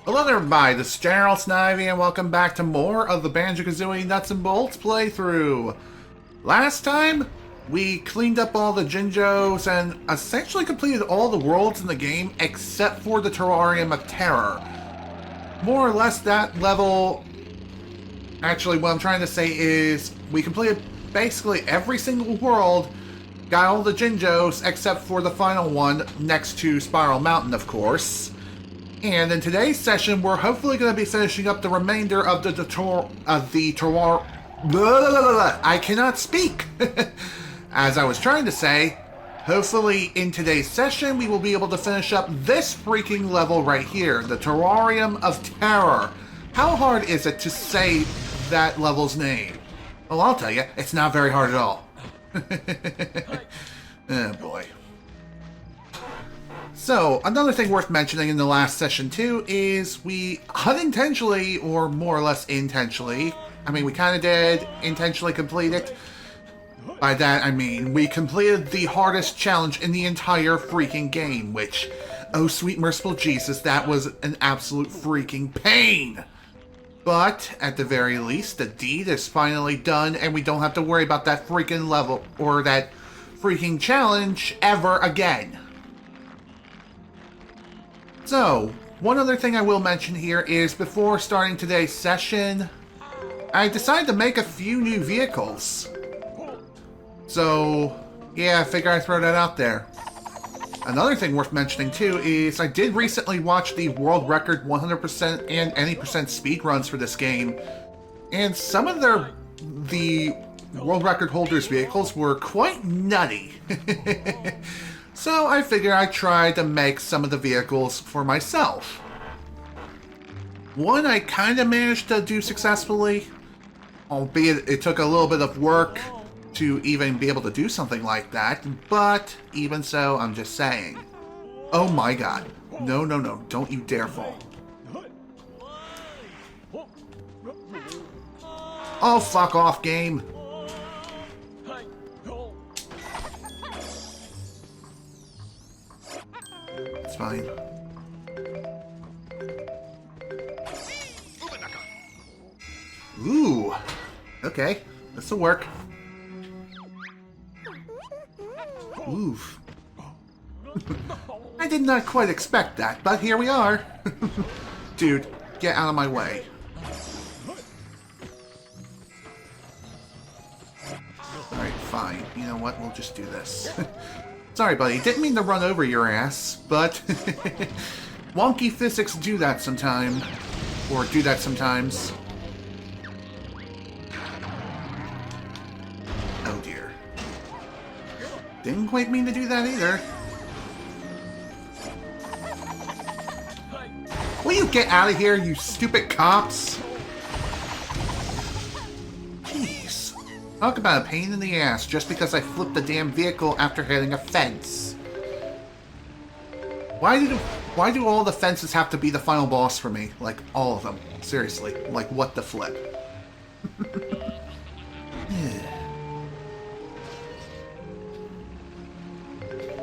Hello there, everybody. This is General Snivy, and welcome back to more of the Banjo Kazooie Nuts and Bolts playthrough. Last time, we cleaned up all the Jinjos and essentially completed all the worlds in the game except for the Terrarium of Terror. More or less that level... Actually, what I'm trying to say is we completed basically every single world, got all the Jinjos except for the final one next to Spiral Mountain, of course. And in today's session, we're hopefully going to be finishing up the remainder of the Terror... I cannot speak! As I was trying to say, hopefully in today's session, we will be able to finish up this freaking level right here, the Terrarium of Terror. How hard is it to say that level's name? Well, I'll tell you, it's not very hard at all. Oh boy. So, another thing worth mentioning in the last session too is we unintentionally, or more or less intentionally, I mean we kind of did intentionally complete it. By that I mean we completed the hardest challenge in the entire freaking game, which, oh sweet merciful Jesus, that was an absolute freaking pain! But, at the very least, the deed is finally done and we don't have to worry about that freaking level, or that freaking challenge ever again. So, one other thing I will mention here is before starting today's session, I decided to make a few new vehicles. So, yeah, I figure I'd throw that out there. Another thing worth mentioning too is I did recently watch the world record 100% and any percent speedruns for this game, and some of the world record holders' vehicles were quite nutty. So I figured I'd try to make some of the vehicles for myself. One I kind of managed to do successfully, albeit it took a little bit of work to even be able to do something like that, but even so, I'm just saying. Oh my god. No, no, no, don't you dare fall. Oh, fuck off, game. It's fine. Ooh. Okay. This'll work. Oof. I did not quite expect that, but here we are. Dude, get out of my way. Alright, fine. You know what? We'll just do this. Sorry, buddy. Didn't mean to run over your ass, but wonky physics do that sometime. Or do that sometimes. Oh dear. Didn't quite mean to do that either. Will you get out of here, you stupid cops? Jeez. Talk about a pain in the ass just because I flipped the damn vehicle after hitting a fence. Why do all the fences have to be the final boss for me? Like, all of them. Seriously. Like, what the flip?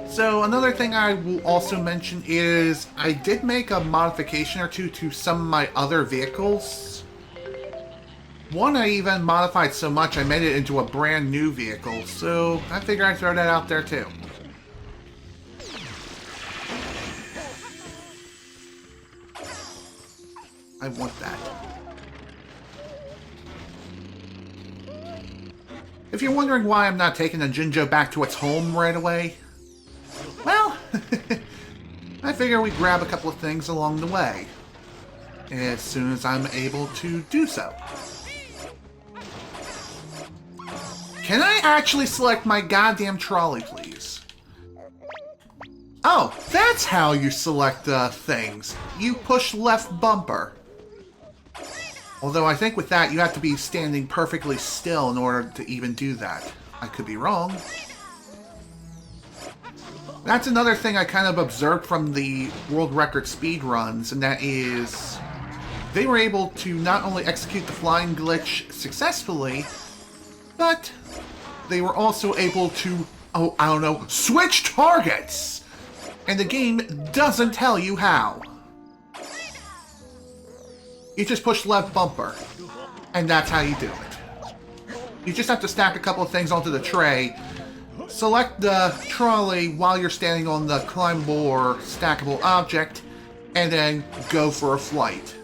So, another thing I will also mention is I did make a modification or two to some of my other vehicles. One I even modified so much I made it into a brand new vehicle, so I figure I'd throw that out there too. I want that. If you're wondering why I'm not taking the Jinjo back to its home right away, well, I figure we grab a couple of things along the way, as soon as I'm able to do so. Can I actually select my goddamn trolley, please? Oh, that's how you select things. You push left bumper. Although I think with that, you have to be standing perfectly still in order to even do that. I could be wrong. That's another thing I kind of observed from the world record speedruns, and that is they were able to not only execute the flying glitch successfully, but they were also able to, oh, I don't know, switch targets! And the game doesn't tell you how. You just push left bumper, and that's how you do it. You just have to stack a couple of things onto the tray. Select the trolley while you're standing on the climbable or stackable object, and then go for a flight.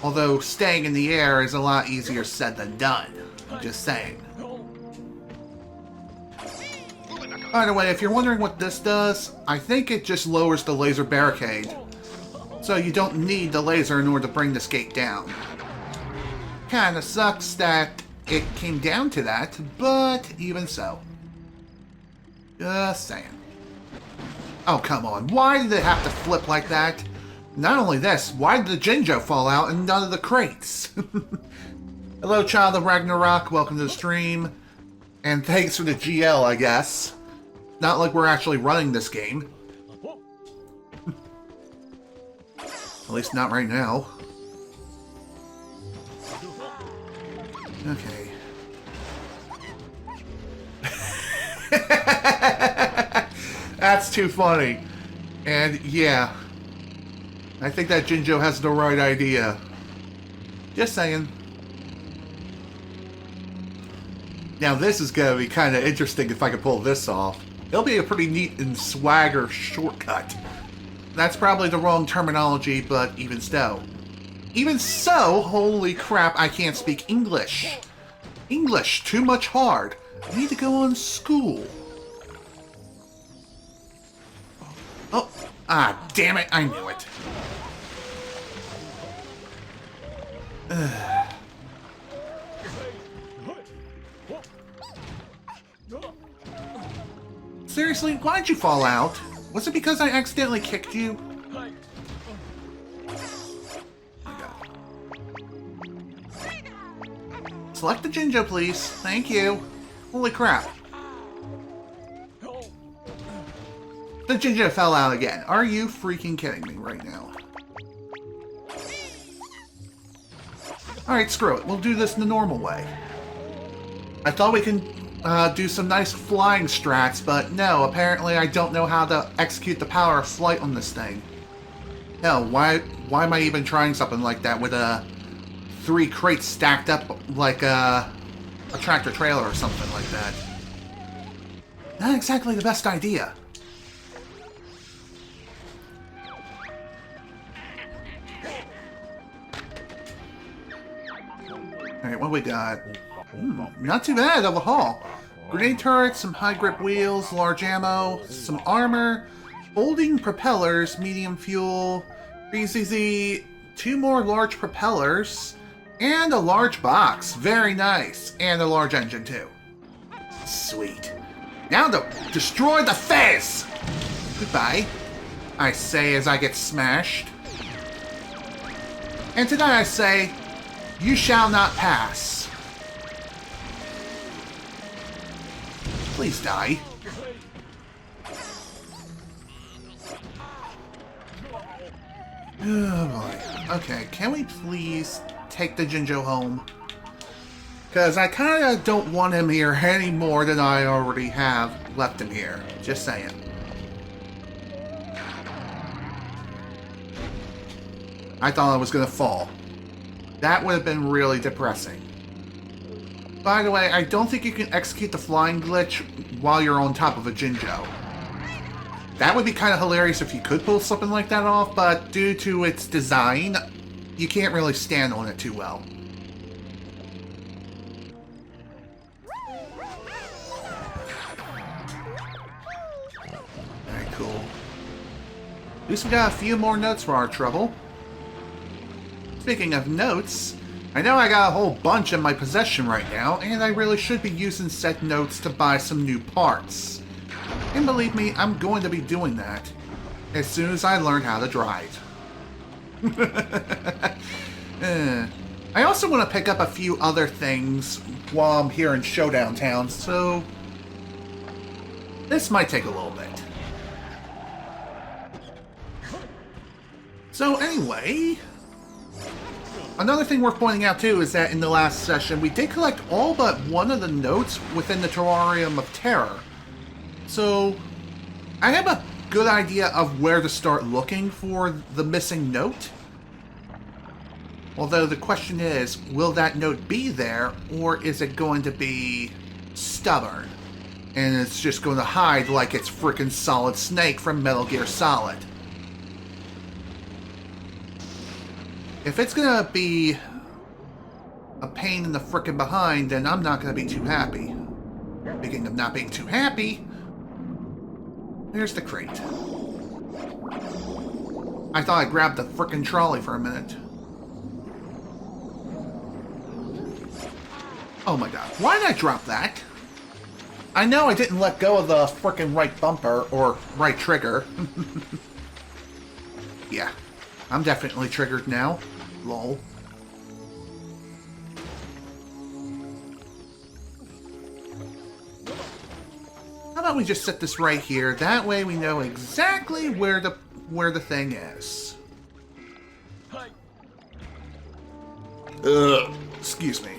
Although staying in the air is a lot easier said than done. I'm just saying. By the way, if you're wondering what this does, I think it just lowers the laser barricade. So you don't need the laser in order to bring this gate down. Kinda sucks that it came down to that, but even so. Just saying. Oh, come on. Why did it have to flip like that? Not only this, why did the Jinjo fall out and none of the crates? Hello, Child of Ragnarok. Welcome to the stream. And thanks for the GL, I guess. Not like we're actually running this game. At least not right now. Okay. That's too funny. And yeah, I think that Jinjo has the right idea. Just saying. Now this is gonna be kind of interesting if I can pull this off. It'll be a pretty neat and swagger shortcut. That's probably the wrong terminology, but even so. Even so, holy crap, I can't speak English. English, too much hard. I need to go on school. Oh, damn it, I knew it. Seriously, why'd you fall out? Was it because I accidentally kicked you? Select the Jinjo, please. Thank you. Holy crap. The Jinjo fell out again. Are you freaking kidding me right now? Alright, screw it. We'll do this in the normal way. I thought we can do some nice flying strats, but no, apparently I don't know how to execute the power of flight on this thing. Hell, why am I even trying something like that with 3 crates stacked up like a tractor trailer or something like that? Not exactly the best idea. Alright, what we got? Not too bad of a haul. Grenade turrets, some high grip wheels, large ammo, some armor, folding propellers, medium fuel, BZZ, 2 more large propellers, and a large box. Very nice. And a large engine too. Sweet. Now to destroy the Fizz! Goodbye, I say as I get smashed. And tonight I say, you shall not pass. Please die. Oh boy. Okay, can we please take the Jinjo home? Because I kind of don't want him here any more than I already have left him here. Just saying. I thought I was going to fall. That would have been really depressing. By the way, I don't think you can execute the flying glitch while you're on top of a Jinjo. That would be kind of hilarious if you could pull something like that off, but due to its design, you can't really stand on it too well. Alright, cool. At least we got a few more notes for our trouble. Speaking of notes, I know I got a whole bunch in my possession right now, and I really should be using said notes to buy some new parts. And believe me, I'm going to be doing that as soon as I learn how to drive. I also want to pick up a few other things while I'm here in Showdown Town, so this might take a little bit. So anyway, another thing worth pointing out too is that in the last session we did collect all but one of the notes within the Terrarium of Terror. So I have a good idea of where to start looking for the missing note. Although the question is, will that note be there, or is it going to be stubborn? And it's just going to hide like it's frickin' Solid Snake from Metal Gear Solid. If it's going to be a pain in the frickin' behind, then I'm not going to be too happy. Speaking of not being too happy, there's the crate. I thought I grabbed the frickin' trolley for a minute. Oh my god, why did I drop that? I know I didn't let go of the frickin' right bumper, or right trigger. Yeah, I'm definitely triggered now. Lol. How about we just set this right here? That way we know exactly where the thing is. Excuse me.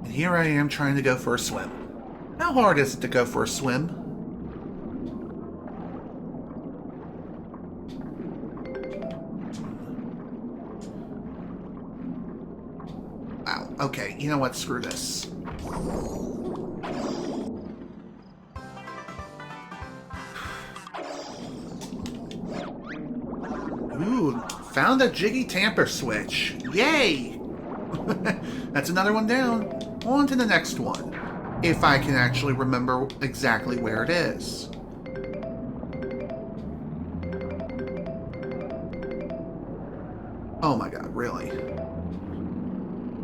And here I am trying to go for a swim. How hard is it to go for a swim? Wow, okay, you know what? Screw this. Ooh, found a jiggy tamper switch. Yay! That's another one down. On to the next one. If I can actually remember exactly where it is. Oh my god, really?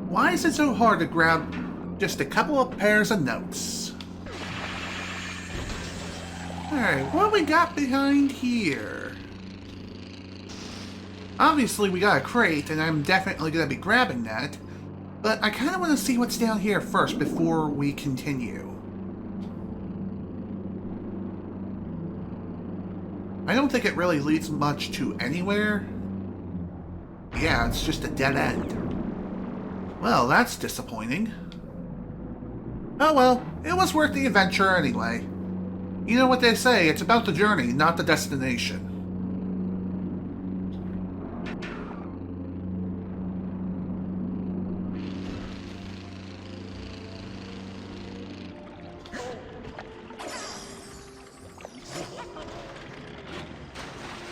Why is it so hard to grab just a couple of pairs of notes? Alright, what we got behind here? Obviously we got a crate, and I'm definitely going to be grabbing that. But I kind of want to see what's down here first before we continue. I don't think it really leads much to anywhere. Yeah, it's just a dead end. Well, that's disappointing. Oh well, it was worth the adventure anyway. You know what they say, it's about the journey, not the destination.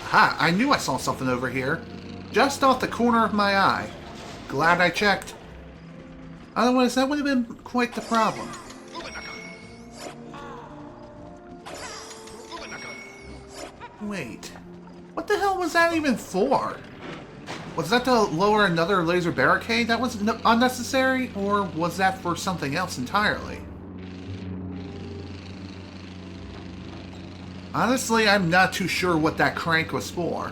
Aha, I knew I saw something over here. Just off the corner of my eye. Glad I checked. Otherwise, that would have been quite the problem. Wait. What the hell was that even for? Was that to lower another laser barricade that was unnecessary? Or was that for something else entirely? Honestly, I'm not too sure what that crank was for.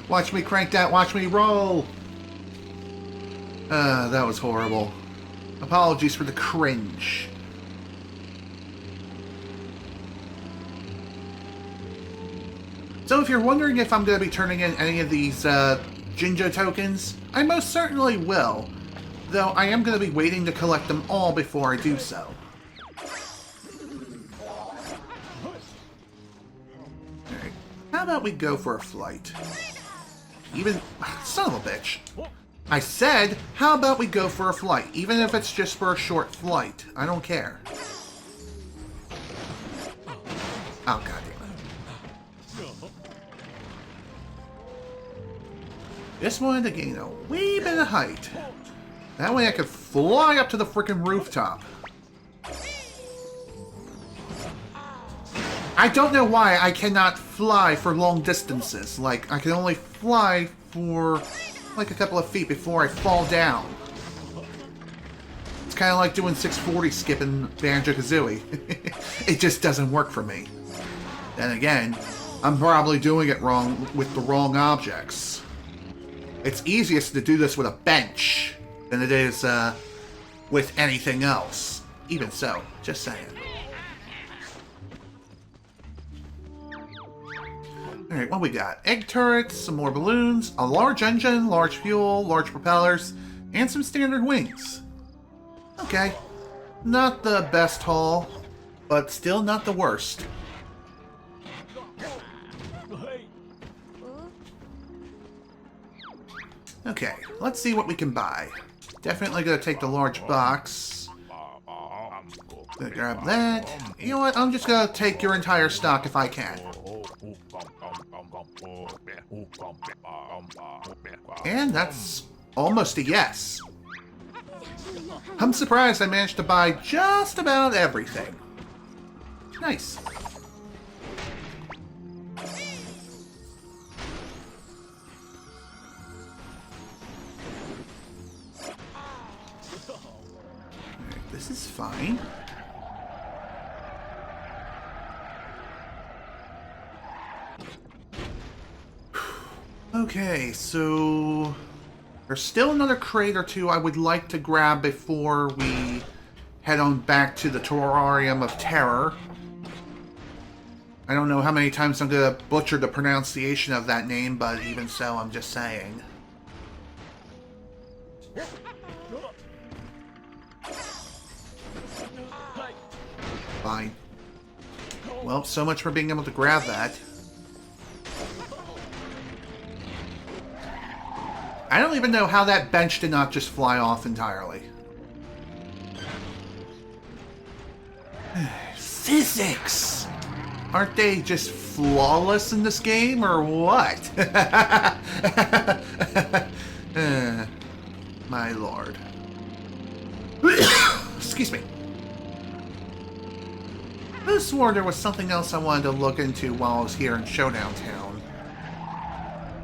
Watch me crank that, watch me roll! That was horrible. Apologies for the cringe. So if you're wondering if I'm going to be turning in any of these Jinjo tokens, I most certainly will. Though I am going to be waiting to collect them all before I do so. Alright, how about we go for a flight? Even... son of a bitch. I said, how about we go for a flight? Even if it's just for a short flight. I don't care. Oh, goddamn it. Just wanted to gain a wee bit of height. That way I could fly up to the frickin' rooftop. I don't know why I cannot fly for long distances. Like, I can only fly for... like a couple of feet before I fall down. It's kind of like doing 640 skip in Banjo Kazooie. It just doesn't work for me. Then again, I'm probably doing it wrong with the wrong objects. It's easiest to do this with a bench than it is with anything else. Even so, just saying. Alright, what we got? Egg turrets, some more balloons, a large engine, large fuel, large propellers, and some standard wings. Okay. Not the best haul, but still not the worst. Okay, let's see what we can buy. Definitely gonna take the large box. Gonna grab that. You know what? I'm just gonna take your entire stock if I can. And that's almost a yes. I'm surprised I managed to buy just about everything. Nice. Alright, this is fine. Okay, so there's still another crate or two I would like to grab before we head on back to the Terrarium of Terror. I don't know how many times I'm going to butcher the pronunciation of that name, but even so, I'm just saying. Fine. Well, so much for being able to grab that. I don't even know how that bench did not just fly off entirely. Physics! Aren't they just flawless in this game, or what? My lord. Excuse me. I swore there was something else I wanted to look into while I was here in Showdown Town.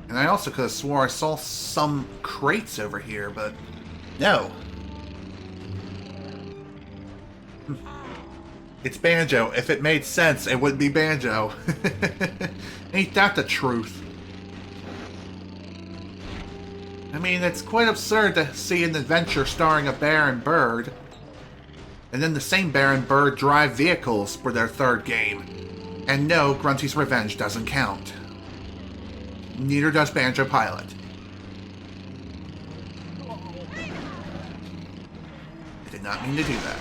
And I also could have swore I saw some crates over here, but no. It's Banjo. If it made sense, it would be Banjo. Ain't that the truth? I mean, it's quite absurd to see an adventure starring a bear and bird, and then the same bear and bird drive vehicles for their third game. And no, Grunty's Revenge doesn't count. Neither does Banjo Pilot. I did not mean to do that.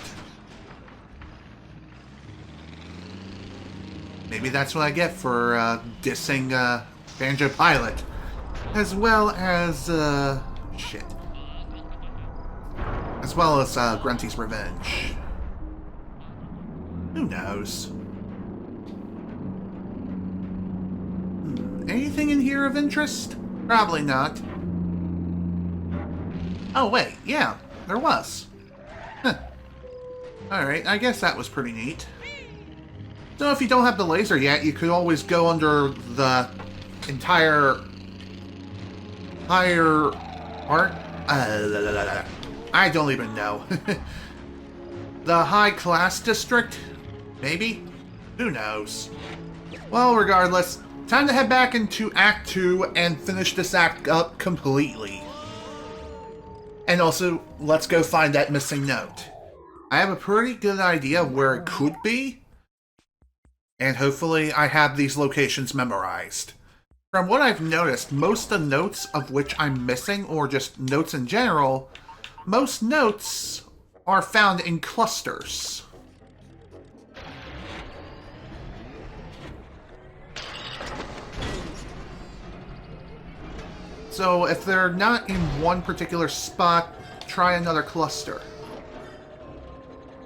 Maybe that's what I get for dissing Banjo Pilot. As well as, shit. As well as Grunty's Revenge. Who knows? Anything in here of interest? Probably not. Oh, wait. Yeah, there was. Huh. Alright, I guess that was pretty neat. So if you don't have the laser yet, you could always go under the entire... higher... art? I don't even know. The high class district? Maybe? Who knows? Well, regardless... time to head back into Act 2 and finish this act up completely. And also, let's go find that missing note. I have a pretty good idea of where it could be, and hopefully I have these locations memorized. From what I've noticed, most of the notes of which I'm missing, or just notes in general, most notes are found in clusters. So if they're not in one particular spot, try another cluster.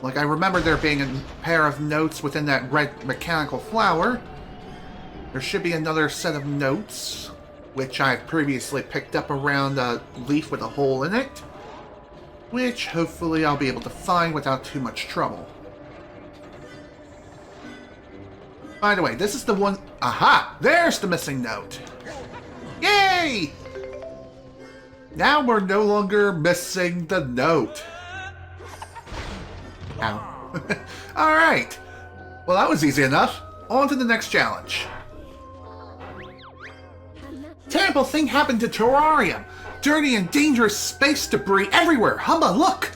Like I remember there being a pair of notes within that red mechanical flower. There should be another set of notes, which I've previously picked up around a leaf with a hole in it, which hopefully I'll be able to find without too much trouble. By the way, this is the one... aha! There's the missing note! Yay! Now we're no longer missing the note. Ow. Alright. Well, that was easy enough. On to the next challenge. Terrible thing happened to Terrarium. Dirty and dangerous space debris everywhere. Hubba, look!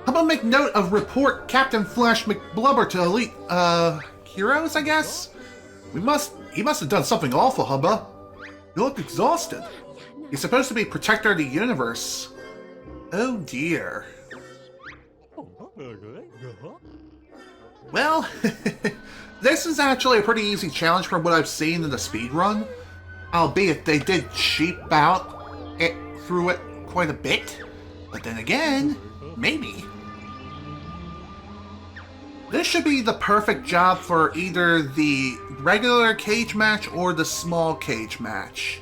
Hubba, make note of report Captain Flash McBlubber to elite, heroes, I guess? He must have done something awful, Hubba. You look exhausted. He's supposed to be protector of the universe. Oh dear. Well, This is actually a pretty easy challenge from what I've seen in the speedrun, albeit they did cheap out it through it quite a bit. But then again, maybe. This should be the perfect job for either the regular cage match or the small cage match.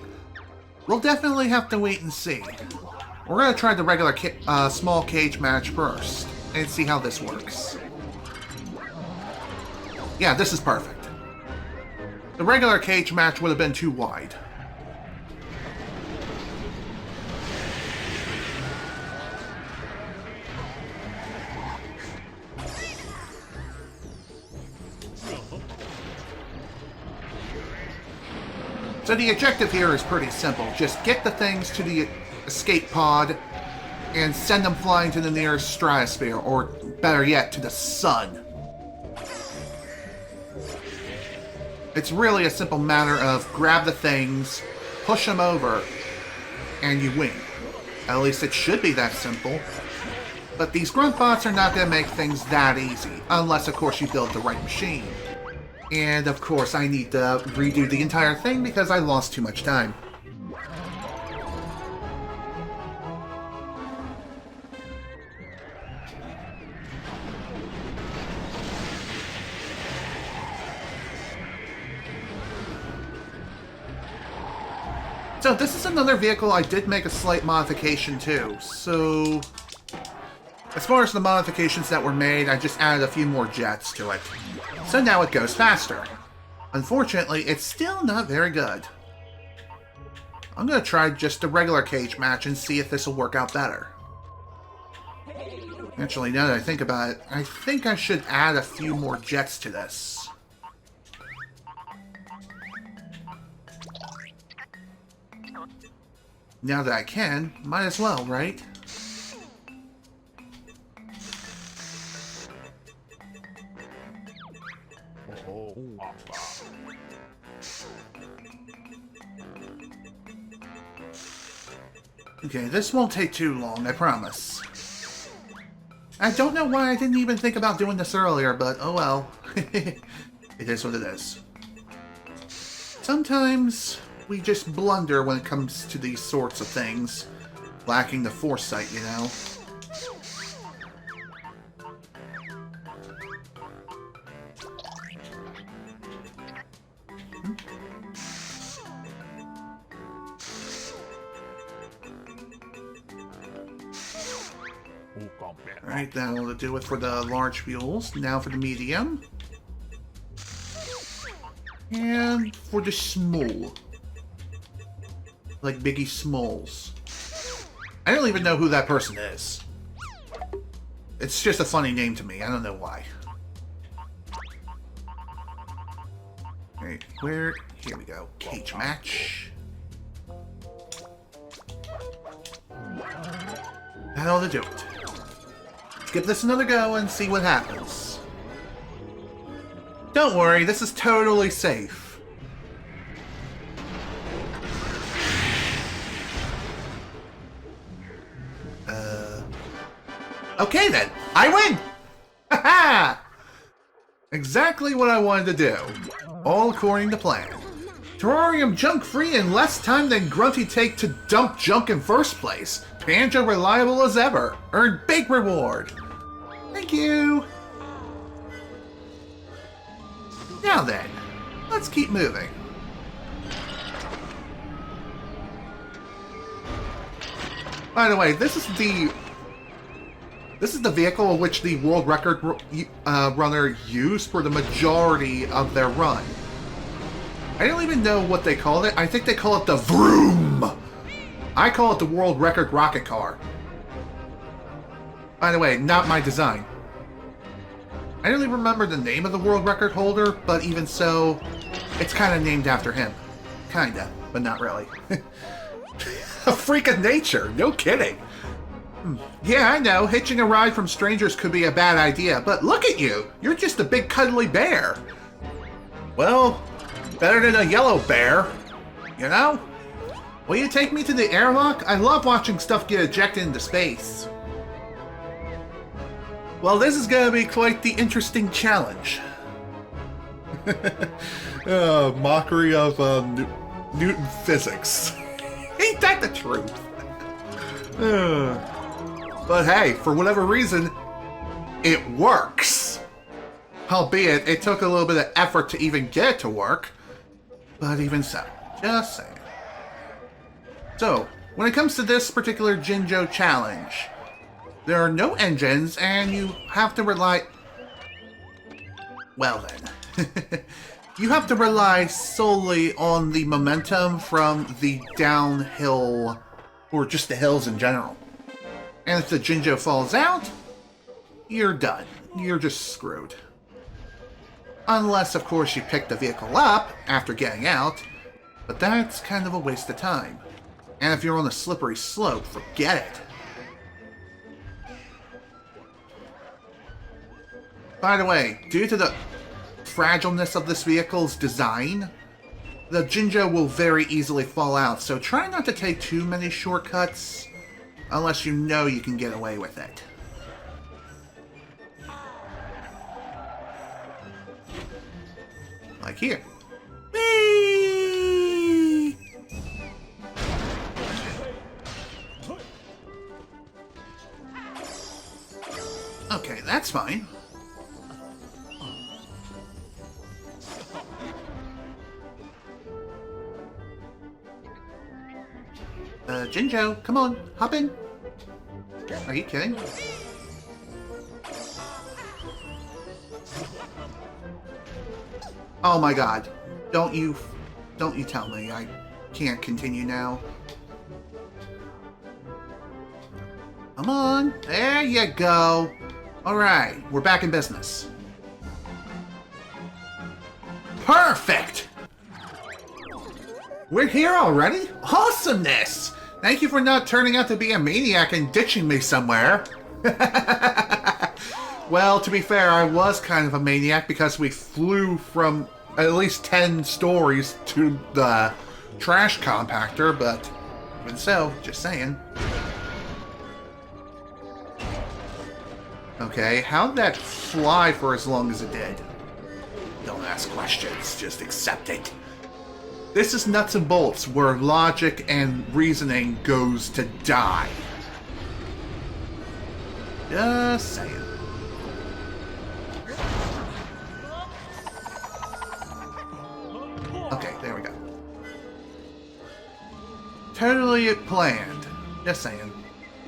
We'll definitely have to wait and see. We're going to try the regular small cage match first and see how this works. Yeah, this is perfect. The regular cage match would have been too wide. So the objective here is pretty simple. Just get the things to the escape pod and send them flying to the nearest stratosphere, or better yet, to the sun. It's really a simple matter of grab the things, push them over, and you win. At least it should be that simple. But these grunt bots are not going to make things that easy, unless of course you build the right machine. And of course I need to redo the entire thing because I lost too much time. So this is another vehicle I did make a slight modification to. So as far as the modifications that were made, I just added a few more jets to it. So now it goes faster. Unfortunately, it's still not very good. I'm going to try just a regular cage match and see if this will work out better. Actually, now that I think about it, I think I should add a few more jets to this. Now that I can, might as well, right? Okay, this won't take too long, I promise. I don't know why I didn't even think about doing this earlier, but oh well. It is what it is. Sometimes we just blunder when it comes to these sorts of things. Lacking the foresight, you know. Alright, that'll do it for the large fuels. Now for the medium. And for the small. Like Biggie Smalls. I don't even know who that person is. It's just a funny name to me. I don't know why. Alright, where? Here we go. Cage match. That ought to do it. Let's give this another go and see what happens. Don't worry, this is totally safe. Okay then, I win! Haha! Exactly what I wanted to do. All according to plan. Terrarium junk free in less time than Grunty take to dump junk in first place. Banjo reliable as ever. Earn big reward. Thank you. Now then, let's keep moving. By the way, this is the vehicle in which the world record runner used for the majority of their run. I don't even know what they called it. I think they call it the Vroom. I call it the world record rocket car. By the way, not my design. I don't even remember the name of the world record holder, but even so, it's kind of named after him. Kinda, but not really. A freak of nature, no kidding. Yeah, I know, hitching a ride from strangers could be a bad idea, but look at you! You're just a big cuddly bear! Well, better than a yellow bear, you know? Will you take me to the airlock? I love watching stuff get ejected into space. Well, this is gonna be quite the interesting challenge. Mockery of Newton physics. Ain't that the truth? But hey, for whatever reason, it works. Albeit, it took a little bit of effort to even get it to work. But even so, just saying. So, when it comes to this particular Jinjo challenge, there are no engines, and you have to rely... Well then. You have to rely solely on the momentum from the downhill, or just the hills in general. And if the Jinjo falls out, you're done. You're just screwed. Unless, of course, you pick the vehicle up after getting out, but that's kind of a waste of time. And if you're on a slippery slope, forget it. By the way, due to the fragileness of this vehicle's design, the Jinjo will very easily fall out, so try not to take too many shortcuts unless you know you can get away with it. Like here. Whee! Okay, that's fine. Jinjo, come on, hop in. Are you kidding? Oh my god. Don't you tell me I can't continue now. Come on, there you go. Alright, we're back in business. Perfect! We're here already? Awesomeness! Thank you for not turning out to be a maniac and ditching me somewhere. Well, to be fair, I was kind of a maniac because we flew from at least 10 stories to the trash compactor, but even so, just saying. Okay, how'd that fly for as long as it did? Don't ask questions, just accept it. This is nuts and bolts, where logic and reasoning goes to die. Just saying. Okay, there we go. Totally planned. Just saying.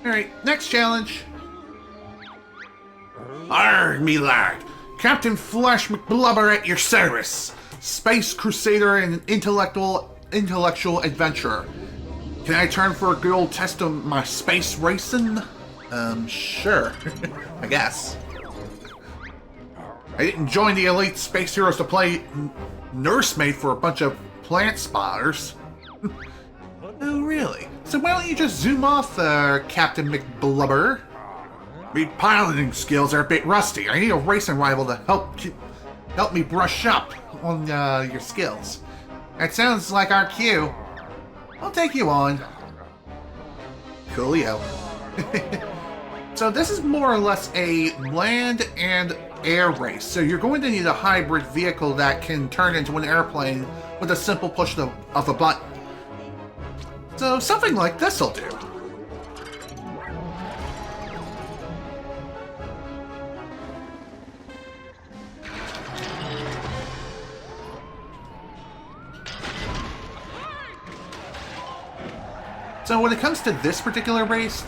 Alright, next challenge. Arrgh, me lad. Captain Flash McBlubber at your service. Space Crusader and intellectual adventurer. Can I turn for a good old test of my space racing? Sure. I guess. I didn't join the elite space heroes to play nursemaid for a bunch of plant spotters. Oh, really? So why don't you just zoom off, Captain McBlubber? My piloting skills are a bit rusty. I need a racing rival to help me brush up on your skills. That sounds like our cue. I'll take you on. Coolio. So this is more or less a land and air race. So you're going to need a hybrid vehicle that can turn into an airplane with a simple push of a button. So something like this will do. So when it comes to this particular race,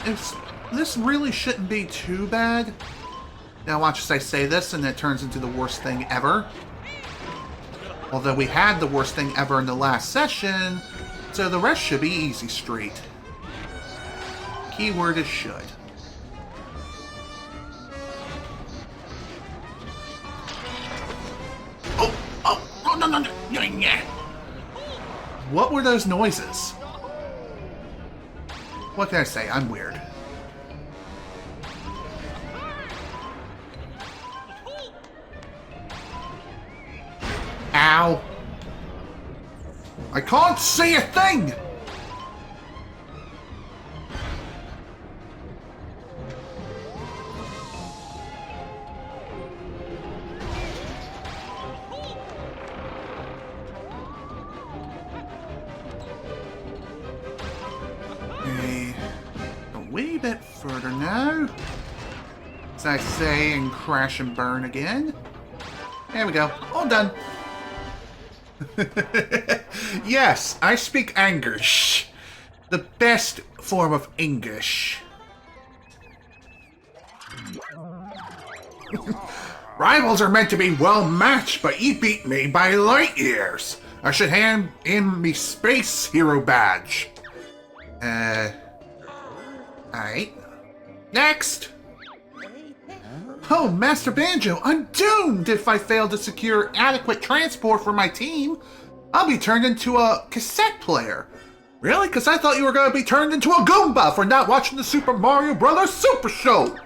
this really shouldn't be too bad. Now watch as I say this and it turns into the worst thing ever. Although we had the worst thing ever in the last session, so the rest should be easy street. Keyword is should. Oh, no. What were those noises? What can I say? I'm weird. Ow. I can't see a thing! No. As I say, and crash and burn again. There we go. All done. Yes, I speak English. The best form of English. Rivals are meant to be well matched, but you beat me by light years. I should hand in me space hero badge. Alright. Next! Oh, Master Banjo, I'm doomed if I fail to secure adequate transport for my team. I'll be turned into a cassette player. Really? Because I thought you were going to be turned into a Goomba for not watching the Super Mario Bros. Super Show.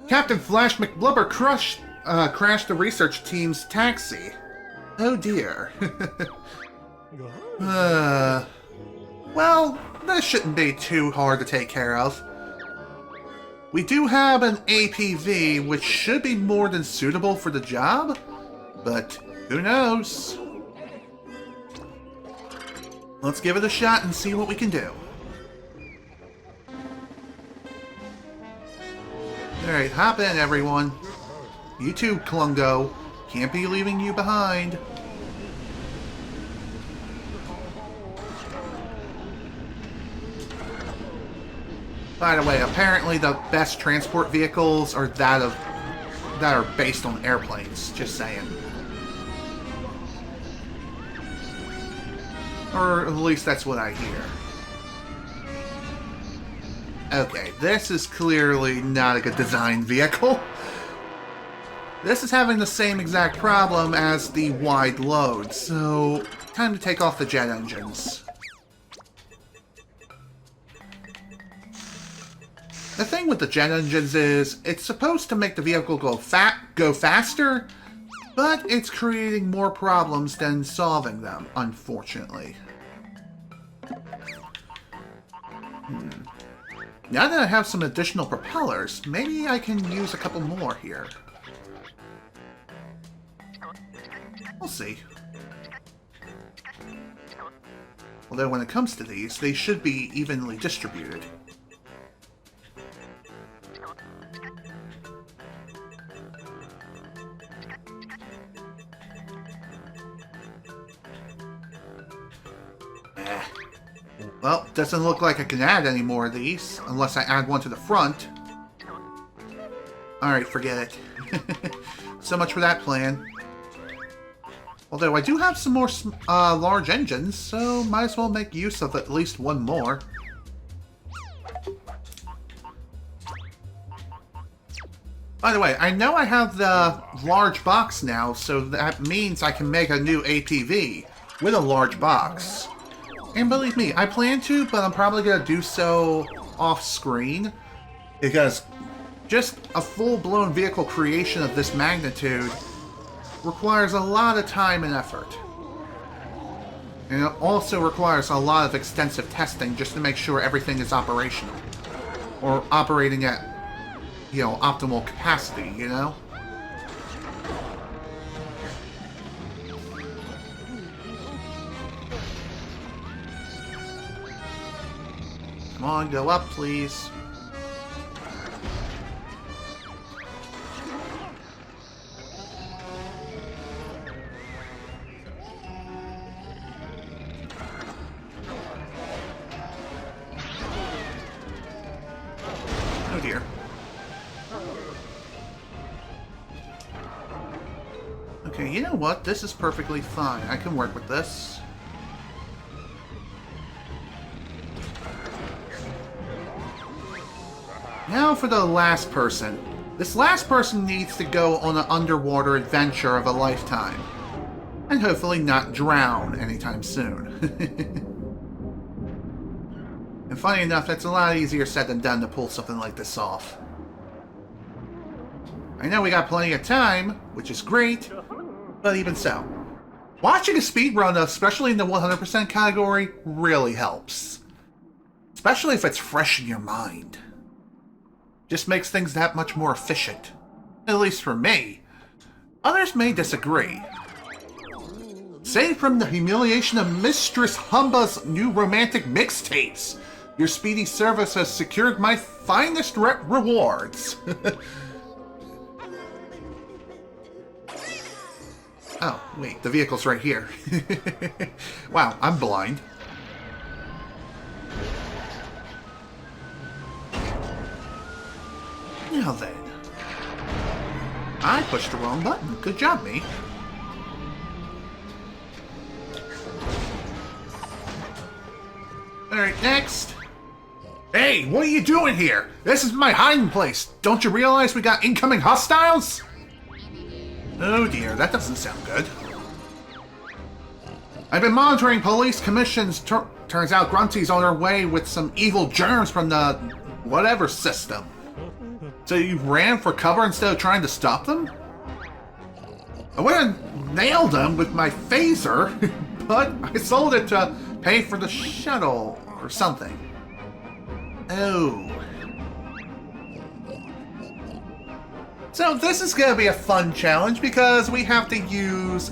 Captain Flash McBlubber crashed the research team's taxi. Oh dear. Well, that shouldn't be too hard to take care of. We do have an APV, which should be more than suitable for the job, but who knows? Let's give it a shot and see what we can do. Alright, hop in, everyone. You too, Klungo. Can't be leaving you behind. By the way, apparently the best transport vehicles are that are based on airplanes. Just saying. Or at least that's what I hear. Okay, this is clearly not a good design vehicle. This is having the same exact problem as the wide load, so time to take off the jet engines. The thing with the jet engines is, it's supposed to make the vehicle go faster, but it's creating more problems than solving them, unfortunately. Now that I have some additional propellers, maybe I can use a couple more here. We'll see. Although when it comes to these, they should be evenly distributed. Well, doesn't look like I can add any more of these, unless I add one to the front. Alright, forget it. So much for that plan. Although I do have some more large engines, so might as well make use of at least one more. By the way, I know I have the large box now, so that means I can make a new APV with a large box. And believe me, I plan to, but I'm probably going to do so off-screen, because just a full-blown vehicle creation of this magnitude requires a lot of time and effort. And it also requires a lot of extensive testing just to make sure everything is operational. Or operating at, you know, optimal capacity, you know? Come on, go up, please. Oh dear. Okay, you know what? This is perfectly fine. I can work with this. Now for the last person. This last person needs to go on an underwater adventure of a lifetime. And hopefully not drown anytime soon. And funny enough, that's a lot easier said than done to pull something like this off. I know we got plenty of time, which is great, but even so. Watching a speedrun, especially in the 100% category, really helps. Especially if it's fresh in your mind. Just makes things that much more efficient. At least for me. Others may disagree. Saved from the humiliation of Mistress Humba's new romantic mixtapes. Your speedy service has secured my finest rewards. Oh, wait, the vehicle's right here. Wow, I'm blind. Now then. I pushed the wrong button. Good job, me. Alright, next. Hey, what are you doing here? This is my hiding place. Don't you realize we got incoming hostiles? Oh dear, that doesn't sound good. I've been monitoring police commissions. Turns out Grunty's on her way with some evil germs from the whatever system. So you ran for cover instead of trying to stop them? I would have nailed them with my phaser, but I sold it to pay for the shuttle or something. Oh. So this is going to be a fun challenge because we have to use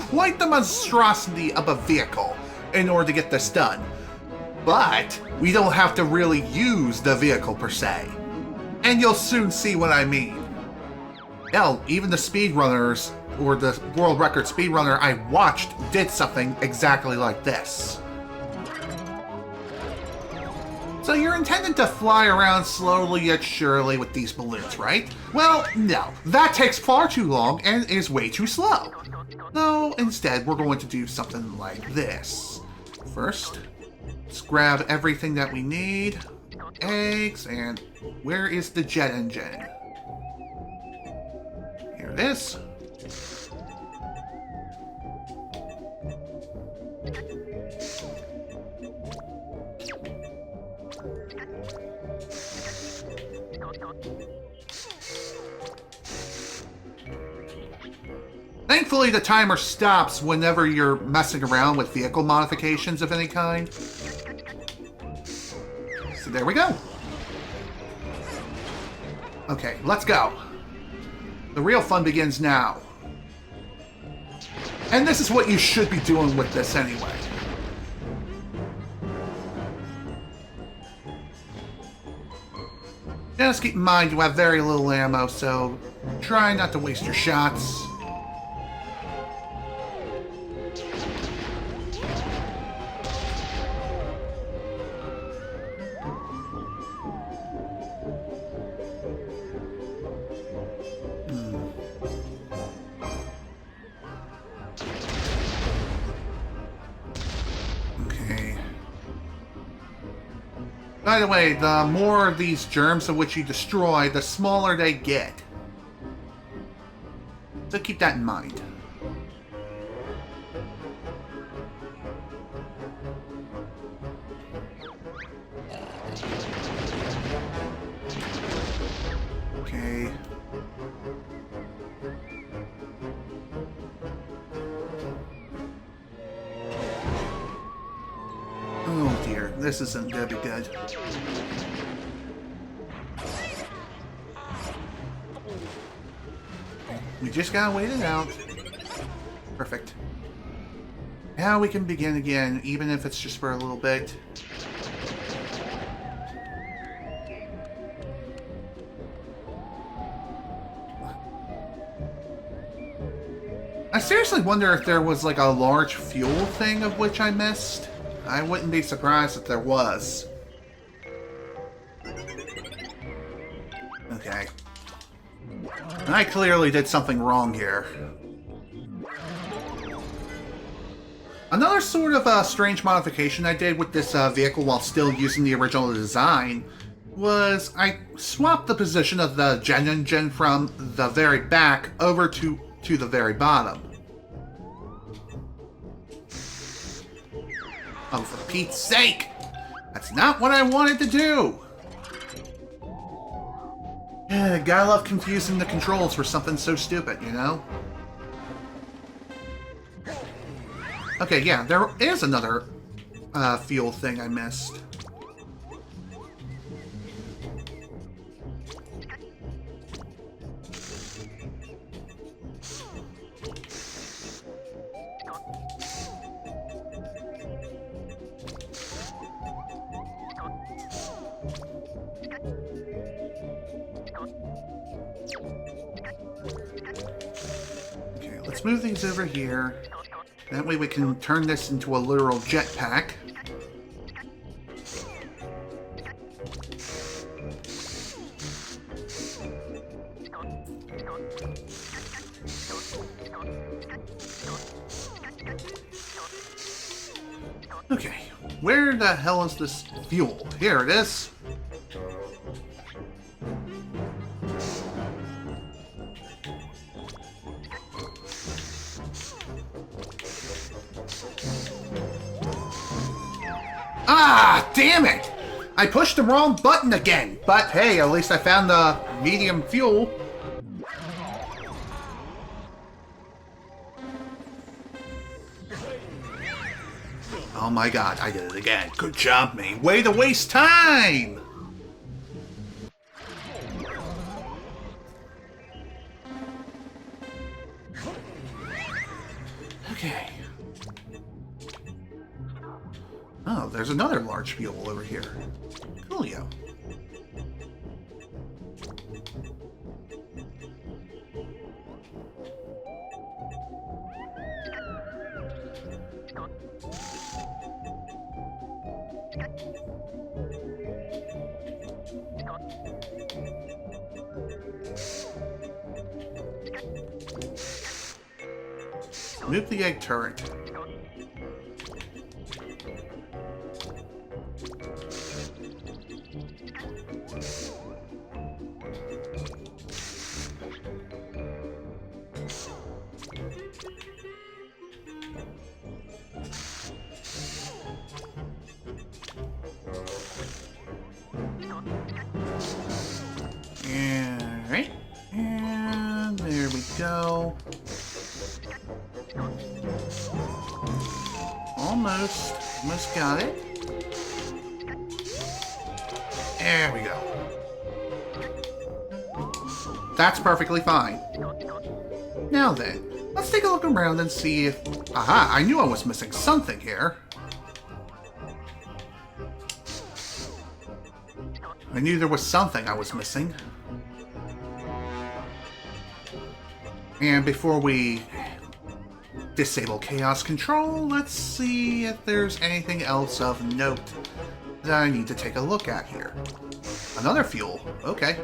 quite the monstrosity of a vehicle in order to get this done. But we don't have to really use the vehicle per se. And you'll soon see what I mean. Hell, even the speedrunners, or the world record speedrunner I watched, did something exactly like this. So you're intended to fly around slowly yet surely with these balloons, right? Well, no. That takes far too long and is way too slow. No, instead we're going to do something like this. First, let's grab everything that we need. Eggs, and where is the jet engine? Here it is. Thankfully, the timer stops whenever you're messing around with vehicle modifications of any kind. So there we go. Okay, let's go. The real fun begins now. And this is what you should be doing with this anyway. Just keep in mind you have very little ammo, so try not to waste your shots. By the way, the more of these germs of which you destroy, the smaller they get. So keep that in mind. Okay. Oh dear, this isn't gonna be good. We just gotta wait it out. Perfect. Now we can begin again, even if it's just for a little bit. I seriously wonder if there was like a large fuel thing of which I missed. I wouldn't be surprised if there was. Okay. I clearly did something wrong here. Another sort of strange modification I did with this vehicle while still using the original design was I swapped the position of the jet engine from the very back over to the very bottom. Oh, for Pete's sake! That's not what I wanted to do! Yeah, gotta love confusing the controls for something so stupid, you know? Okay, yeah, there is another fuel thing I missed. Okay, let's move these over here. That way we can turn this into a literal jetpack. Okay, where the hell is this fuel? Here it is. Ah, damn it! I pushed the wrong button again, but hey, at least I found the medium fuel. Oh my god, I did it again. Good job, me. Way to waste time! Okay. Oh, there's another large fuel over here. Coolio. Move the egg turret. Alright. And there we go. Almost got it. There we go. That's perfectly fine. Now then, let's take a look around and see if... Aha, I knew I was missing something here. I knew there was something I was missing. And before we disable chaos control, let's see if there's anything else of note that I need to take a look at here. Another fuel. Okay.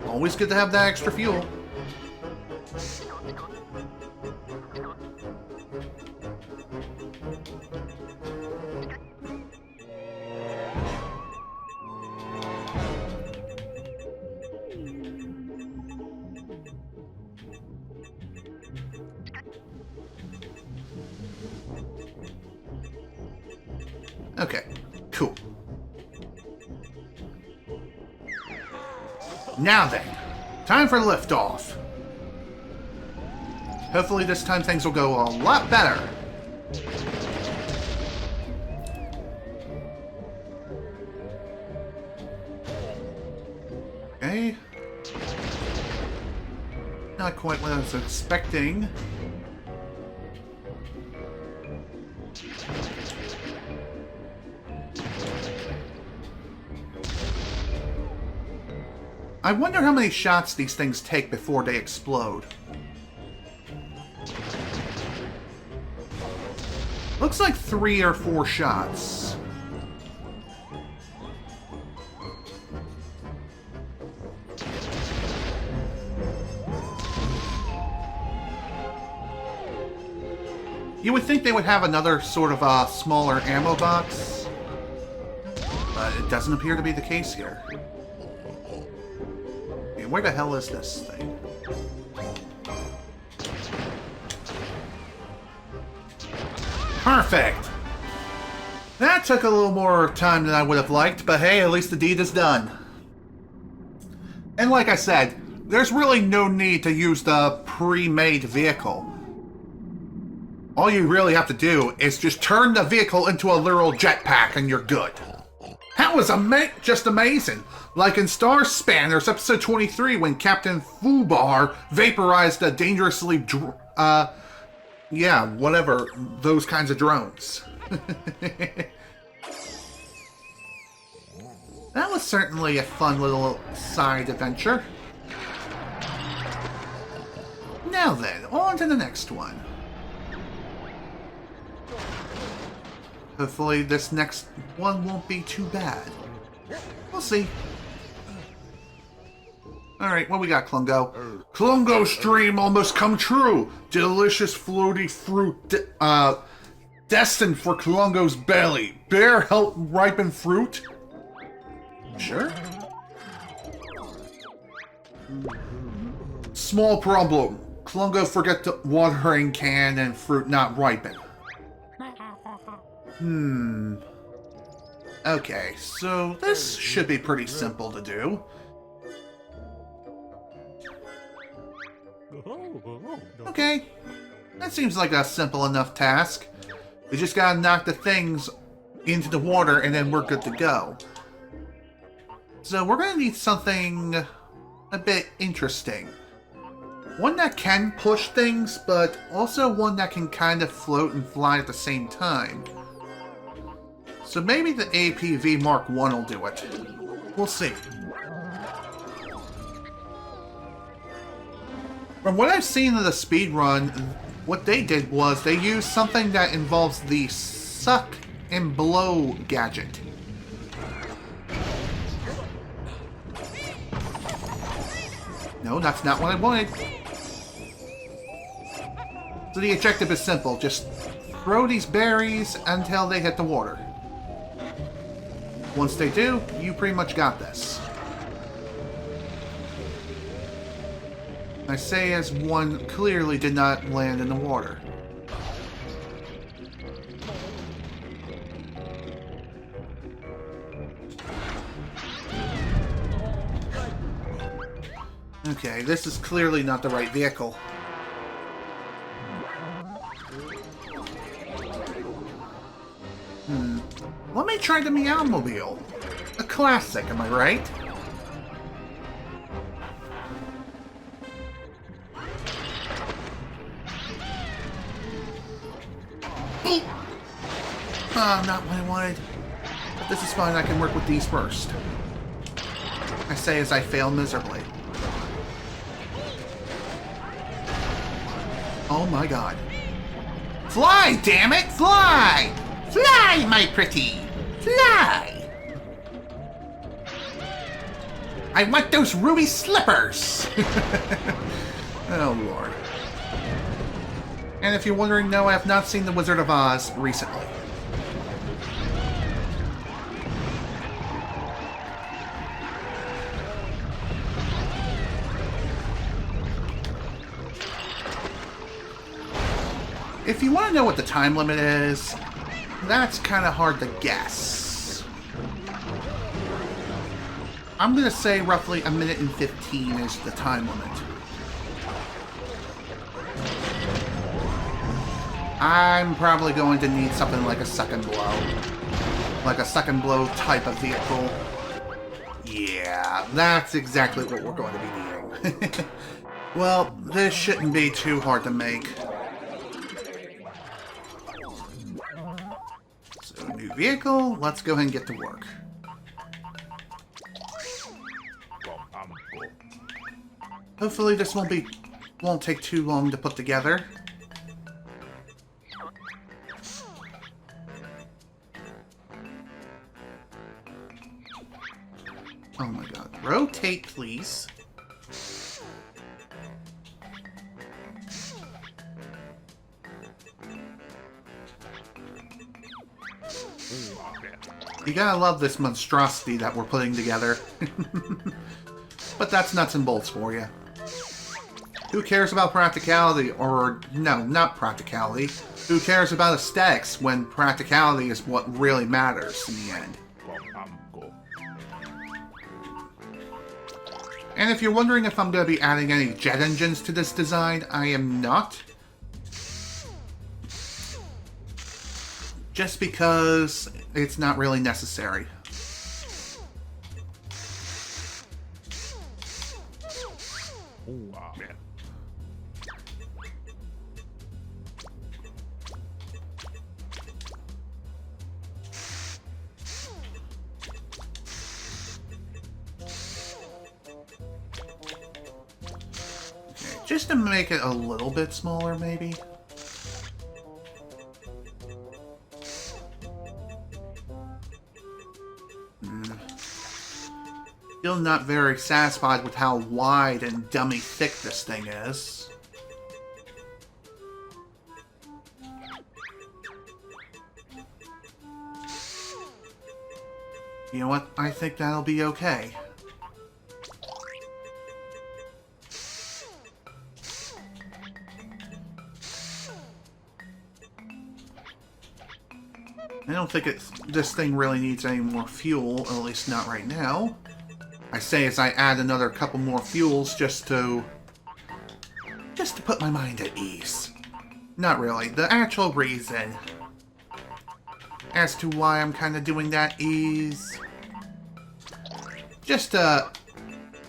Always good to have that extra fuel. Okay, cool. Now then, time for liftoff. Hopefully this time things will go a lot better. Okay. Not quite what I was expecting. I wonder how many shots these things take before they explode. Looks like 3 or 4 shots. You would think they would have another sort of a smaller ammo box, but it doesn't appear to be the case here. Where the hell is this thing? Perfect! That took a little more time than I would have liked, but hey, at least the deed is done. And like I said, there's really no need to use the pre-made vehicle. All you really have to do is just turn the vehicle into a literal jetpack and you're good. That was just amazing. Like in Star Spanners episode 23 when Captain Fubar vaporized a dangerously, yeah, whatever, those kinds of drones. That was certainly a fun little side adventure. Now then, on to the next one. Hopefully this next one won't be too bad. We'll see. Alright, what we got, Klungo? Klungo's dream almost come true! Delicious floaty fruit, destined for Klungo's belly. Bear help ripen fruit? Sure. Small problem. Klungo forget the watering can and fruit not ripen. Okay, so this should be pretty simple to do. Okay, that seems like a simple enough task. We just gotta knock the things into the water and then we're good to go. So we're gonna need something a bit interesting. One that can push things, but also one that can kind of float and fly at the same time. So maybe the APV Mark 1 will do it. We'll see. From what I've seen of the speedrun, what they did was they used something that involves the suck and blow gadget. No, that's not what I wanted. So the objective is simple. Just throw these berries until they hit the water. Once they do, you pretty much got this. I say as one clearly did not land in the water. Okay, this is clearly not the right vehicle. Let me try the Meowmobile. A classic, am I right? Oh, not what I wanted. But this is fine, I can work with these first. I say as I fail miserably. Oh my god. Fly, damn it! Fly! Fly, my pretty! Fly! I want those ruby slippers! Oh lord. And if you're wondering, no, I have not seen The Wizard of Oz recently. If you want to know what the time limit is, that's kind of hard to guess. I'm going to say roughly 1 minute and 15 is the time limit. I'm probably going to need something like a suck and blow. Like a suck and blow type of vehicle. Yeah, that's exactly what we're going to be needing. Well, this shouldn't be too hard to make. So, new vehicle, let's go ahead and get to work. Hopefully this won't take too long to put together. Oh my god. Rotate, please. You gotta love this monstrosity that we're putting together. But that's nuts and bolts for you. Who cares about practicality? Or, no, not practicality. Who cares about aesthetics when practicality is what really matters in the end? And if you're wondering if I'm going to be adding any jet engines to this design, I am not. Just because it's not really necessary. Just to make it a little bit smaller, maybe. Still not very satisfied with how wide and dummy thick this thing is. You know what? I think that'll be okay. I don't think this thing really needs any more fuel, at least not right now. I say as I add another couple more fuels just to put my mind at ease. Not really. The actual reason as to why I'm kind of doing that is just to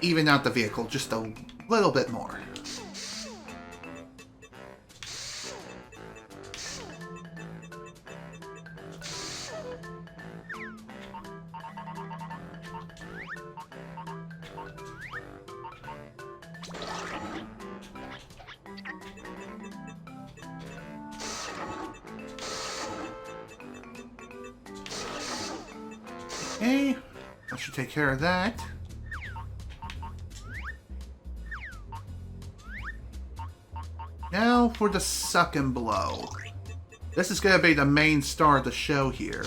even out the vehicle just a little bit more. Okay, that should take care of that. Now for the suck and blow. This is going to be the main star of the show here.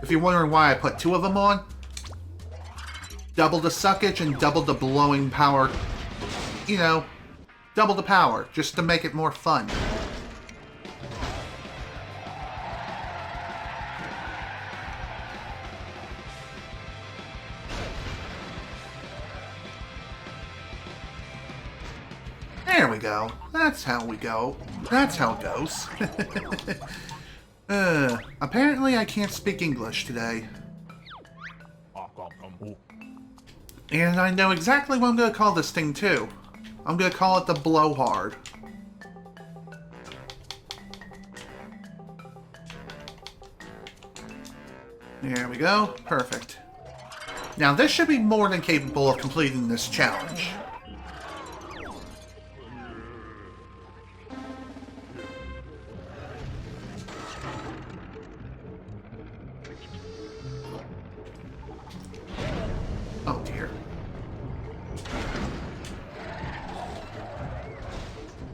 If you're wondering why I put two of them on, double the suckage and double the blowing power. You know, double the power, just to make it more fun. There we go. That's how we go. That's how it goes. Apparently I can't speak English today. And I know exactly what I'm going to call this thing, too. I'm going to call it the blowhard. There we go. Perfect. Now, this should be more than capable of completing this challenge. Oh dear.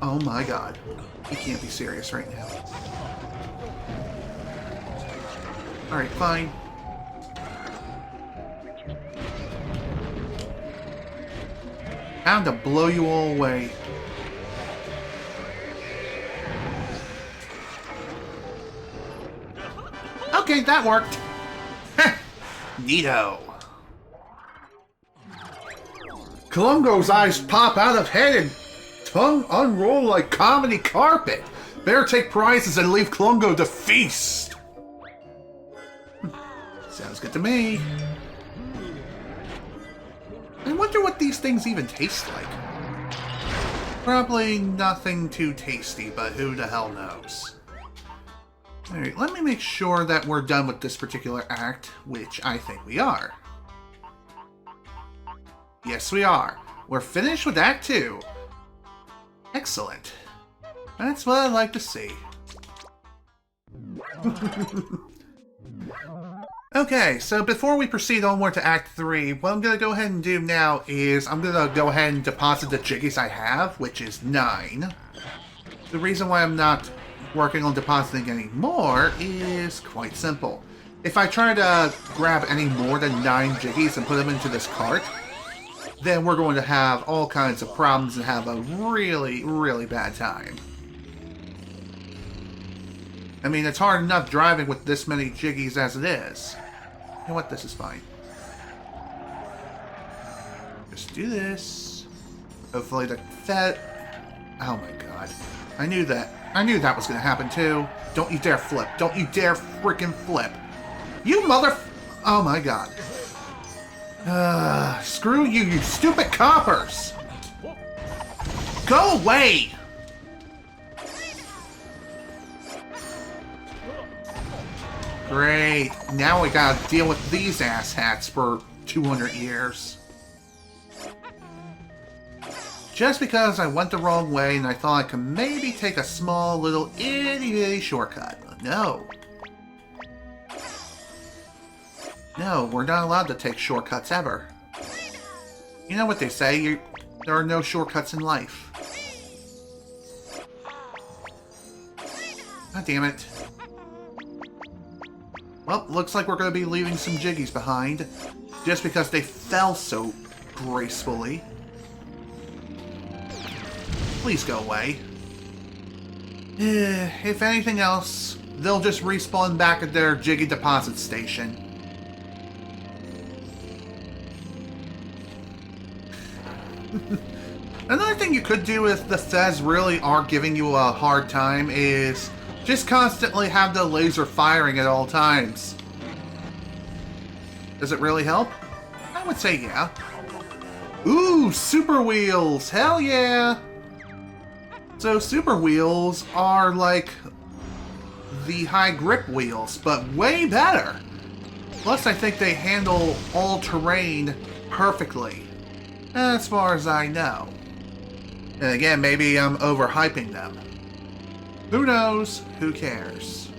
Oh my god. You can't be serious right now. Alright, fine. Time to blow you all away. Okay, that worked. Neato. Klungo's eyes pop out of head and tongue unroll like comedy carpet. Better take prizes and leave Klungo to feast. Sounds good to me. I wonder what these things even taste like. Probably nothing too tasty, but who the hell knows. Alright, let me make sure that we're done with this particular act, which I think we are. Yes, we are. We're finished with Act 2. Excellent. That's what I'd like to see. Okay, so before we proceed onward to Act 3, what I'm going to go ahead and do now is I'm going to go ahead and deposit the jiggies I have, which is 9. The reason why I'm not working on depositing any more is quite simple. If I try to grab any more than 9 jiggies and put them into this cart, then we're going to have all kinds of problems and have a really, really bad time. I mean, it's hard enough driving with this many jiggies as it is. You know what? This is fine. Just do this. Hopefully the Fed... Oh my god. I knew that. I knew that was going to happen too. Don't you dare flip. Don't you dare freaking flip. You mother... Oh my god. Screw you, you stupid coppers! Go away! Great. Now we gotta deal with these asshats for 200 years. just because I went the wrong way and I thought I could maybe take a small little itty-bitty shortcut. No. No, we're not allowed to take shortcuts ever. You know what they say, there are no shortcuts in life. God damn it. Well, looks like we're going to be leaving some jiggies behind, just because they fell so gracefully. Please go away. If anything else, they'll just respawn back at their jiggy deposit station. Another thing you could do if the Fez really are giving you a hard time is just constantly have the laser firing at all times. Does it really help? I would say yeah. Ooh, super wheels! Hell yeah! So super wheels are like the high grip wheels, but way better. Plus I think they handle all terrain perfectly, as far as I know. And again, maybe I'm overhyping them. Who knows? Who cares?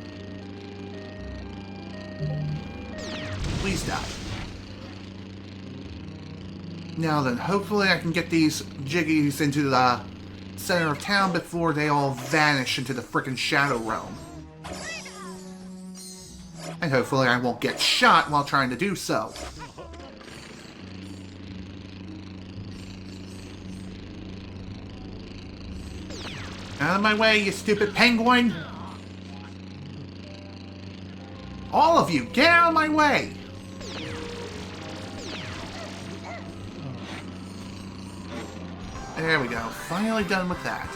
Please die. Now then, hopefully I can get these jiggies into the center of town before they all vanish into the frickin' Shadow Realm. And hopefully I won't get shot while trying to do so. Out of my way, you stupid penguin! All of you, get out of my way! There we go. Finally done with that.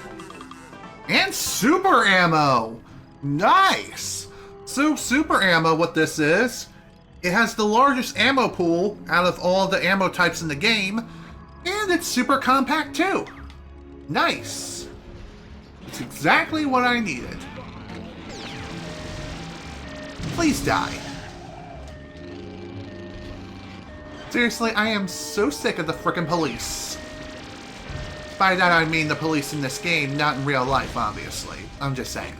And super ammo! Nice! So super ammo, what this is, it has the largest ammo pool out of all the ammo types in the game, and it's super compact too. Nice! It's exactly what I needed. Please die. Seriously, I am so sick of the frickin' police. By that I mean the police in this game, not in real life, obviously. I'm just saying.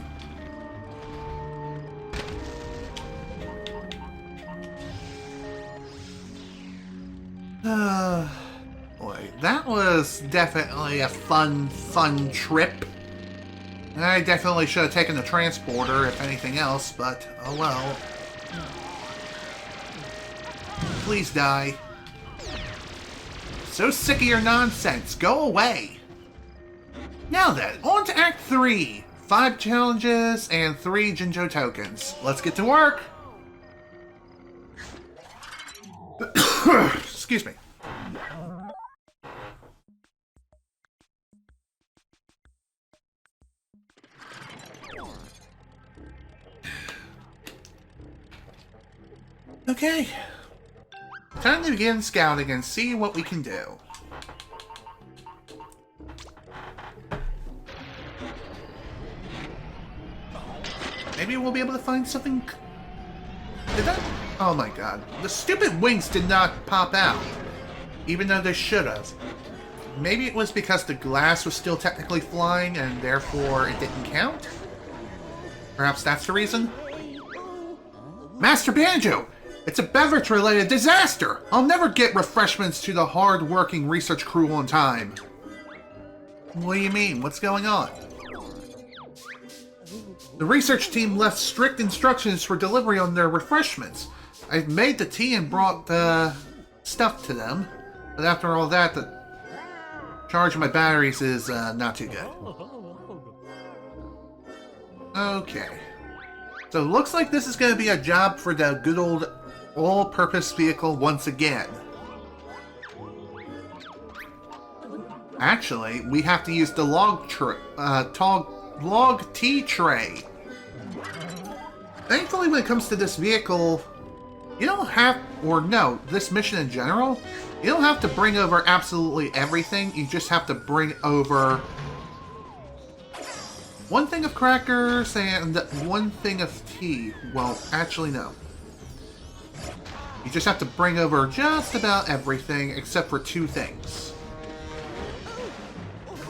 Boy, that was definitely a fun trip. I definitely should have taken the transporter, if anything else, but oh well. Please die. So sick of your nonsense. Go away. Now then, on to Act 3. 5 challenges and 3 Jinjo tokens. Let's get to work. Excuse me. Okay. Time to begin scouting and see what we can do. Maybe we'll be able to find something... Did that... Oh my god. The stupid wings did not pop out. Even though they should have. Maybe it was because the glass was still technically flying and therefore it didn't count? Perhaps that's the reason? Master Banjo! It's a beverage-related disaster! I'll never get refreshments to the hard-working research crew on time. What do you mean? What's going on? The research team left strict instructions for delivery on their refreshments. I've made the tea and brought the stuff to them. But after all that, the charge of my batteries is not too good. Okay. So it looks like this is going to be a job for the good old all-purpose vehicle once again. Actually, we have to use the log tea tray. Thankfully, when it comes to this vehicle, you don't have, or no, this mission in general, you don't have to bring over absolutely everything. You just have to bring over one thing of crackers and one thing of tea. Well, actually, no. You just have to bring over just about everything except for 2 things.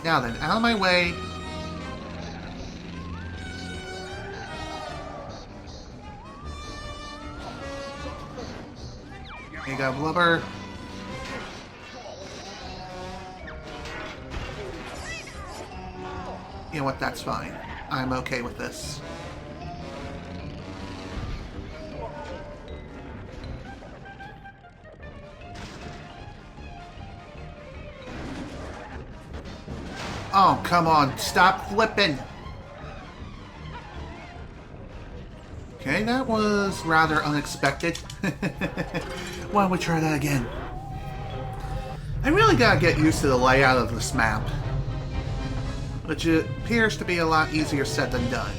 Now then, out of my way. Here you go, blubber. You know what, that's fine. I'm okay with this. Oh, come on, stop flipping! Okay, that was rather unexpected. Why don't we try that again? I really gotta get used to the layout of this map, which appears to be a lot easier said than done.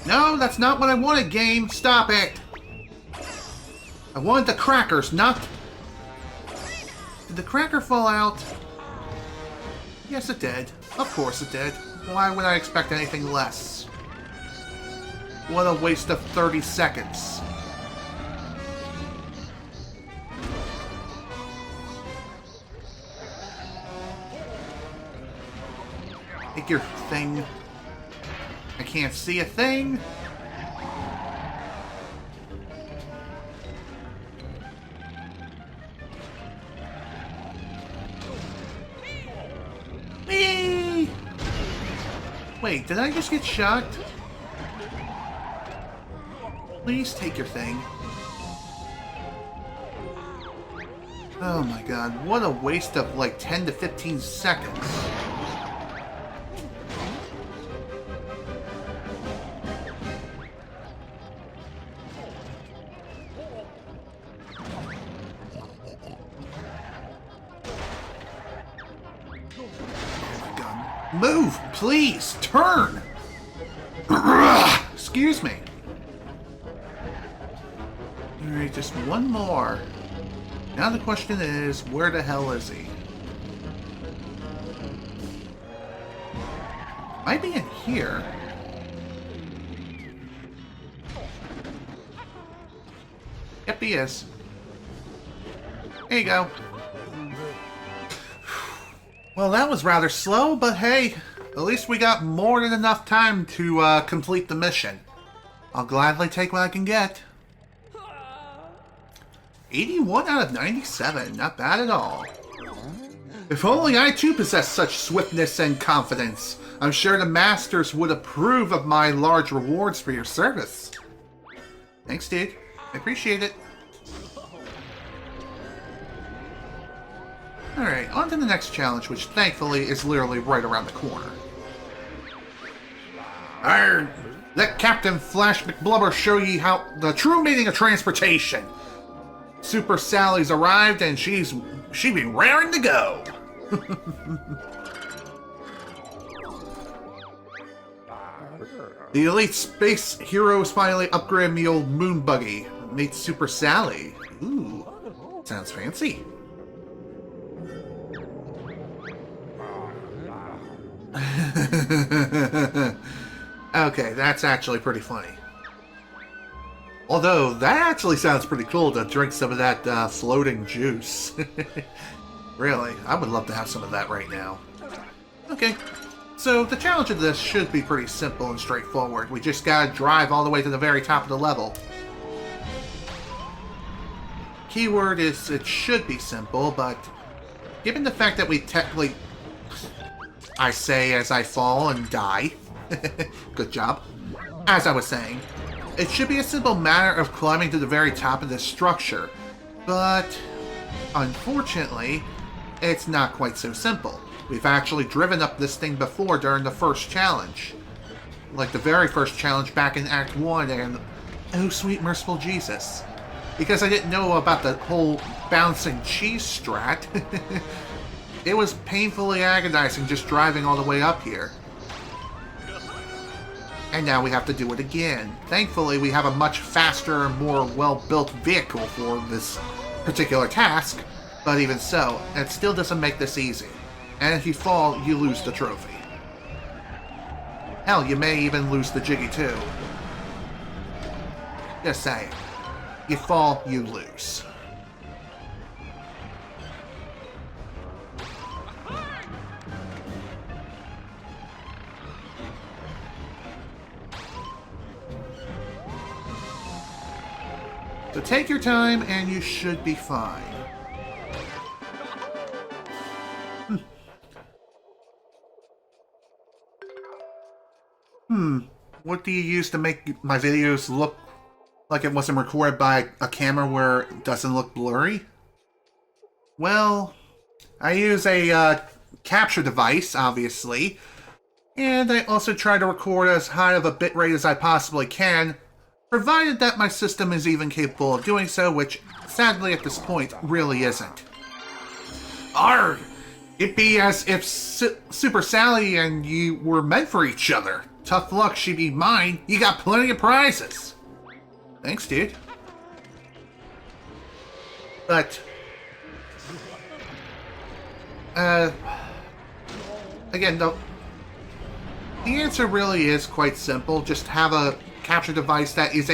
No, that's not what I wanted, game! Stop it! I wanted the crackers, not... Did the cracker fall out? Yes, it did. Of course it did. Why would I expect anything less? What a waste of 30 seconds. Take your thing. I can't see a thing. Whee! Wait, did I just get shocked? Please take your thing. Oh my god, what a waste of like 10 to 15 seconds. Move, please, turn! Excuse me. Alright, just one more. Now the question is, where the hell is he? Might be in here. Yep, he is. There you go. Well, that was rather slow, but hey, at least we got more than enough time to complete the mission. I'll gladly take what I can get. 81 out of 97, not bad at all. If only I too possessed such swiftness and confidence. I'm sure the masters would approve of my large rewards for your service. Thanks, dude. I appreciate it. Alright, on to the next challenge, which thankfully is literally right around the corner. Arrgh! Let Captain Flash McBlubber show ye how the true meaning of transportation. Super Sally's arrived and she be raring to go. The elite space heroes finally upgrade me old moon buggy. Meet Super Sally. Ooh, sounds fancy. Okay, that's actually pretty funny. Although, that actually sounds pretty cool to drink some of that floating juice. Really, I would love to have some of that right now. Okay, so the challenge of this should be pretty simple and straightforward. We just gotta drive all the way to the very top of the level. Keyword is, it should be simple, but given the fact that we technically... I say as I fall and die. Good job. As I was saying, it should be a simple matter of climbing to the very top of this structure, but unfortunately, it's not quite so simple. We've actually driven up this thing before during the first challenge. Like the very first challenge back in Act 1 and oh sweet merciful Jesus. Because I didn't know about the whole bouncing cheese strat. It was painfully agonizing just driving all the way up here. And now we have to do it again. Thankfully, we have a much faster, more well-built vehicle for this particular task, but even so, it still doesn't make this easy. And if you fall, you lose the trophy. Hell, you may even lose the Jiggy too. Just saying. You fall, you lose. So take your time and you should be fine. What do you use to make my videos look like it wasn't recorded by a camera where it doesn't look blurry? Well, I use a capture device, obviously, and I also try to record as high of a bitrate as I possibly can, provided that my system is even capable of doing so, which, sadly at this point, really isn't. Arrgh! It'd be as if Super Sally and you were meant for each other. Tough luck, she'd be mine. You got plenty of prizes. Thanks, dude. But, again, the answer really is quite simple. Just have a capture device that is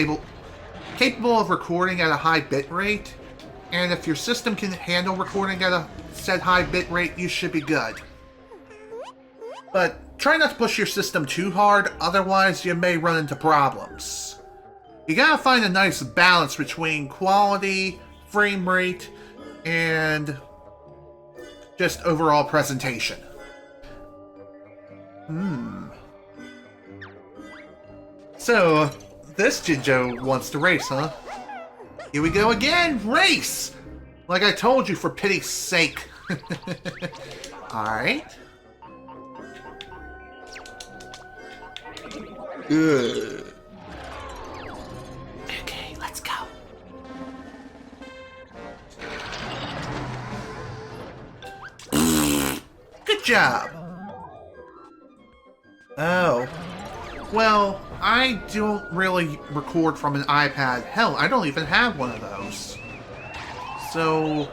capable of recording at a high bit rate, and if your system can handle recording at a said high bit rate, you should be good. But try not to push your system too hard, otherwise you may run into problems. You gotta find a nice balance between quality, frame rate, and just overall presentation. So, this Jinjo wants to race, huh? Here we go again! Race! Like I told you, for pity's sake. Alright. Good. Okay, let's go. Good job. Oh. Well, I don't really record from an iPad. Hell, I don't even have one of those. So,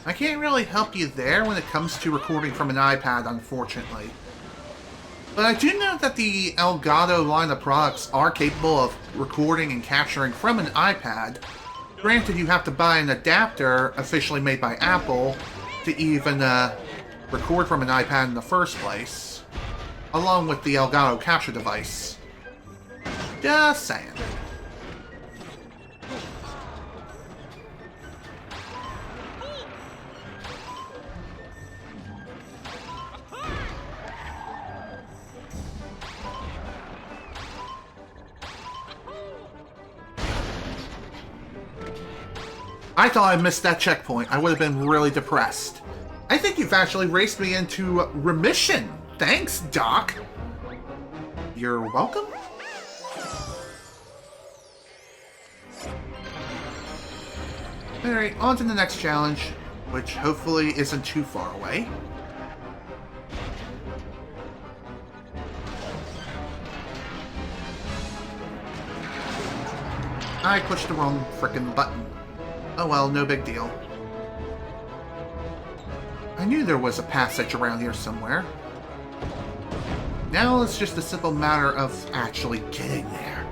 I can't really help you there when it comes to recording from an iPad, unfortunately. But I do know that the Elgato line of products are capable of recording and capturing from an iPad. Granted, you have to buy an adapter officially made by Apple to even record from an iPad in the first place, along with the Elgato capture device. Just saying. I thought I missed that checkpoint. I would have been really depressed. I think you've actually raced me into remission. Thanks, Doc. You're welcome? Alright, on to the next challenge, which hopefully isn't too far away. I pushed the wrong frickin' button. Oh well, no big deal. I knew there was a passage around here somewhere. Now it's just a simple matter of actually getting there.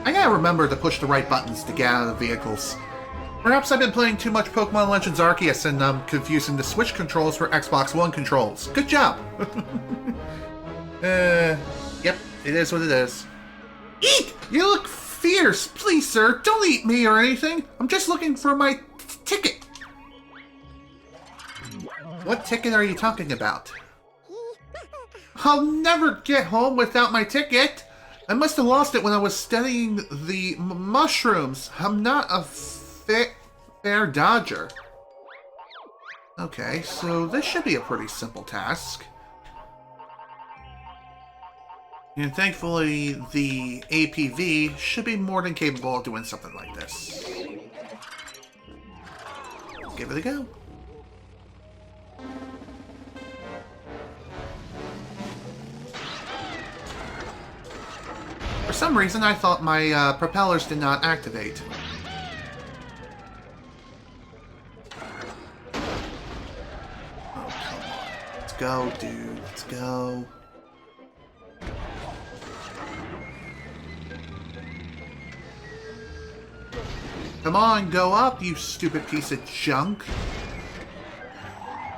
I gotta remember to push the right buttons to get out of the vehicles. Perhaps I've been playing too much Pokemon Legends Arceus and I'm confusing the Switch controls for Xbox One controls. Good job! Yep, it is what it is. Eek! You look fierce! Please, sir, don't eat me or anything! I'm just looking for my ticket! What ticket are you talking about? I'll never get home without my ticket! I must have lost it when I was studying the mushrooms. I'm not a fair dodger. Okay, so this should be a pretty simple task. And thankfully, the APV should be more than capable of doing something like this. Give it a go. For some reason, I thought my propellers did not activate. Oh, come on. Let's go, dude. Let's go. Come on, go up, you stupid piece of junk.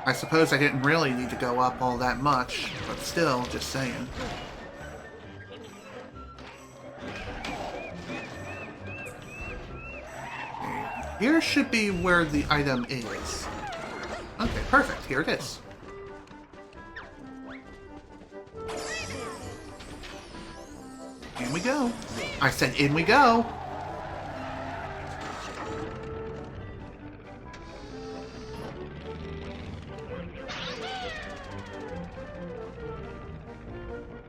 I suppose I didn't really need to go up all that much, but still, just saying. Here should be where the item is. Okay, perfect. Here it is. In we go. I said in we go.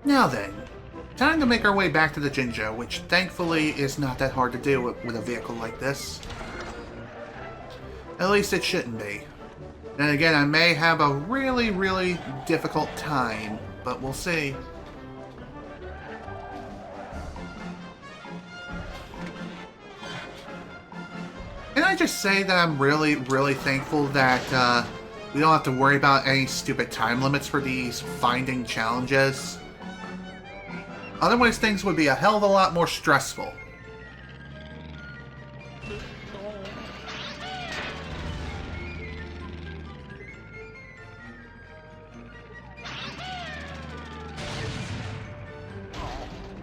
Now then, time to make our way back to the Jinjo, which thankfully is not that hard to do with a vehicle like this. At least it shouldn't be. Then again, I may have a really, really difficult time, but we'll see. Can I just say that I'm really, really thankful that we don't have to worry about any stupid time limits for these finding challenges? Otherwise, things would be a hell of a lot more stressful.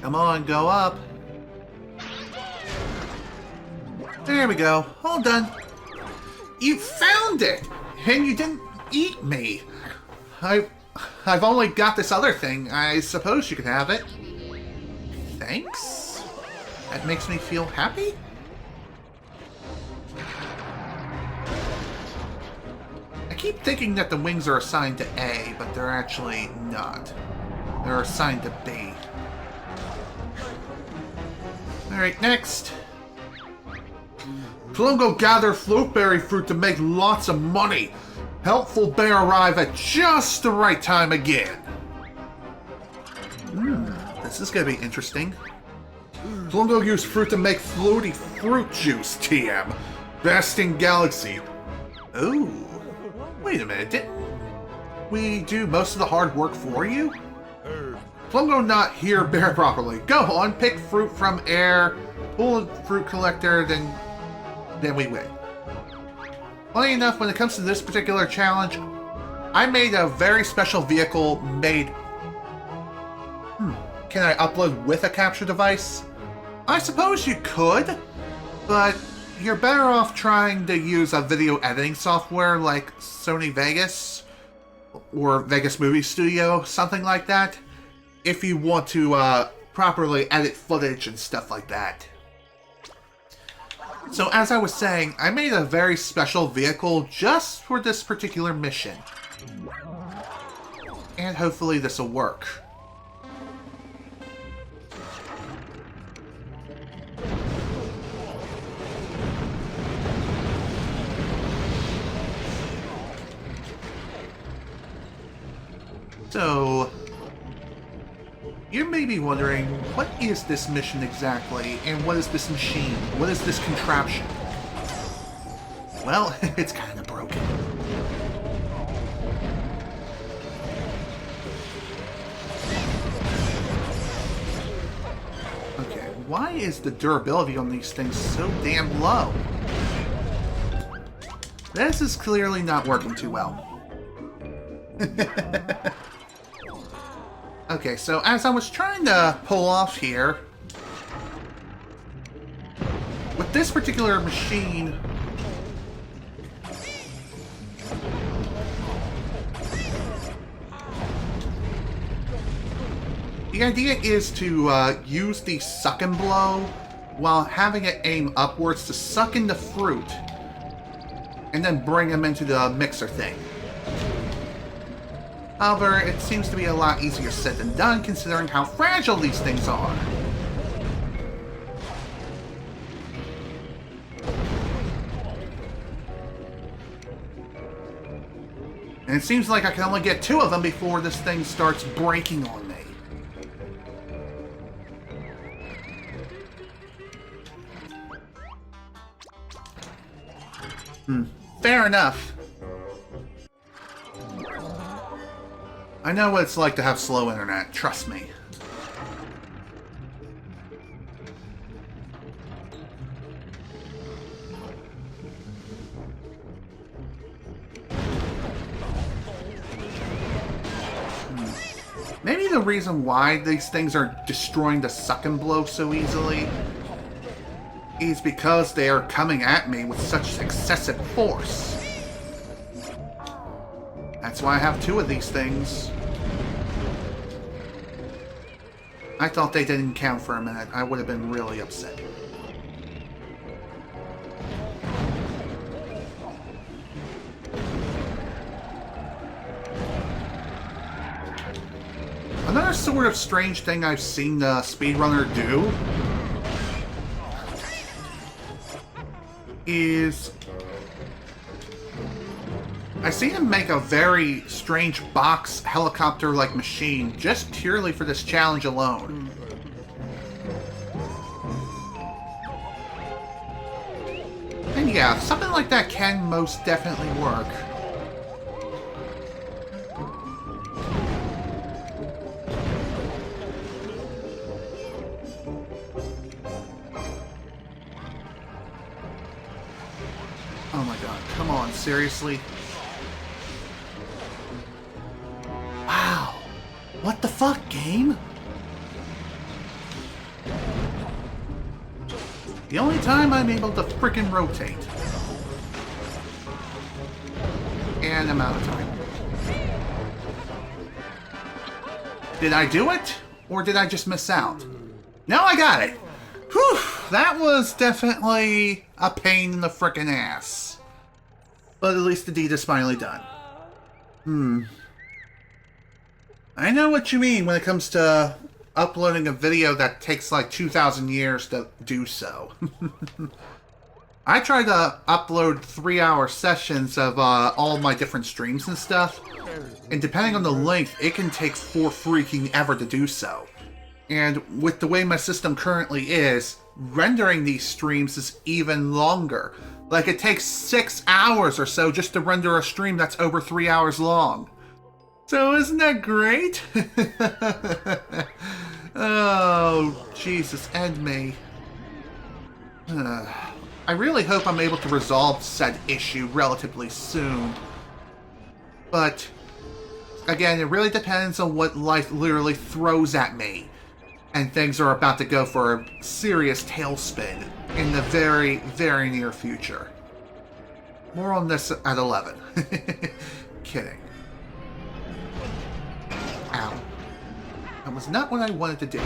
Come on, go up. There we go. All done. You found it! And you didn't eat me. I've only got this other thing. I suppose you could have it. Thanks? That makes me feel happy? I keep thinking that the wings are assigned to A, but they're actually not. They're assigned to B. Alright, next. Plungo gather floatberry fruit to make lots of money. Helpful bear arrive at just the right time again. This is gonna be interesting. Plungo use fruit to make floaty fruit juice, TM. Best in galaxy. Ooh. Wait a minute, didn't we do most of the hard work for you? Plungo not here bear properly. Go on, pick fruit from air, pull a fruit collector, then we win. Funny enough, when it comes to this particular challenge, I made a very special vehicle made... Can I upload with a capture device? I suppose you could, but you're better off trying to use a video editing software like Sony Vegas or Vegas Movie Studio, something like that, if you want to properly edit footage and stuff like that. So as I was saying, I made a very special vehicle just for this particular mission. And hopefully this will work. So, you may be wondering, what is this mission exactly, and what is this machine? What is this contraption? Well, it's kind of broken. Okay, why is the durability on these things so damn low? This is clearly not working too well. Okay, so as I was trying to pull off here, with this particular machine, the idea is to use the suck and blow while having it aim upwards to suck in the fruit and then bring them into the mixer thing. However, it seems to be a lot easier said than done considering how fragile these things are. And it seems like I can only get 2 of them before this thing starts breaking on me. Fair enough. I know what it's like to have slow internet, trust me. Maybe the reason why these things are destroying the suck and blow so easily is because they are coming at me with such excessive force. That's why I have 2 of these things. I thought they didn't count for a minute. I would have been really upset. Another sort of strange thing I've seen the speedrunner do is I see him make a very strange box helicopter-like machine just purely for this challenge alone. And yeah, something like that can most definitely work. Oh my god, come on, seriously? Wow, what the fuck, game? The only time I'm able to frickin' rotate. And I'm out of time. Did I do it? Or did I just miss out? No, I got it! Whew, that was definitely a pain in the frickin' ass. But at least the deed is finally done. I know what you mean when it comes to uploading a video that takes like 2,000 years to do so. I try to upload 3-hour sessions of all my different streams and stuff, and depending on the length, it can take for freaking ever to do so. And with the way my system currently is, rendering these streams is even longer. Like, it takes 6 hours or so just to render a stream that's over 3 hours long. So isn't that great? Oh, Jesus, and me. I really hope I'm able to resolve said issue relatively soon. But, again, it really depends on what life literally throws at me. And things are about to go for a serious tailspin in the very, very near future. More on this at 11. Kidding. Ow. That was not what I wanted to do.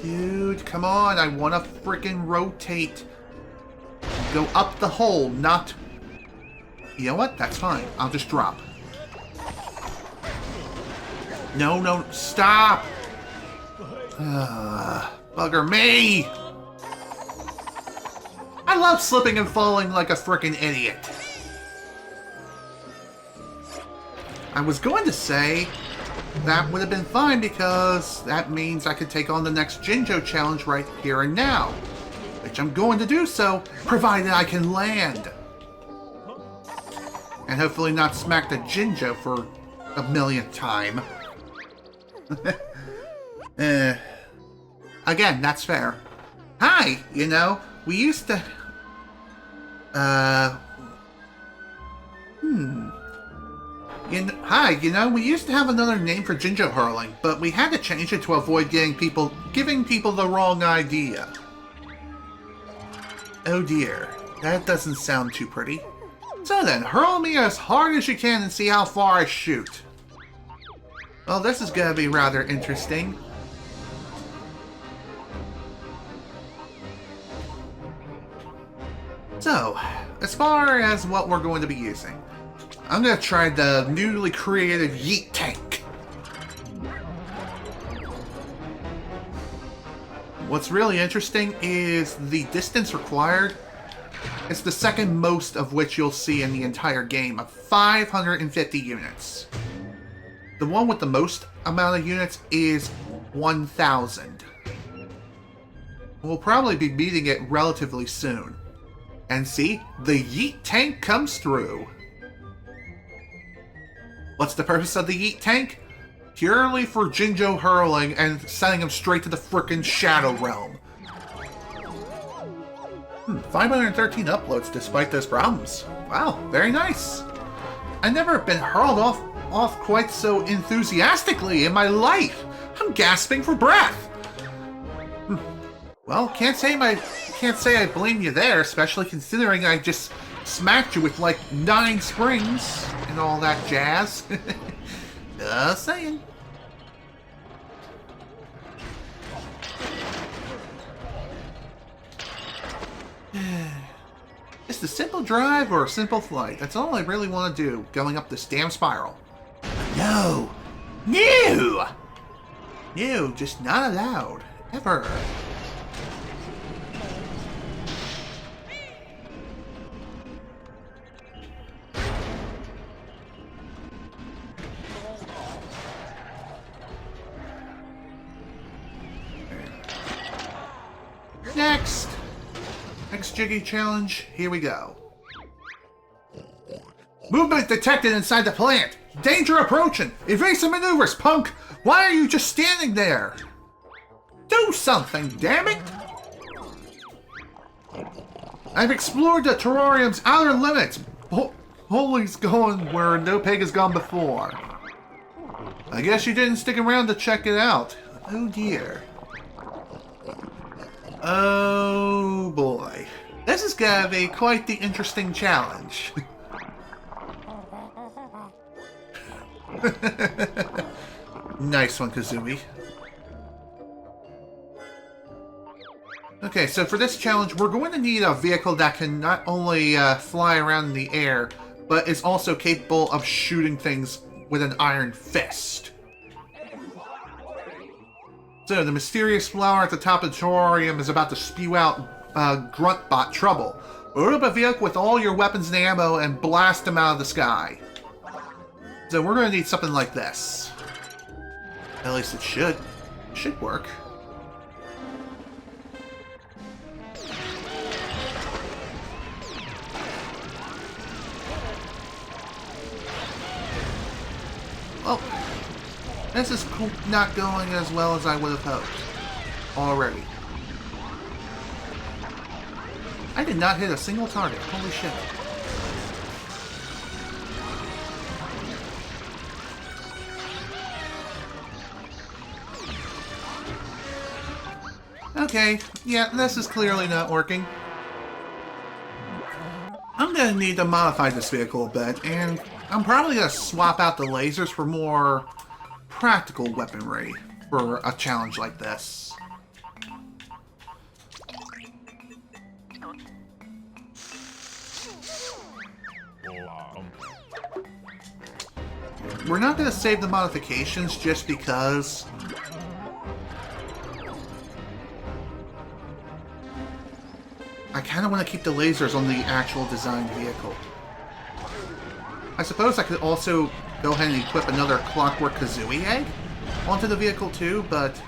Dude, come on. I want to freaking rotate. Go up the hole, not... You know what? That's fine. I'll just drop. No, no, stop! Bugger me! I love slipping and falling like a frickin' idiot. I was going to say that would have been fine because that means I could take on the next Jinjo challenge right here and now. Which I'm going to do so, provided I can land. And hopefully not smack the Jinjo for a millionth time. Again, that's fair. Hi, you know, we used to... Hi, you know, we used to have another name for Jinjo hurling, but we had to change it to avoid giving people the wrong idea. Oh dear, that doesn't sound too pretty. So then, hurl me as hard as you can and see how far I shoot. Well, this is gonna be rather interesting. So, as far as what we're going to be using, I'm going to try the newly created Yeet Tank. What's really interesting is the distance required. It's the second most of which you'll see in the entire game, of 550 units. The one with the most amount of units is 1,000. We'll probably be beating it relatively soon. And see, the Yeet Tank comes through. What's the purpose of the Yeet Tank? Purely for Jinjo hurling and sending them straight to the frickin' Shadow Realm. 513 uploads despite those problems. Wow, very nice. I've never been hurled off quite so enthusiastically in my life. I'm gasping for breath. Well, can't say I blame you there, especially considering I just smacked you with like 9 springs and all that jazz. Just saying. Just a simple drive or a simple flight. That's all I really want to do, going up this damn spiral. No! No! No, just not allowed. Ever. Next! Next Jiggy challenge, here we go. Movement detected inside the plant! Danger approaching! Evasive maneuvers, punk! Why are you just standing there? Do something, damn it! I've explored the terrarium's outer limits. Holy's going where no peg has gone before. I guess you didn't stick around to check it out. Oh dear. Oh boy. This is gonna be quite the interesting challenge. Nice one, Kazooie. Okay, so for this challenge, we're going to need a vehicle that can not only fly around in the air, but is also capable of shooting things with an iron fist. So, the mysterious flower at the top of the terrarium is about to spew out Gruntbot trouble. Load up a vehicle with all your weapons and ammo and blast them out of the sky. So we're going to need something like this. At least it should. It should work. Well, this is not going as well as I would have hoped. Already. I did not hit a single target. Holy shit. Okay, yeah, this is clearly not working. I'm gonna need to modify this vehicle a bit, and I'm probably gonna swap out the lasers for more practical weaponry for a challenge like this. We're not gonna save the modifications just because I kind of want to keep the lasers on the actual design vehicle. I suppose I could also go ahead and equip another Clockwork Kazooie egg onto the vehicle too, but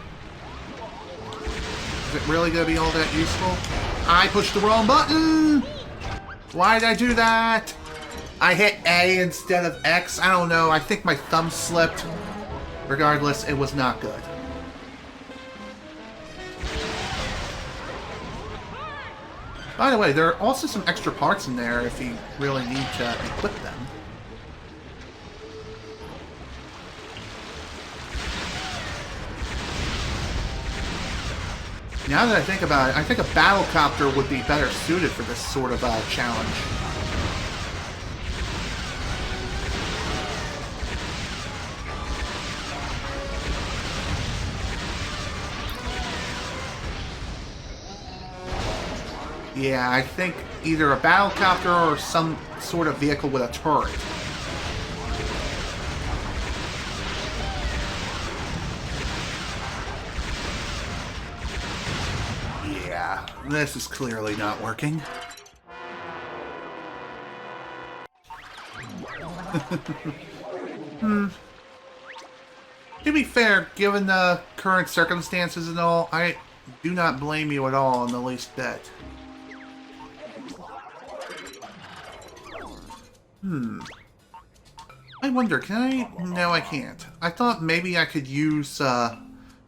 is it really going to be all that useful? I pushed the wrong button! Why did I do that? I hit A instead of X. I don't know. I think my thumb slipped. Regardless, it was not good. By the way, there are also some extra parts in there if you really need to equip them. Now that I think about it, I think a battlecopter would be better suited for this sort of challenge. Yeah, I think either a battlecopter or some sort of vehicle with a turret. Yeah, this is clearly not working. To be fair, given the current circumstances and all, I do not blame you at all in the least bit. I wonder, can I? No, I can't. I thought maybe I could use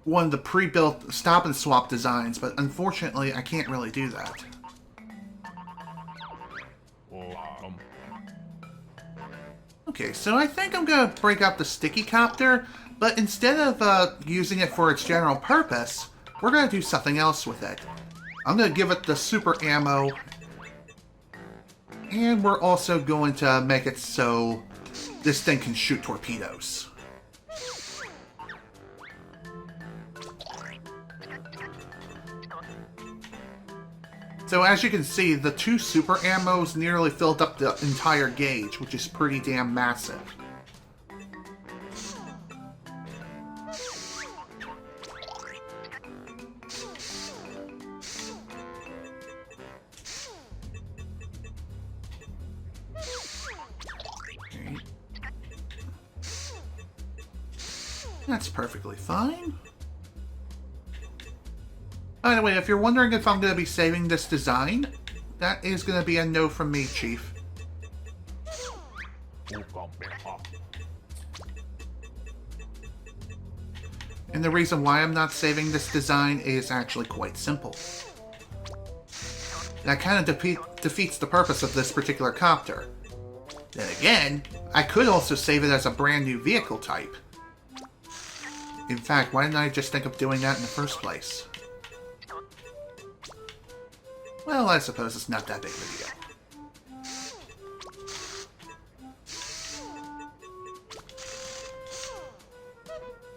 one of the pre-built stop and swap designs, but unfortunately I can't really do that. Okay, so I think I'm going to break out the sticky copter, but instead of using it for its general purpose, we're going to do something else with it. I'm going to give it the super ammo, and we're also going to make it so this thing can shoot torpedoes. So as you can see, the 2 super ammos nearly filled up the entire gauge, which is pretty damn massive. Okay. That's perfectly fine. By the way, if you're wondering if I'm going to be saving this design, that is going to be a no from me, Chief. And the reason why I'm not saving this design is actually quite simple. That kind of defeats the purpose of this particular copter. Then again, I could also save it as a brand new vehicle type. In fact, why didn't I just think of doing that in the first place? Well, I suppose it's not that big of a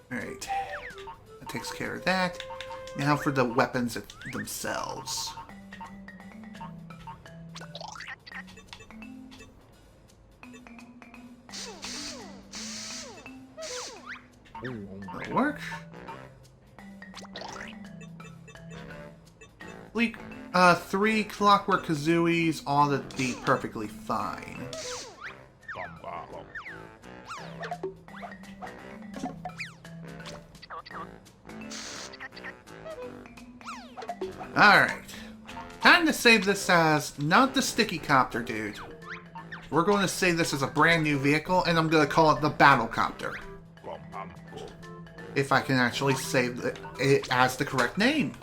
deal. Alright. That takes care of that. Now for the weapons themselves. That'll work. 3 Clockwork Kazooies ought to be perfectly fine. Alright. Time to save this as not the Sticky Copter, dude. We're going to save this as a brand new vehicle, and I'm going to call it the Battle Copter. If I can actually save it as the correct name.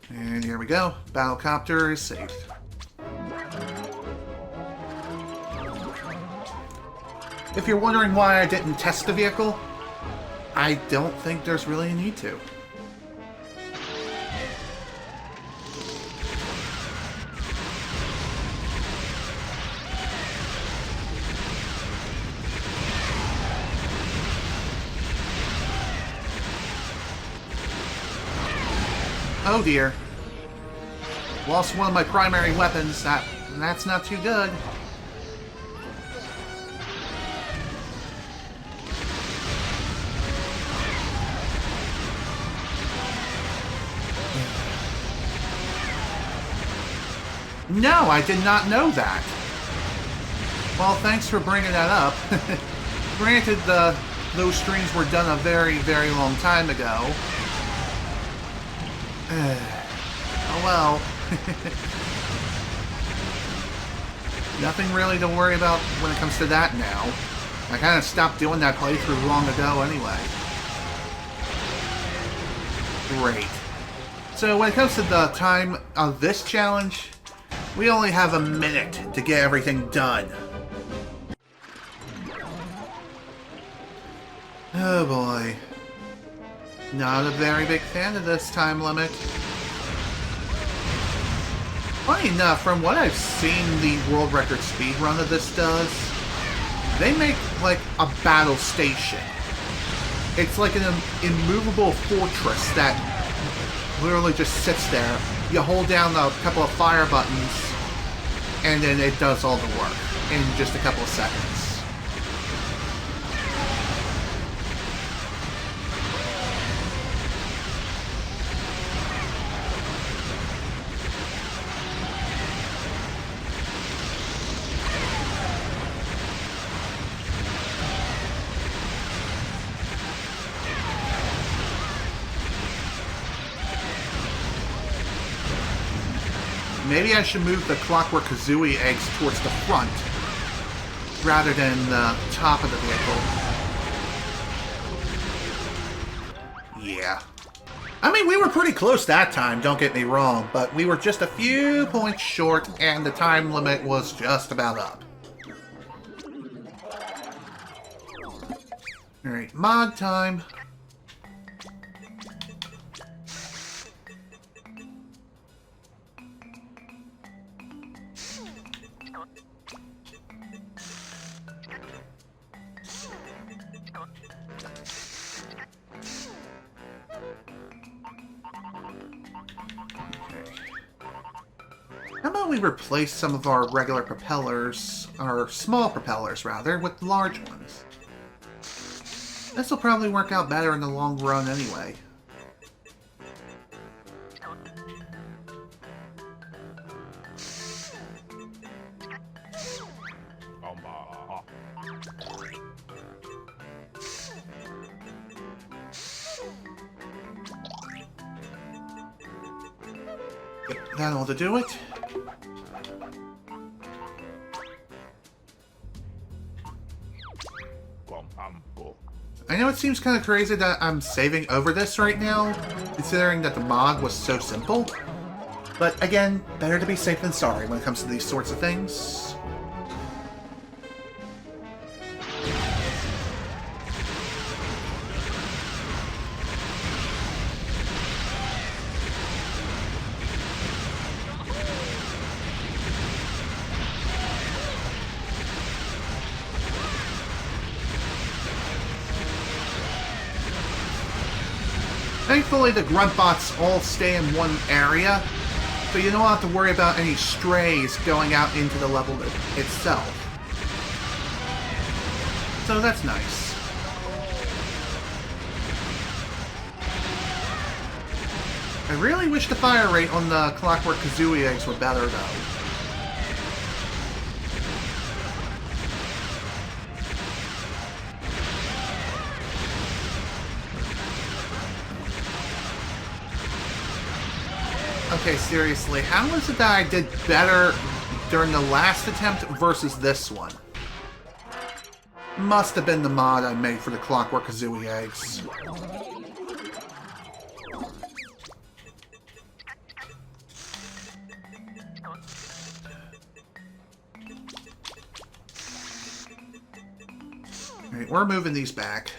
And here we go. Battlecopter is saved. If you're wondering why I didn't test the vehicle, I don't think there's really a need to. Oh dear. Lost one of my primary weapons. That's not too good. No, I did not know that. Well, thanks for bringing that up. Granted, those streams were done a very, very long time ago. Oh well. Nothing really to worry about when it comes to that now. I kind of stopped doing that playthrough long ago anyway. Great. So when it comes to the time of this challenge, we only have a minute to get everything done. Oh boy. Not a very big fan of this time limit. Funny enough, from what I've seen the world record speedrun of this does, they make like a battle station. It's like an immovable fortress that literally just sits there. You hold down a couple of fire buttons, and then it does all the work in just a couple of seconds. Maybe I should move the Clockwork Kazooie eggs towards the front, rather than the top of the vehicle. Yeah. I mean, we were pretty close that time, don't get me wrong, but we were just a few points short, and the time limit was just about up. Alright, mod time. How about we replace some of our regular propellers, or small propellers rather, with large ones? This will probably work out better in the long run anyway. Yep, that'll do it. I know it seems kind of crazy that I'm saving over this right now, considering that the mod was so simple. But again, better to be safe than sorry when it comes to these sorts of things. Thankfully, the grunt bots all stay in one area, so you don't have to worry about any strays going out into the level itself. So that's nice. I really wish the fire rate on the Clockwork Kazooie eggs were better, though. Okay, seriously, how is it that I did better during the last attempt versus this one? Must have been the mod I made for the Clockwork Kazooie eggs. Alright, we're moving these back.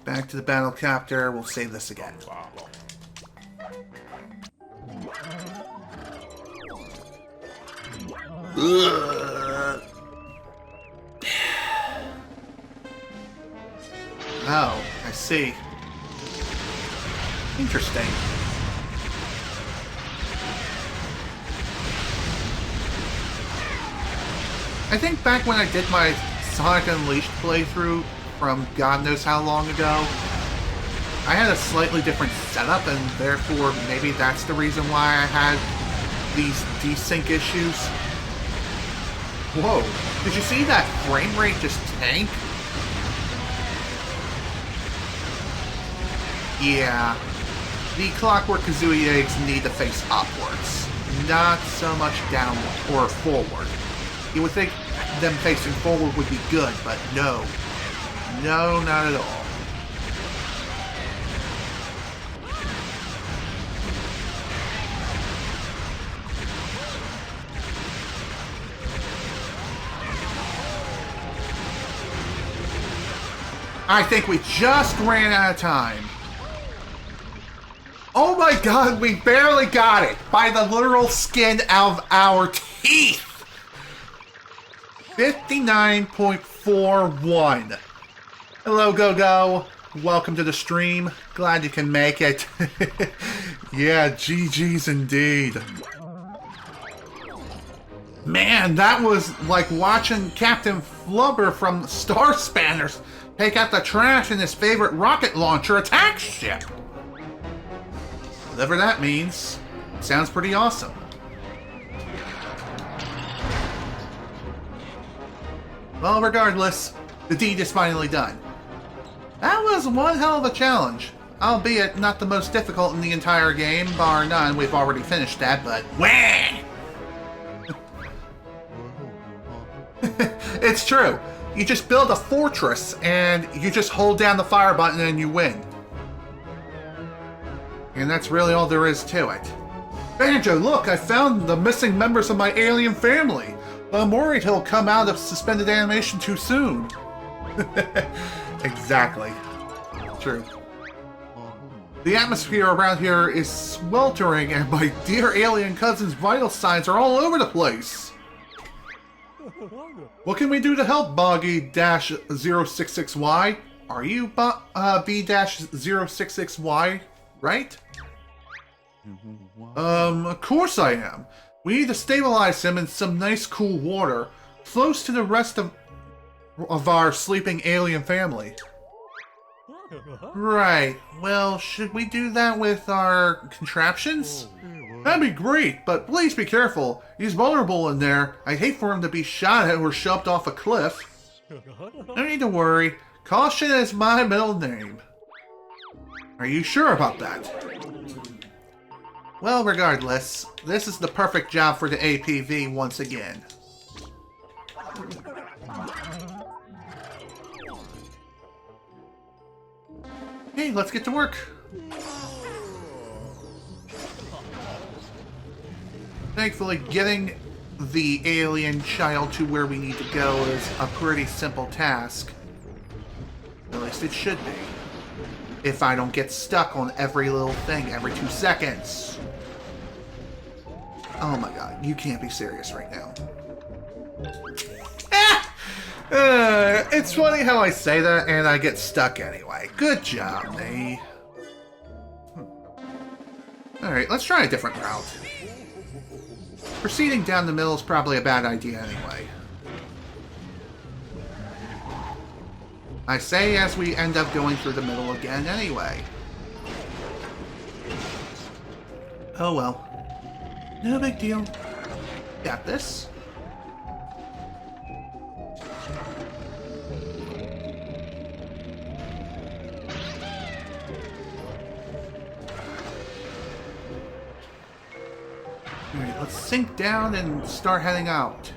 Back to the battle copter. We'll save this again. Oh, I see. Interesting. I think back when I did my Sonic Unleashed playthrough from God knows how long ago, I had a slightly different setup, and therefore maybe that's the reason why I had these desync issues. Whoa, did you see that frame rate just tank? Yeah, the Clockwork Kazooie eggs need to face upwards, not so much downward or forward. You would think them facing forward would be good, but no. No, not at all. I think we just ran out of time. Oh my god, we barely got it! By the literal skin of our teeth! 59.41. Hello, Go-Go. Welcome to the stream. Glad you can make it. Yeah, GG's indeed. Man, that was like watching Captain Flubber from Star Spanners take out the trash in his favorite rocket launcher attack ship. Whatever that means. Sounds pretty awesome. Well, regardless, the deed is finally done. That was one hell of a challenge, albeit not the most difficult in the entire game, bar none. We've already finished that, but wah! It's true. You just build a fortress and you just hold down the fire button and you win. And that's really all there is to it. Banjo, look, I found the missing members of my alien family. But I'm worried he'll come out of suspended animation too soon. Exactly. True. The atmosphere around here is sweltering and my dear alien cousin's vital signs are all over the place. What can we do to help, Boggy-066Y? Are you B-066Y, right? Of course I am. We need to stabilize him in some nice cool water, close to the rest of our sleeping alien family. Right. Well, should we do that with our contraptions? That'd be great, but please be careful. He's vulnerable in there. I'd hate for him to be shot at or shoved off a cliff. No need to worry. Caution is my middle name. Are you sure about that? Well, regardless, this is the perfect job for the APV once again. Hey, let's get to work. Thankfully, getting the alien child to where we need to go is a pretty simple task. At least it should be. If I don't get stuck on every little thing every 2 seconds. Oh my god, you can't be serious right now. It's funny how I say that and I get stuck anyway. Good job, me. Alright, let's try a different route. Proceeding down the middle is probably a bad idea anyway. I say as we end up going through the middle again anyway. Oh well. No big deal. Got this. Alright, let's sink down and start heading out.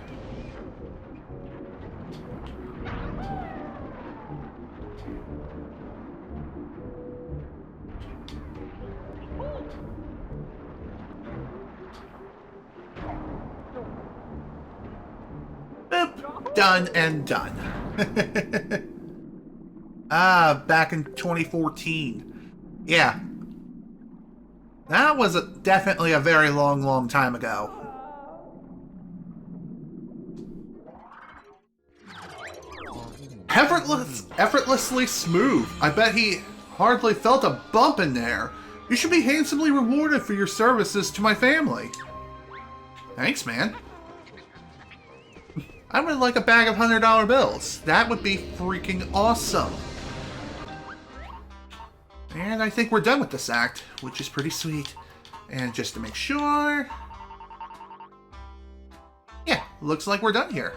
Boop. Done and done. Back in 2014. Yeah. That was definitely a very long time ago. Effortlessly smooth. I bet he hardly felt a bump in there. You should be handsomely rewarded for your services to my family. Thanks, man. I would like a bag of $100 bills. That would be freaking awesome. And I think we're done with this act, which is pretty sweet. And just to make sure... Yeah, looks like we're done here.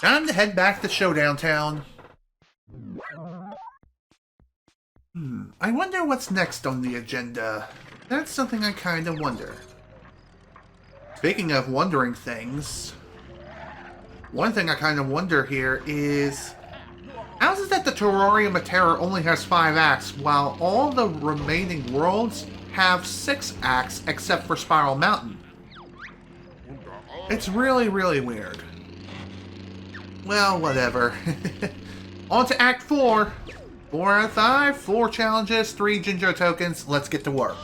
Time to head back to Showdown Town. I wonder what's next on the agenda. That's something I kind of wonder. Speaking of wondering things, one thing I kind of wonder here is... how is it that the Terrarium of Terror only has 5 acts, while all the remaining worlds have 6 acts except for Spiral Mountain? It's really weird. Well, whatever. On to Act 4. 4 out of 5, 4 challenges, 3 Jinjo tokens. Let's get to work.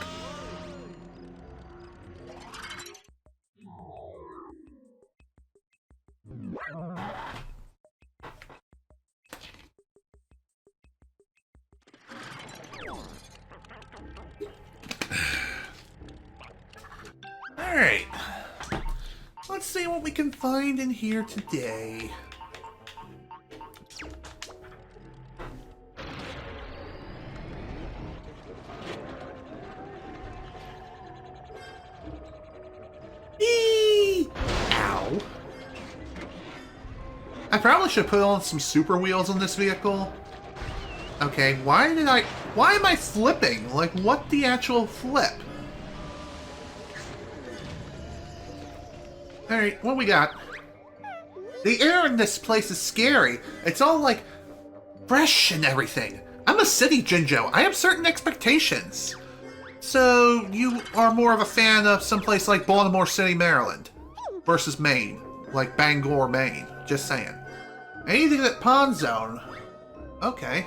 Alright. Let's see what we can find in here today. Eee! Ow. I probably should put on some super wheels on this vehicle. Okay, why am I flipping? Like, what the actual flip? Alright, what we got? The air in this place is scary. It's all like fresh and everything. I'm a city Jinjo. I have certain expectations. So you are more of a fan of someplace like Baltimore City, Maryland versus Maine, like Bangor, Maine. Just saying. Anything at Pond Zone. Okay.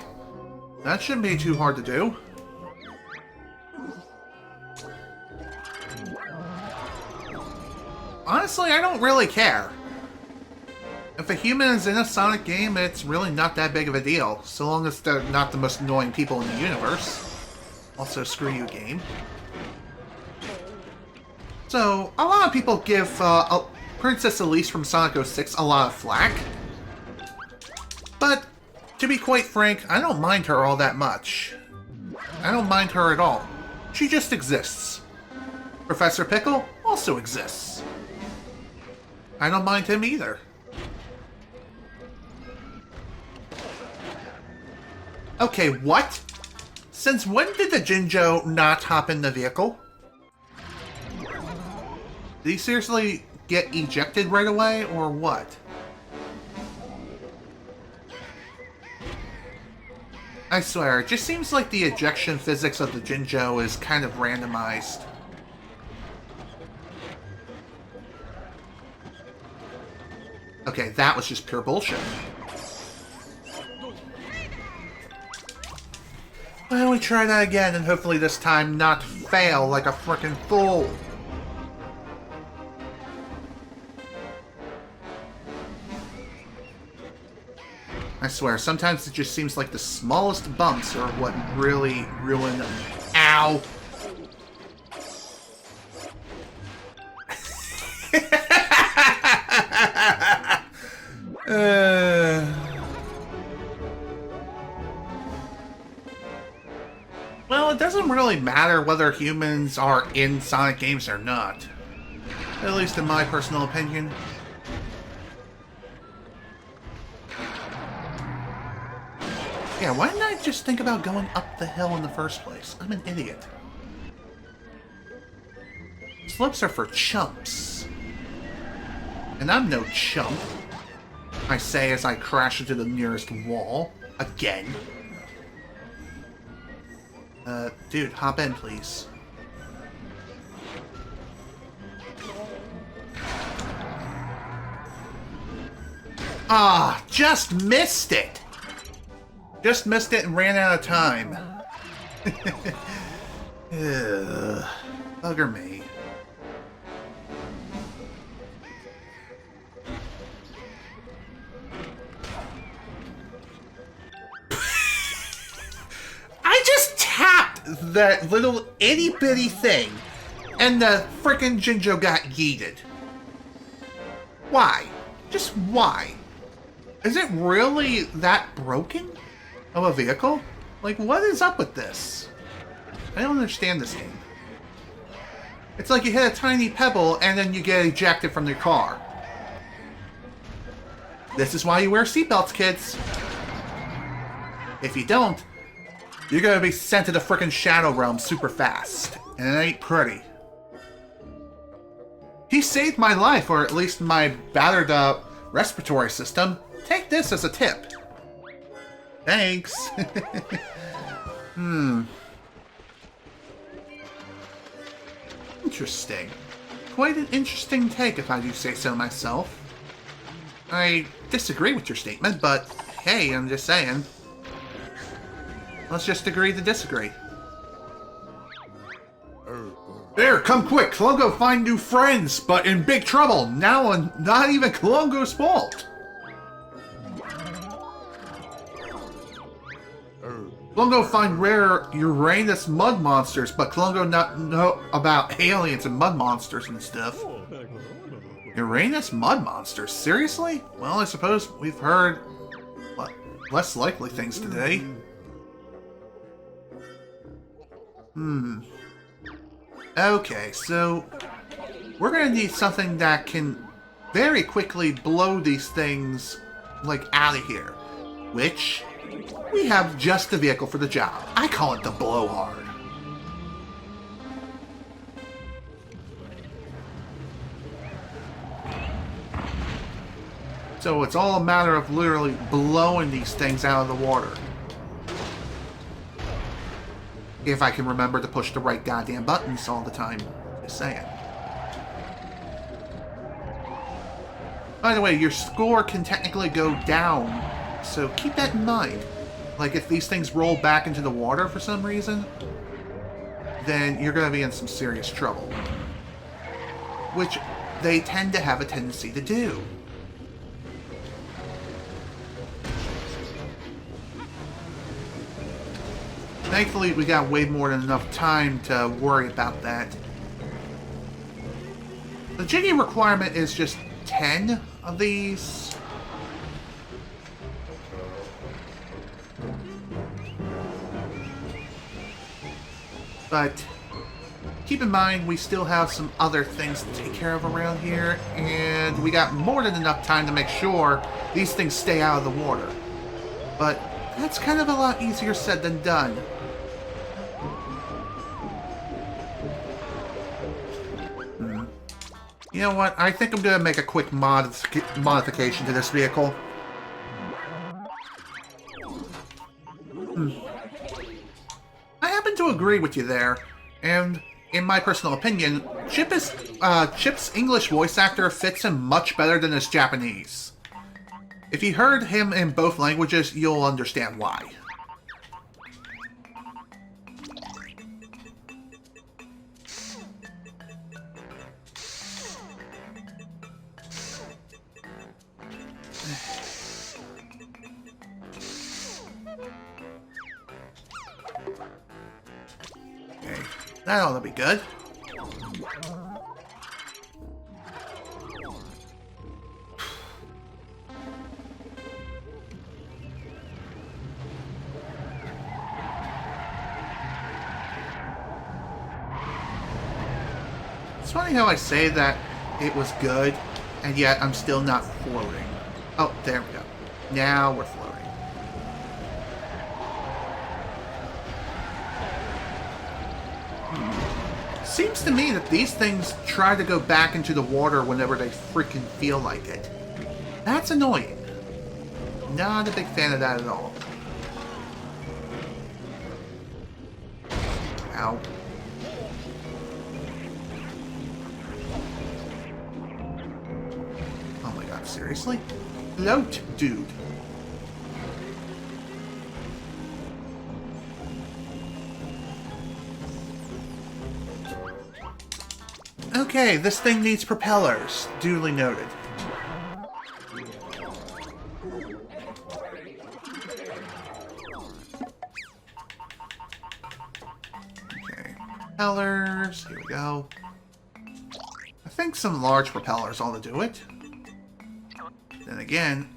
That shouldn't be too hard to do. Honestly, I don't really care. If a human is in a Sonic game, it's really not that big of a deal, so long as they're not the most annoying people in the universe. Also, screw you, game. So, a lot of people give Princess Elise from Sonic 06 a lot of flack. But, to be quite frank, I don't mind her all that much. I don't mind her at all. She just exists. Professor Pickle also exists. I don't mind him either. Okay, what? Since when did the Jinjo not hop in the vehicle? Did he seriously get ejected right away, or what? I swear, it just seems like the ejection physics of the Jinjo is kind of randomized. Okay, that was just pure bullshit. Why don't we try that again and hopefully this time not fail like a frickin' fool? I swear, sometimes it just seems like the smallest bumps are what really ruin them. Ow! Well, it doesn't really matter whether humans are in Sonic games or not. At least in my personal opinion. Yeah, why didn't I just think about going up the hill in the first place? I'm an idiot. Slopes are for chumps. And I'm no chump. I say as I crash into the nearest wall. Again. Dude, hop in, please. Ah, just missed it! Just missed it and ran out of time. Ugh, bugger me. I just tapped that little itty-bitty thing, and the frickin' Jinjo got yeeted. Why? Just why? Is it really that broken of a vehicle? Like, what is up with this? I don't understand this game. It's like you hit a tiny pebble and then you get ejected from your car. This is why you wear seatbelts, kids. If you don't, you're gonna be sent to the frickin' Shadow Realm super fast. And it ain't pretty. He saved my life, or at least my battered respiratory system. Take this as a tip. Thanks. Interesting. Quite an interesting take, if I do say so myself. I disagree with your statement, but hey, I'm just saying. Let's just agree to disagree. There, come quick! Klungo find new friends, but in big trouble! Now not even Klungo's fault! Klungo find rare Uranus mud monsters, but Klungo not know about aliens and mud monsters and stuff. Uranus mud monsters? Seriously? Well, I suppose we've heard less likely things today. Okay, so we're gonna need something that can very quickly blow these things, like, out of here. Which, we have just the vehicle for the job. I call it the Blowhard. So it's all a matter of literally blowing these things out of the water. If I can remember to push the right goddamn buttons all the time. Just saying. By the way, your score can technically go down, so keep that in mind. Like, if these things roll back into the water for some reason, then you're going to be in some serious trouble. Which they tend to have a tendency to do. Thankfully, we got way more than enough time to worry about that. The Jiggy requirement is just 10 of these. But keep in mind, we still have some other things to take care of around here, and we got more than enough time to make sure these things stay out of the water. But that's kind of a lot easier said than done. You know what? I think I'm going to make a quick modification to this vehicle. I happen to agree with you there, and in my personal opinion, Chip's English voice actor fits him much better than his Japanese. If you heard him in both languages, you'll understand why. Okay, that ought to be good. It's funny how I say that it was good, and yet I'm still not floating. Oh, there we go. Now we're floating. Seems to me that these things try to go back into the water whenever they freaking feel like it. That's annoying. Not a big fan of that at all. Ow. Oh my god, seriously? Float, dude. Okay, this thing needs propellers. Duly noted. Okay, propellers. Here we go. I think some large propellers ought to do it. Then again,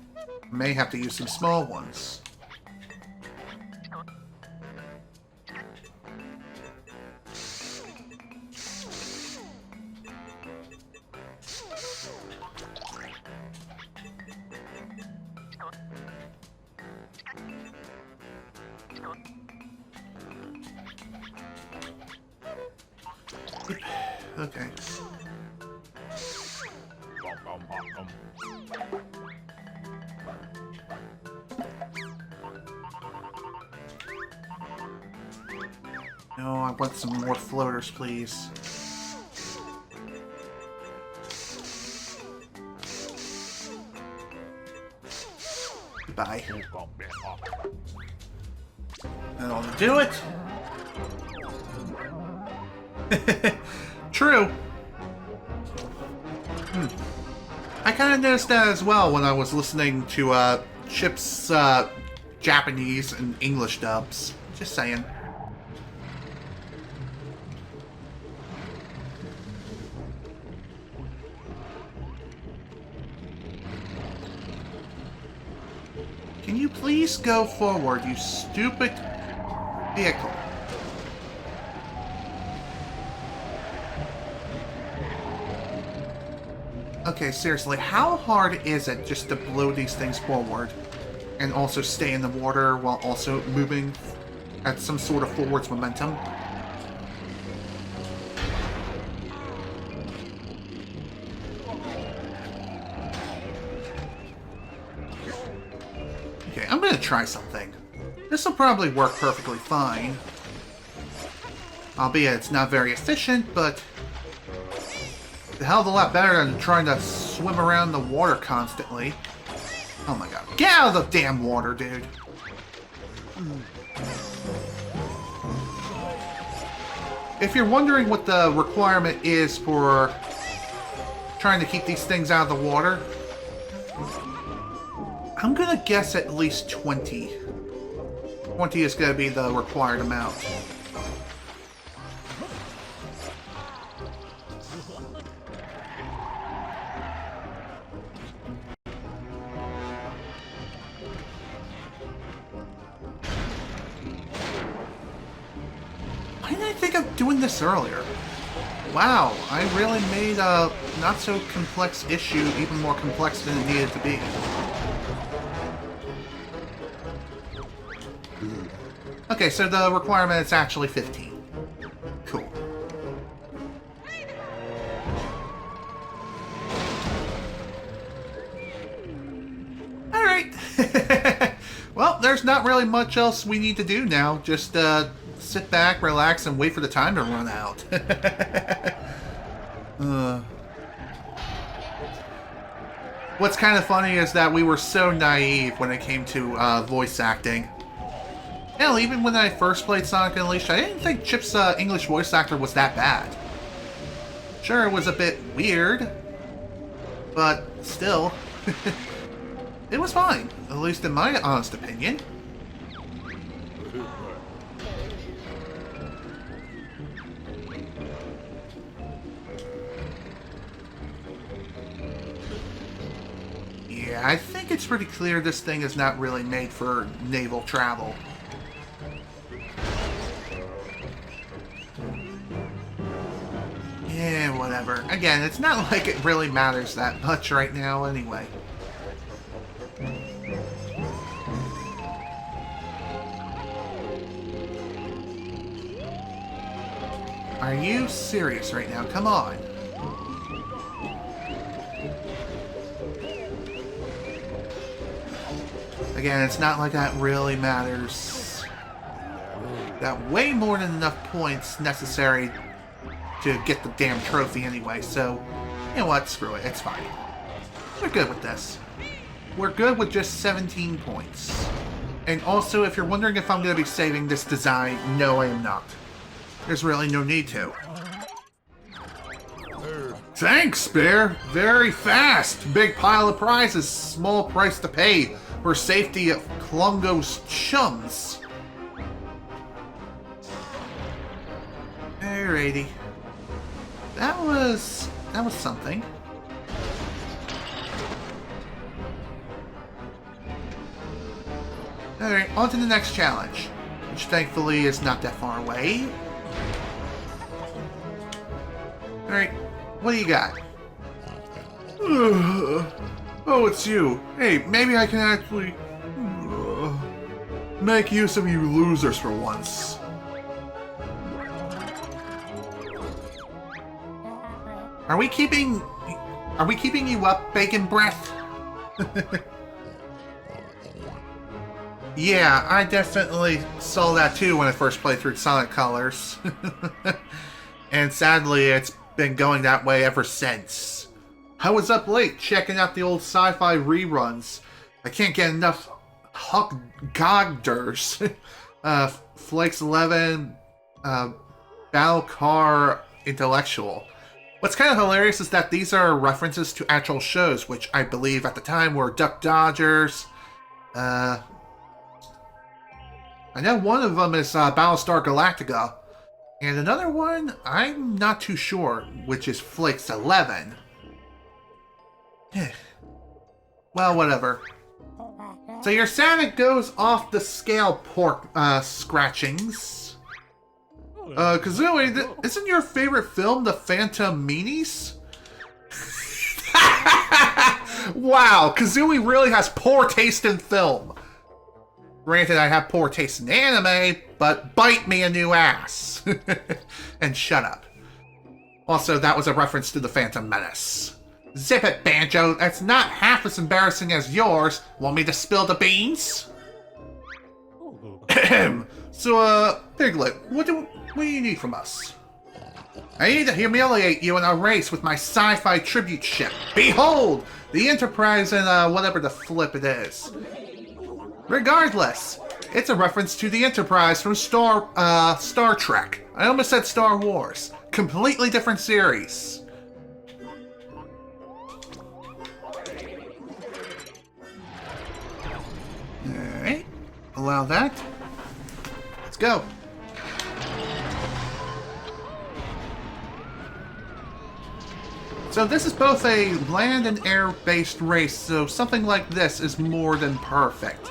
may have to use some small ones. Okay. No, I want some more floaters, please. Goodbye. That'll do it. True. I kind of noticed that as well when I was listening to Chip's Japanese and English dubs. Just saying. Can you please go forward, you stupid vehicle? Okay, seriously, how hard is it just to blow these things forward and also stay in the water while also moving at some sort of forwards momentum? Okay, I'm gonna try something. This will probably work perfectly fine. Albeit it's not very efficient, but a hell of a lot better than trying to swim around the water constantly. Oh my god. Get out of the damn water, dude! If you're wondering what the requirement is for trying to keep these things out of the water, I'm gonna guess at least 20. 20 is gonna be the required amount. Why didn't I think of doing this earlier? Wow, I really made a not-so-complex issue even more complex than it needed to be. Okay, so the requirement is actually 15. Cool. Alright. Well, there's not really much else we need to do now. Just sit back, relax, and wait for the time to run out. What's kind of funny is that we were so naive when it came to voice acting. Hell, even when I first played Sonic Unleashed, I didn't think Chip's English voice actor was that bad. Sure, it was a bit weird, but still, it was fine, at least in my honest opinion. Yeah, I think it's pretty clear this thing is not really made for naval travel. Yeah, whatever. Again, it's not like it really matters that much right now anyway. Are you serious right now? Come on. Again, it's not like that really matters. Got way more than enough points necessary to get the damn trophy anyway, so you know what, screw it, it's fine. We're good with this. We're good with just 17 points. And also, if you're wondering if I'm going to be saving this design, no I am not. There's really no need to. Thanks, Bear! Very fast! Big pile of prizes, small price to pay for safety of Klungo's chums. Alrighty. That was something. Alright, on to the next challenge, which thankfully is not that far away. Alright, what do you got? Oh, it's you. Hey, maybe I can actually make use of you losers for once. Are we keeping you up, Bacon Breath? Yeah, I definitely saw that too when I first played through Sonic Colors. And sadly, it's been going that way ever since. I was up late checking out the old sci-fi reruns. I can't get enough Huck Gogders. Flakes 11, Battle Car Intellectual. What's kind of hilarious is that these are references to actual shows, which I believe at the time were Duck Dodgers. I know one of them is Battlestar Galactica. And another one, I'm not too sure, which is Flakes 11. Well, whatever. So your Sonic goes off the scale, pork scratchings. Kazooie, isn't your favorite film The Phantom Meanies? Wow, Kazooie really has poor taste in film. Granted, I have poor taste in anime, but bite me a new ass. And shut up. Also, that was a reference to The Phantom Menace. Zip it, Banjo. That's not half as embarrassing as yours. Want me to spill the beans? So, Piglet, what do you need from us? I need to humiliate you in a race with my sci-fi tribute ship. Behold! The Enterprise and, whatever the flip it is. Regardless, it's a reference to the Enterprise from Star Trek. I almost said Star Wars. Completely different series. Alright. Allow that. Let's go. So this is both a land and air-based race, so something like this is more than perfect.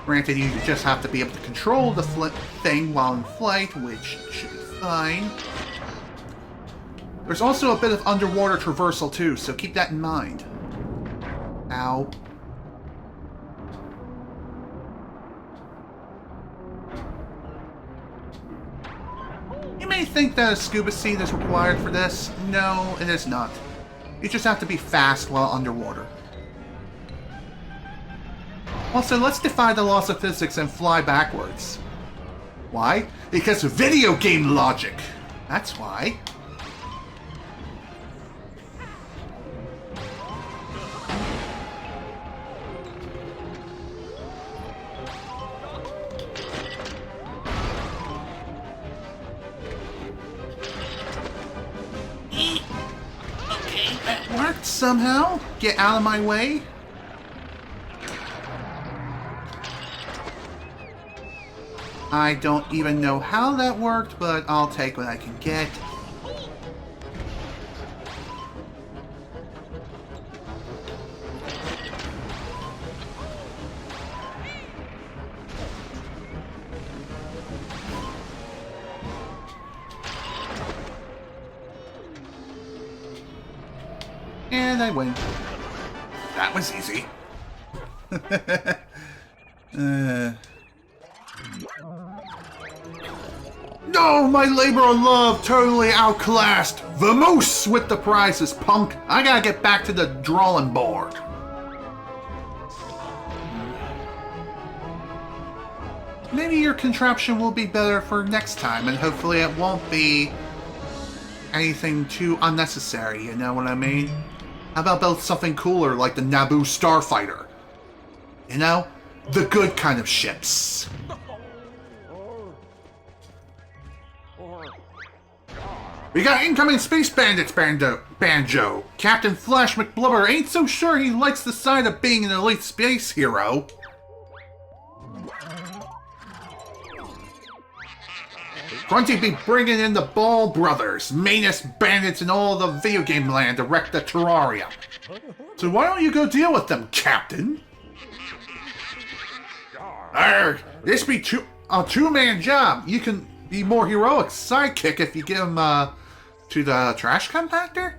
Granted, you just have to be able to control the thing while in flight, which should be fine. There's also a bit of underwater traversal too, so keep that in mind. Ow. You may think that a scuba suit is required for this. No, it is not. You just have to be fast while underwater. Also, let's defy the laws of physics and fly backwards. Why? Because video game logic. That's why. Okay, that worked somehow. Get out of my way. I don't even know how that worked, but I'll take what I can get. And I win. That was easy. No, my labor of love totally outclassed. Vamoose with the prizes, punk. I gotta get back to the drawing board. Maybe your contraption will be better for next time, and hopefully it won't be anything too unnecessary, you know what I mean? How about build something cooler like the Naboo Starfighter? You know? The good kind of ships. We got incoming space bandits, Banjo. Captain Flash McBlubber ain't so sure he likes the side of being an elite space hero. Grunty be bringing in the Ball Brothers, mainest bandits in all the video game land to wreck the Terrarium. So why don't you go deal with them, Captain? Arrgh, this be a two-man job. You can be more heroic sidekick if you give him, to the trash compactor?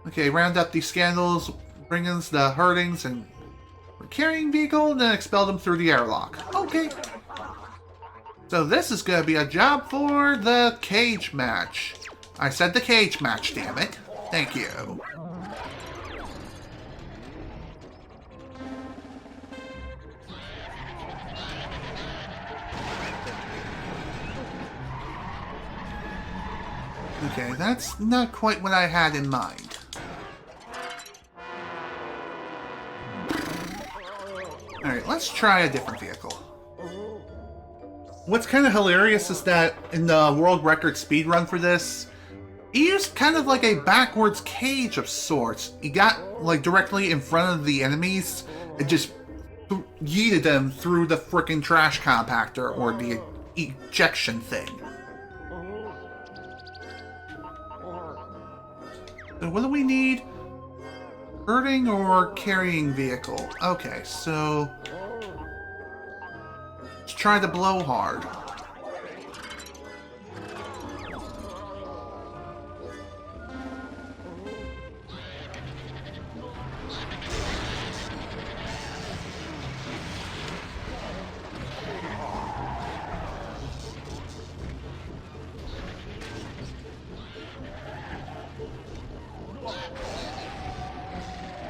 Okay, round up these scandals, bring in the herdings and carrying vehicle, and then expel them through the airlock. Okay. So this is gonna be a job for the cage match. I said the cage match, damn it. Thank you. Okay, that's not quite what I had in mind. Alright, let's try a different vehicle. What's kind of hilarious is that in the world record speedrun for this, he used kind of like a backwards cage of sorts. He got like directly in front of the enemies and just yeeted them through the frickin' trash compactor or the ejection thing. So what do we need? Herding or carrying vehicle? Okay, so let's try the blowhard.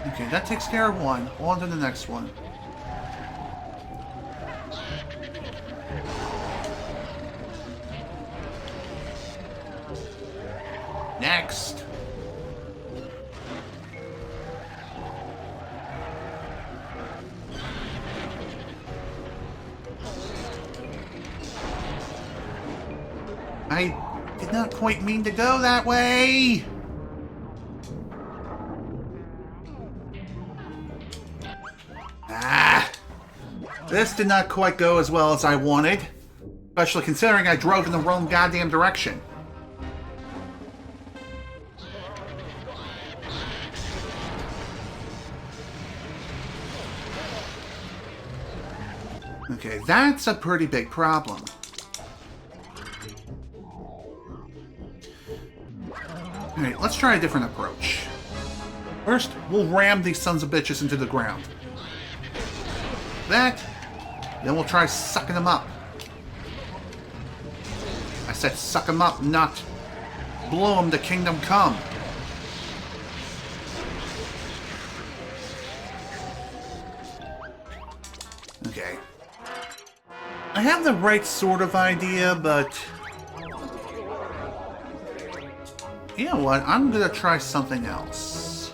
Okay, that takes care of one. On to the next one. Next. I did not quite mean to go that way. This did not quite go as well as I wanted, especially considering I drove in the wrong goddamn direction. Okay, that's a pretty big problem. Alright, let's try a different approach. First, we'll ram these sons of bitches into the ground. That, then we'll try sucking them up. I said suck them up, not blow them to kingdom come. Okay. I have the right sort of idea, but... you know what? I'm gonna try something else.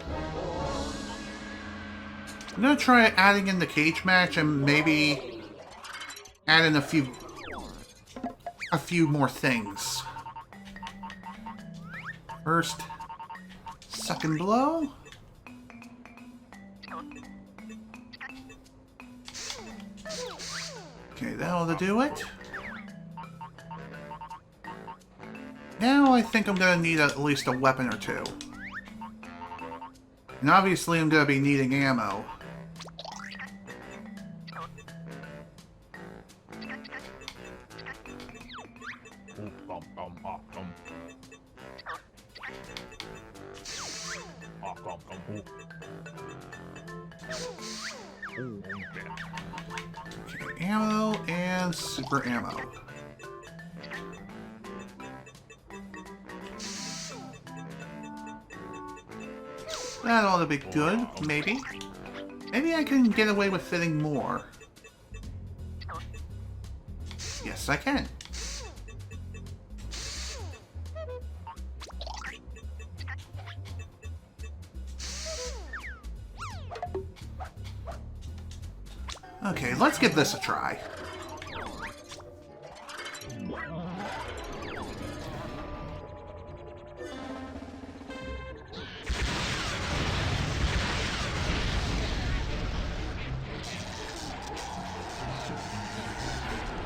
I'm gonna try adding in the cage match and maybe add in a few more things. First, suck and blow. Okay, that ought to do it. Now I think I'm gonna need at least a weapon or two. And obviously I'm gonna be needing ammo. Okay, ammo and super ammo. That ought to be good, maybe. Maybe I can get away with fitting more. Yes, I can. Okay, let's give this a try.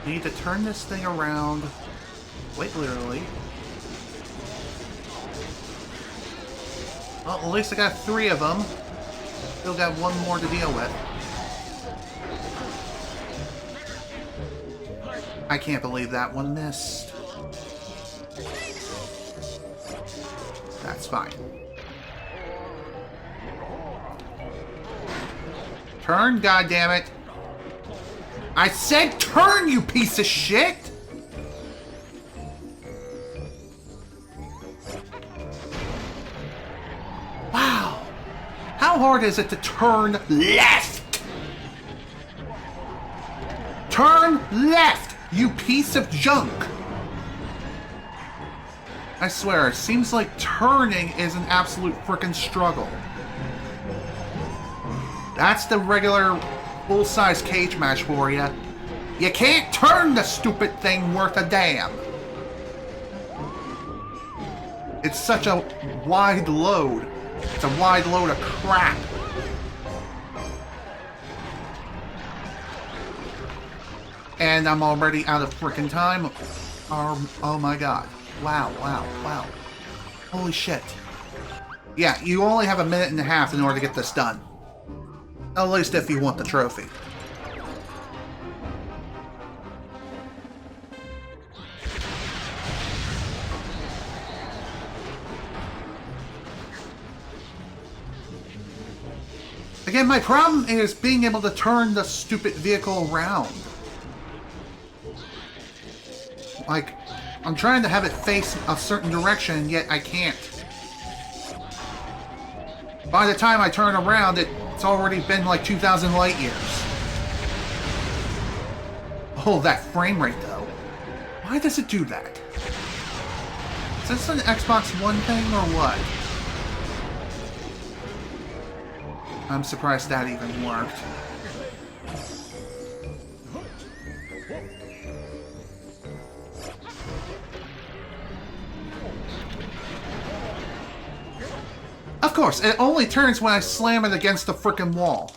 Need to turn this thing around, quite literally. Well, at least I got 3 of them. Still got 1 more to deal with. I can't believe that one missed. That's fine. Turn, goddammit! I said turn, you piece of shit! Wow! How hard is it to turn left? Turn left, you piece of junk! I swear, it seems like turning is an absolute frickin' struggle. That's the regular full-size cage match for you. You can't turn the stupid thing worth a damn. It's such a wide load. It's a wide load of crap. And I'm already out of frickin' time. Oh my god. Wow, wow, wow. Holy shit. Yeah, you only have 1.5 minutes in order to get this done. At least if you want the trophy. Again, my problem is being able to turn the stupid vehicle around. Like, I'm trying to have it face a certain direction, yet I can't. By the time I turn around, it's already been like 2,000 light years. Oh, that frame rate, though. Why does it do that? Is this an Xbox One thing, or what? I'm surprised that even worked. Of course, it only turns when I slam it against the frickin' wall.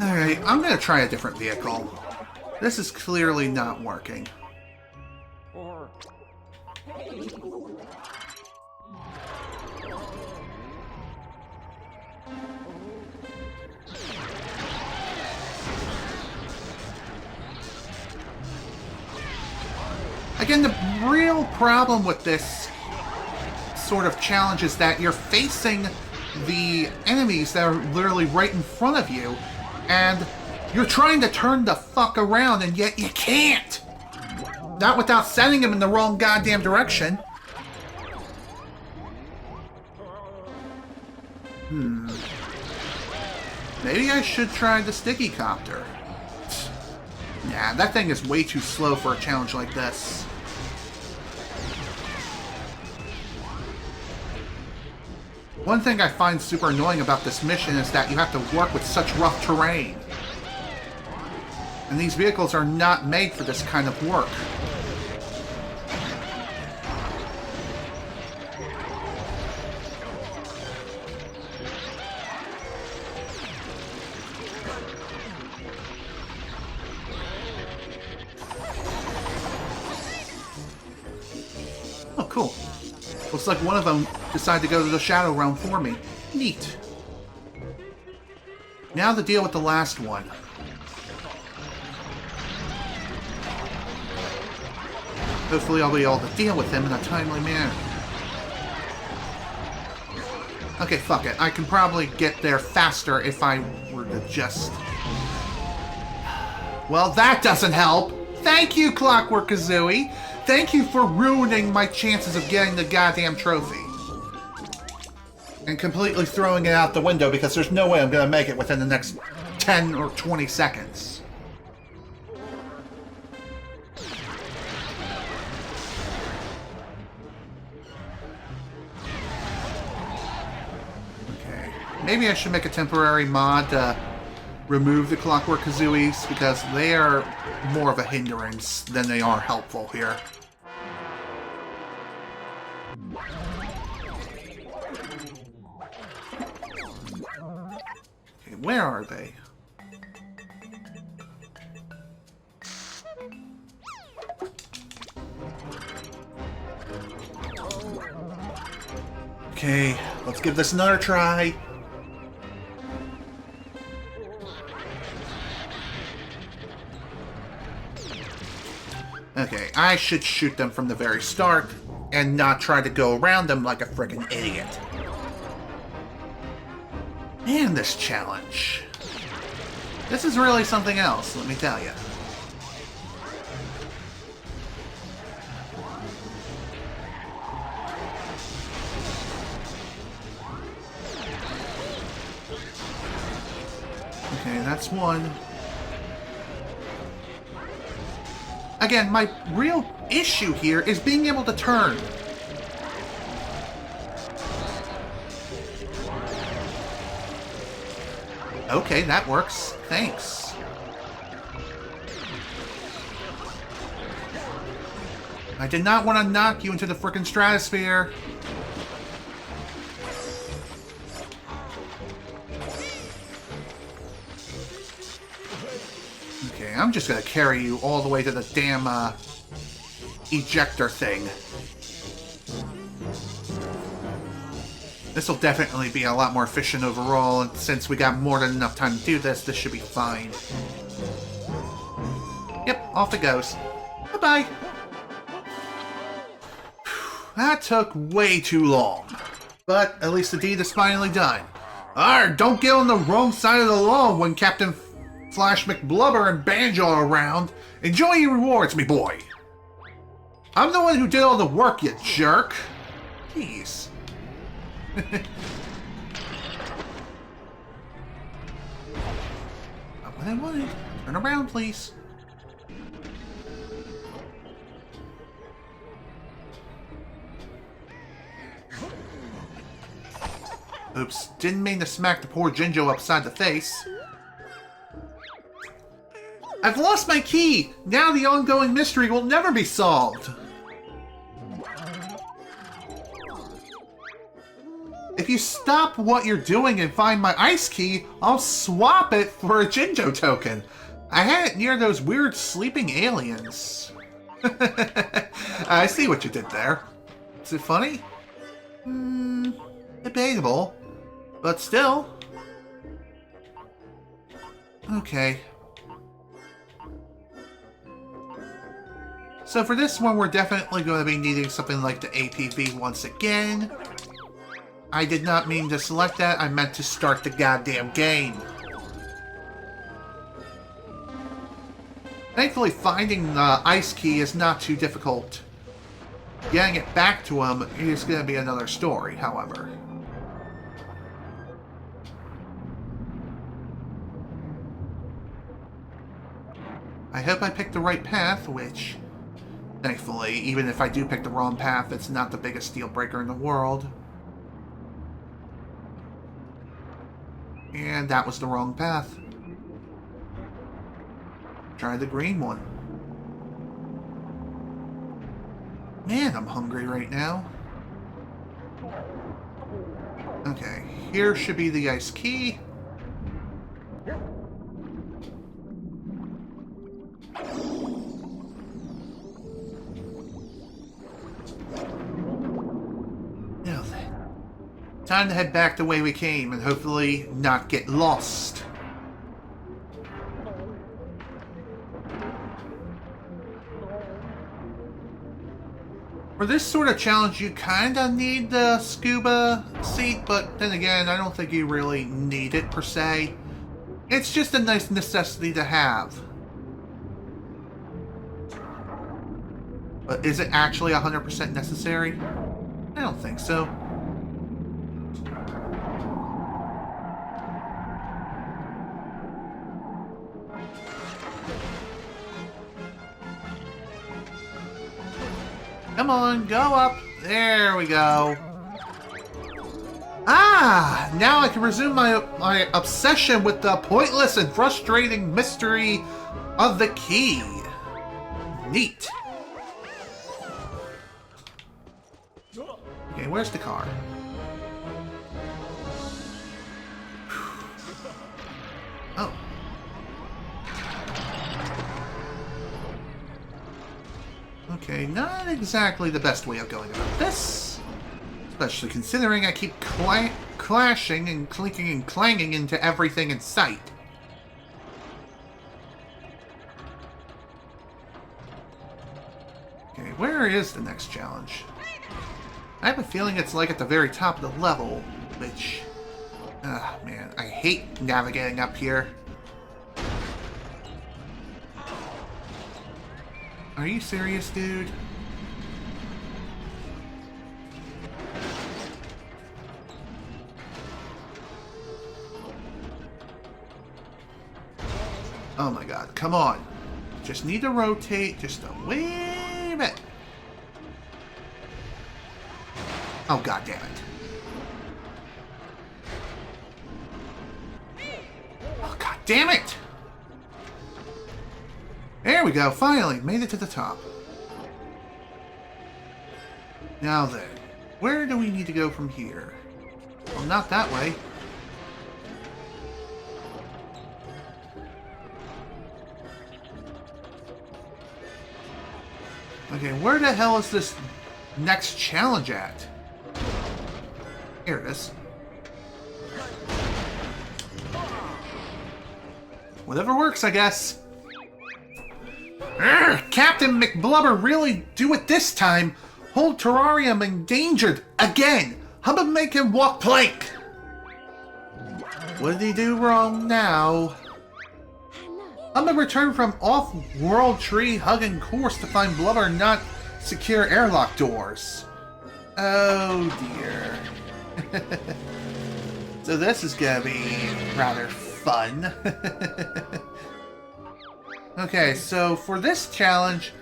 Alright, I'm gonna try a different vehicle. This is clearly not working. Again, the real problem with this sort of challenge is that you're facing the enemies that are literally right in front of you, and you're trying to turn the fuck around, and yet you can't! Not without sending them in the wrong goddamn direction. Maybe I should try the sticky copter. Nah, that thing is way too slow for a challenge like this. One thing I find super annoying about this mission is that you have to work with such rough terrain. And these vehicles are not made for this kind of work. Oh, cool. Looks like one of them decided to go to the Shadow Realm for me. Neat. Now to deal with the last one. Hopefully I'll be able to deal with him in a timely manner. Okay, fuck it. I can probably get there faster if I were to just... Well, that doesn't help! Thank you, Clockwork Kazooie! Thank you for ruining my chances of getting the goddamn trophy. And completely throwing it out the window because there's no way I'm gonna make it within the next 10 or 20 seconds. Okay. Maybe I should make a temporary mod to remove the Clockwork Kazooies because they are more of a hindrance than they are helpful here. Okay, where are they? Okay, let's give this another try. Okay, I should shoot them from the very start and not try to go around them like a frickin' idiot. Man, this challenge. This is really something else, let me tell you. Okay, that's one. Again, my real issue here is being able to turn. Okay, that works. Thanks. I did not want to knock you into the frickin' stratosphere. Okay, I'm just gonna carry you all the way to the damn, ejector thing. This will definitely be a lot more efficient overall, and since we got more than enough time to do this, this should be fine. Yep, off it goes. Bye-bye! That took way too long. But at least the deed is finally done. Arr, don't get on the wrong side of the law when Captain Flash McBlubber and Banjo are around. Enjoy your rewards, me boy. I'm the one who did all the work, you jerk. Jeez. Not what I wanted. Turn around, please. Oops, didn't mean to smack the poor Jinjo upside the face. I've lost my key! Now the ongoing mystery will never be solved! If you stop what you're doing and find my ice key, I'll swap it for a Jinjo token. I had it near those weird sleeping aliens. I see what you did there. Is it funny? Debatable. But still. Okay. So for this one, we're definitely going to be needing something like the APV once again. I did not mean to select that, I meant to start the goddamn game. Thankfully, finding the ice key is not too difficult. Getting it back to him is going to be another story, however. I hope I picked the right path, which, thankfully, even if I do pick the wrong path, it's not the biggest deal breaker in the world. And that was the wrong path. Try the green one. Man, I'm hungry right now. Okay, here should be the ice key. Now then, time to head back the way we came and hopefully not get lost. For this sort of challenge, you kinda need the scuba seat, but then again, I don't think you really need it per se. It's just a nice necessity to have. But is it actually 100% necessary? I don't think so. Come on, go up. There we go. Ah! Now I can resume my obsession with the pointless and frustrating mystery of the key. Neat. Okay, where's the car? Oh. Okay, not exactly the best way of going about this. Especially considering I keep clashing and clinking and clanging into everything in sight. Okay, where is the next challenge? I have a feeling it's like at the very top of the level, which... ah, man, I hate navigating up here. Are you serious, dude? Oh my god, come on. Just need to rotate just a wee bit. Oh god damn it. Oh god damn it! There we go, finally, made it to the top. Now then, where do we need to go from here? Well, not that way. Okay, where the hell is this next challenge at? Here it is. Whatever works, I guess. Urgh, Captain McBlubber really do it this time. Whole terrarium endangered again. How about make him walk plank? What did he do wrong now? I'm gonna return from off-world tree hugging course to find Blubber not secure airlock doors. Oh dear. So this is gonna be rather fun. Okay, so for this challenge,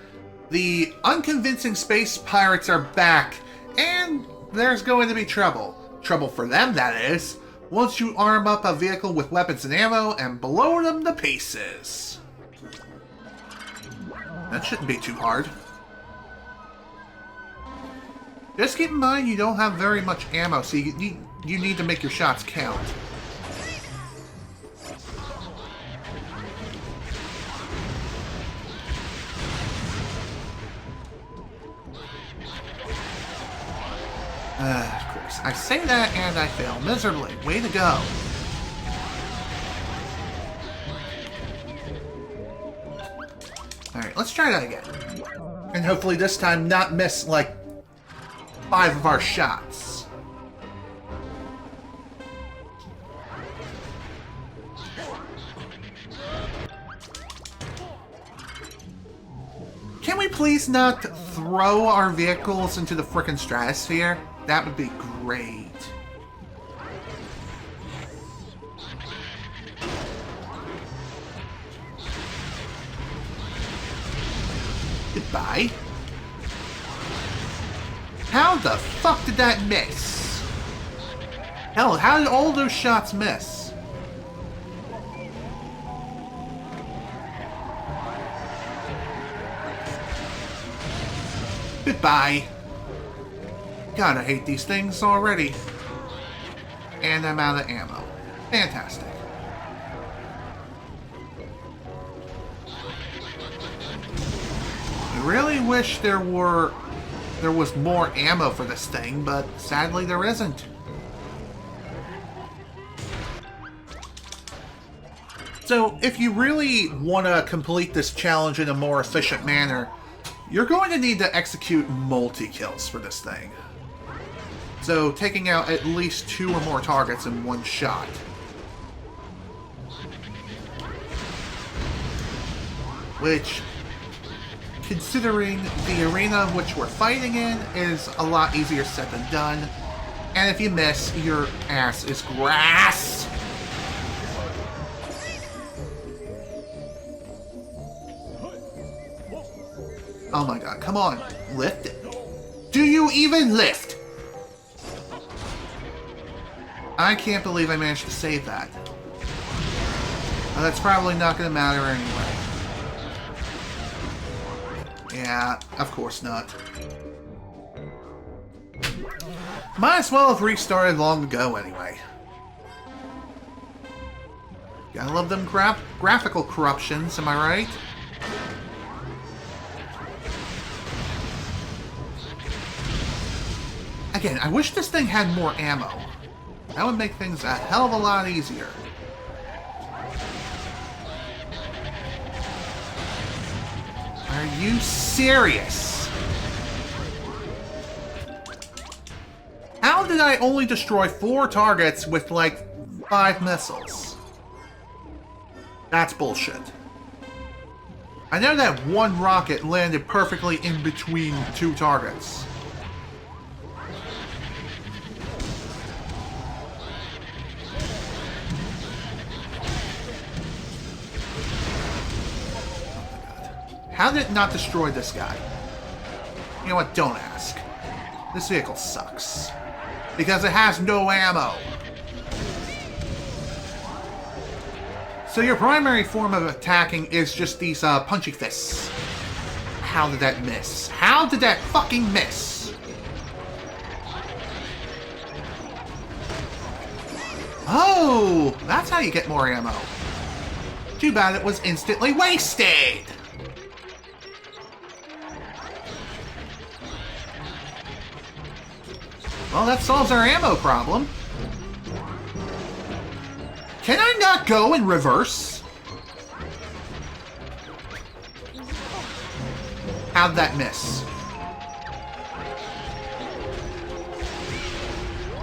the unconvincing space pirates are back, and there's going to be trouble. Trouble for them, that is, once you arm up a vehicle with weapons and ammo and blow them to pieces. That shouldn't be too hard. Just keep in mind you don't have very much ammo, so you need to make your shots count. Of course. I say that and I fail miserably. Way to go. Alright, let's try that again. And hopefully this time not miss, like, 5 of our shots. Can we please not throw our vehicles into the frickin' stratosphere? That would be great. Goodbye. How the fuck did that miss? Hell, how did all those shots miss? Goodbye. God, I hate these things already. And I'm out of ammo. Fantastic. I really wish there was more ammo for this thing, but sadly there isn't. So, if you really want to complete this challenge in a more efficient manner, you're going to need to execute multi-kills for this thing. So, taking out at least 2 or more targets in one shot. Which, considering the arena which we're fighting in, is a lot easier said than done. And if you miss, your ass is grass! Oh my god, come on, lift it. Do you even lift? I can't believe I managed to save that. Well, that's probably not going to matter anyway. Yeah, of course not. Might as well have restarted long ago anyway. Gotta love them graphical corruptions, am I right? Again, I wish this thing had more ammo. That would make things a hell of a lot easier. Are you serious? How did I only destroy 4 targets with, like, 5 missiles? That's bullshit. I know that one rocket landed perfectly in between 2 targets. How did it not destroy this guy? You know what? Don't ask. This vehicle sucks. Because it has no ammo. So your primary form of attacking is just these punchy fists. How did that miss? How did that fucking miss? Oh! That's how you get more ammo. Too bad it was instantly wasted! Well, that solves our ammo problem. Can I not go in reverse? How'd that miss?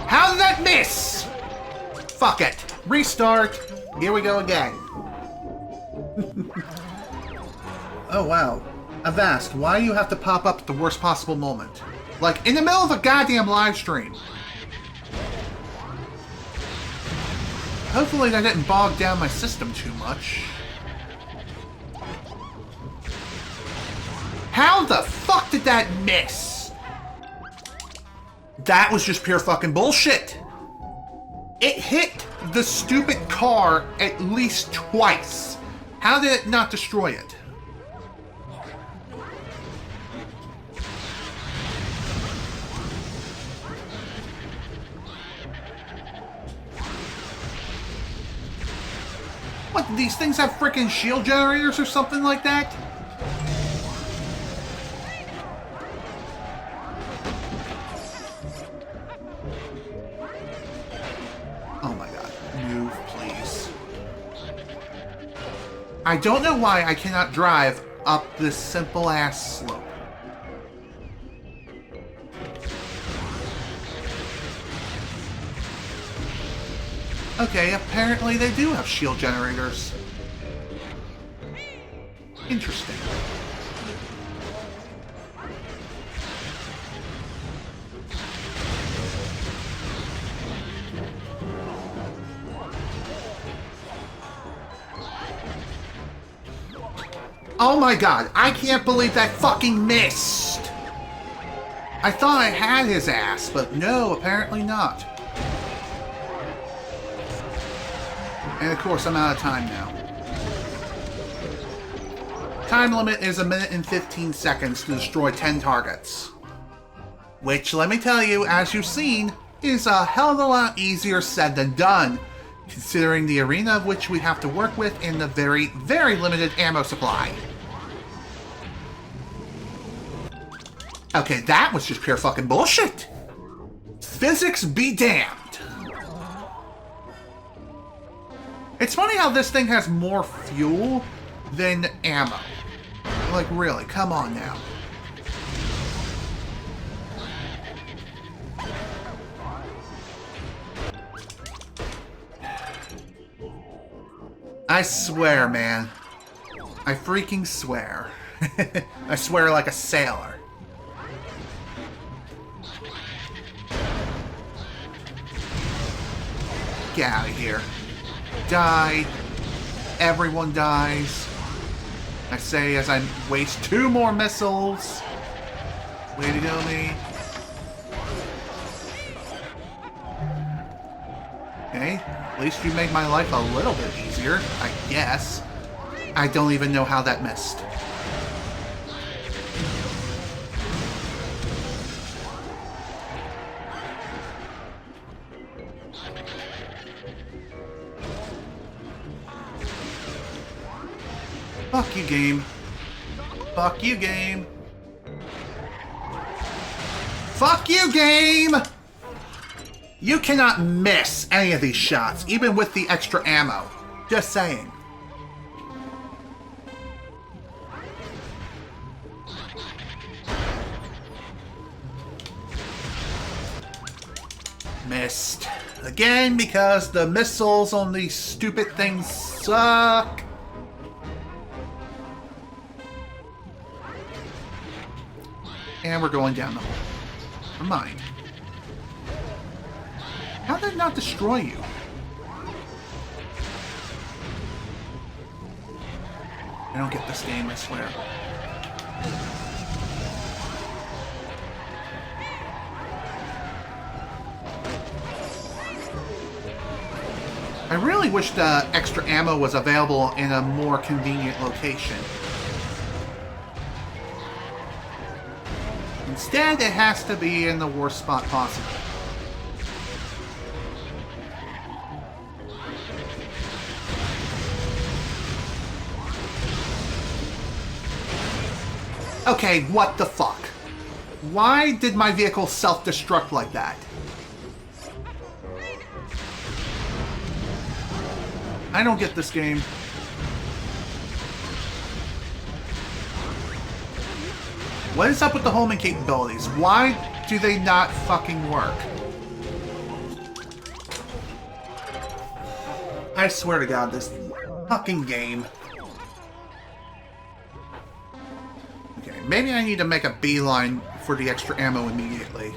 How did that miss? Fuck it. Restart. Here we go again. Oh, wow. Avast, why do you have to pop up at the worst possible moment? Like, in the middle of a goddamn live stream. Hopefully that didn't bog down my system too much. How the fuck did that miss? That was just pure fucking bullshit. It hit the stupid car at least twice. How did it not destroy it? What, do these things have freaking shield generators or something like that? Oh my god. Move, please. I don't know why I cannot drive up this simple-ass slope. Okay, apparently they do have shield generators. Interesting. Oh my god, I can't believe that fucking missed! I thought I had his ass, but no, apparently not. And of course, I'm out of time now. Time limit is 1 minute and 15 seconds to destroy 10 targets. Which, let me tell you, as you've seen, is a hell of a lot easier said than done, considering the arena of which we have to work with in the very, very limited ammo supply. Okay, that was just pure fucking bullshit! Physics be damned! It's funny how this thing has more fuel than ammo. Like, really, come on now. I swear, man. I freaking swear. I swear like a sailor. Get out of here. Die. Everyone dies. I say as I waste 2 more missiles. Way to go, me. Okay, at least you made my life a little bit easier, I guess. I don't even know how that missed. Fuck you, game. Fuck you, game. Fuck you, game! You cannot miss any of these shots, even with the extra ammo. Just saying. Missed. Again, because the missiles on these stupid things suck. And we're going down the hole. Never mind. How did it not destroy you? I don't get this game, I swear. I really wish the extra ammo was available in a more convenient location. Instead, it has to be in the worst spot possible. Okay, what the fuck? Why did my vehicle self-destruct like that? I don't get this game. What is up with the homing capabilities? Why do they not fucking work? I swear to God, this fucking game. Okay, maybe I need to make a beeline for the extra ammo immediately.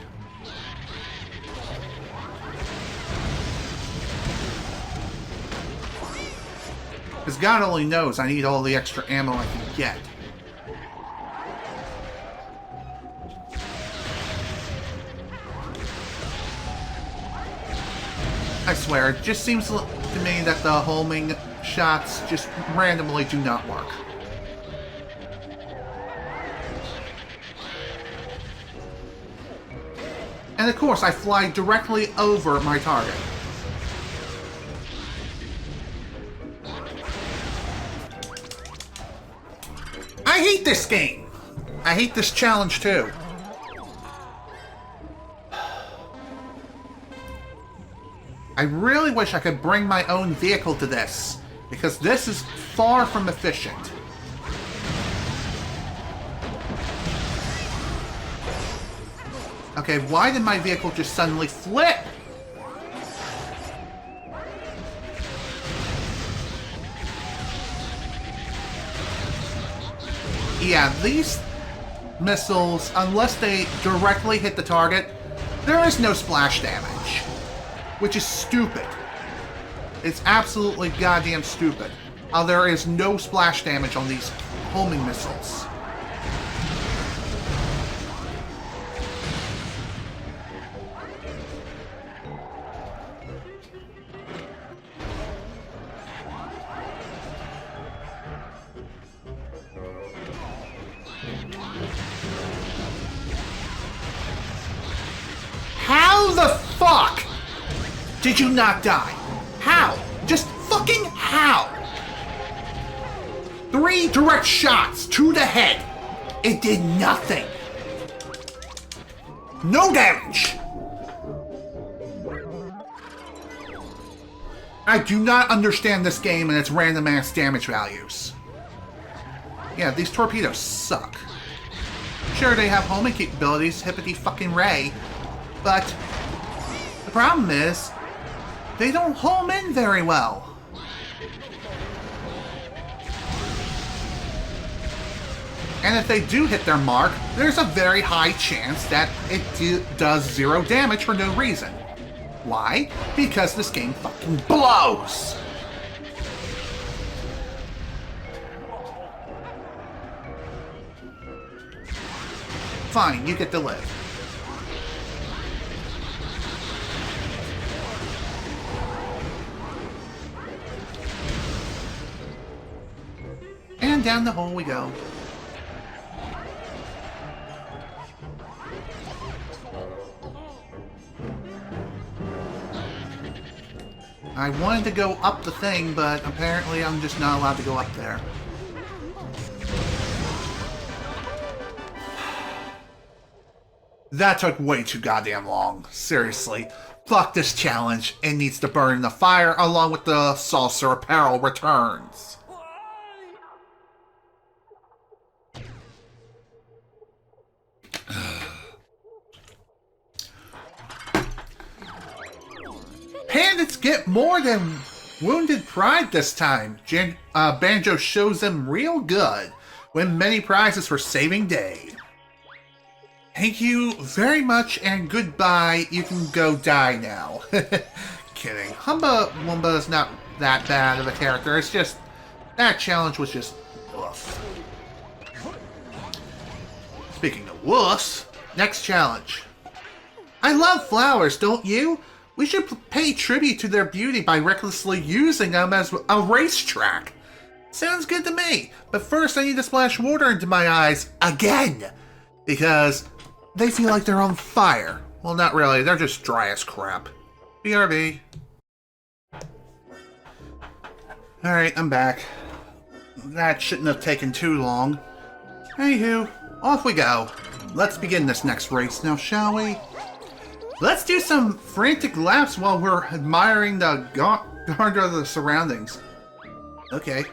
Because God only knows I need all the extra ammo I can get. I swear, it just seems to me that the homing shots just randomly do not work. And of course, I fly directly over my target. I hate this game! I hate this challenge too. I really wish I could bring my own vehicle to this, because this is far from efficient. Okay, why did my vehicle just suddenly flip? Yeah, these missiles, unless they directly hit the target, there is no splash damage. Which is stupid. It's absolutely goddamn stupid. How there is no splash damage on these homing missiles. How the fuck did you not die? How? Just fucking how? 3 direct shots to the head. It did nothing. No damage. I do not understand this game and its random ass damage values. Yeah, these torpedoes suck. Sure, they have homing capabilities, hippity fucking ray, but the problem is, they don't home in very well. And if they do hit their mark, there's a very high chance that it does 0 damage for no reason. Why? Because this game fucking blows! Fine, you get to live. And down the hole we go. I wanted to go up the thing, but apparently I'm just not allowed to go up there. That took way too goddamn long. Seriously. Fuck this challenge. It needs to burn in the fire along with the Saucer Apparel returns. Bandits get more than Wounded Pride this time. Banjo shows them real good. Win many prizes for saving day. Thank you very much and goodbye. You can go die now. Kidding. Humba Wumba is not that bad of a character. It's just, that challenge was just woof. Speaking of woofs, next challenge. I love flowers, don't you? We should pay tribute to their beauty by recklessly using them as a racetrack. Sounds good to me, but first I need to splash water into my eyes again, because they feel like they're on fire. Well, not really, they're just dry as crap. BRB. Alright, I'm back. That shouldn't have taken too long. Anywho, off we go. Let's begin this next race now, shall we? Let's do some frantic laps while we're admiring the grandeur of the surroundings. Okay.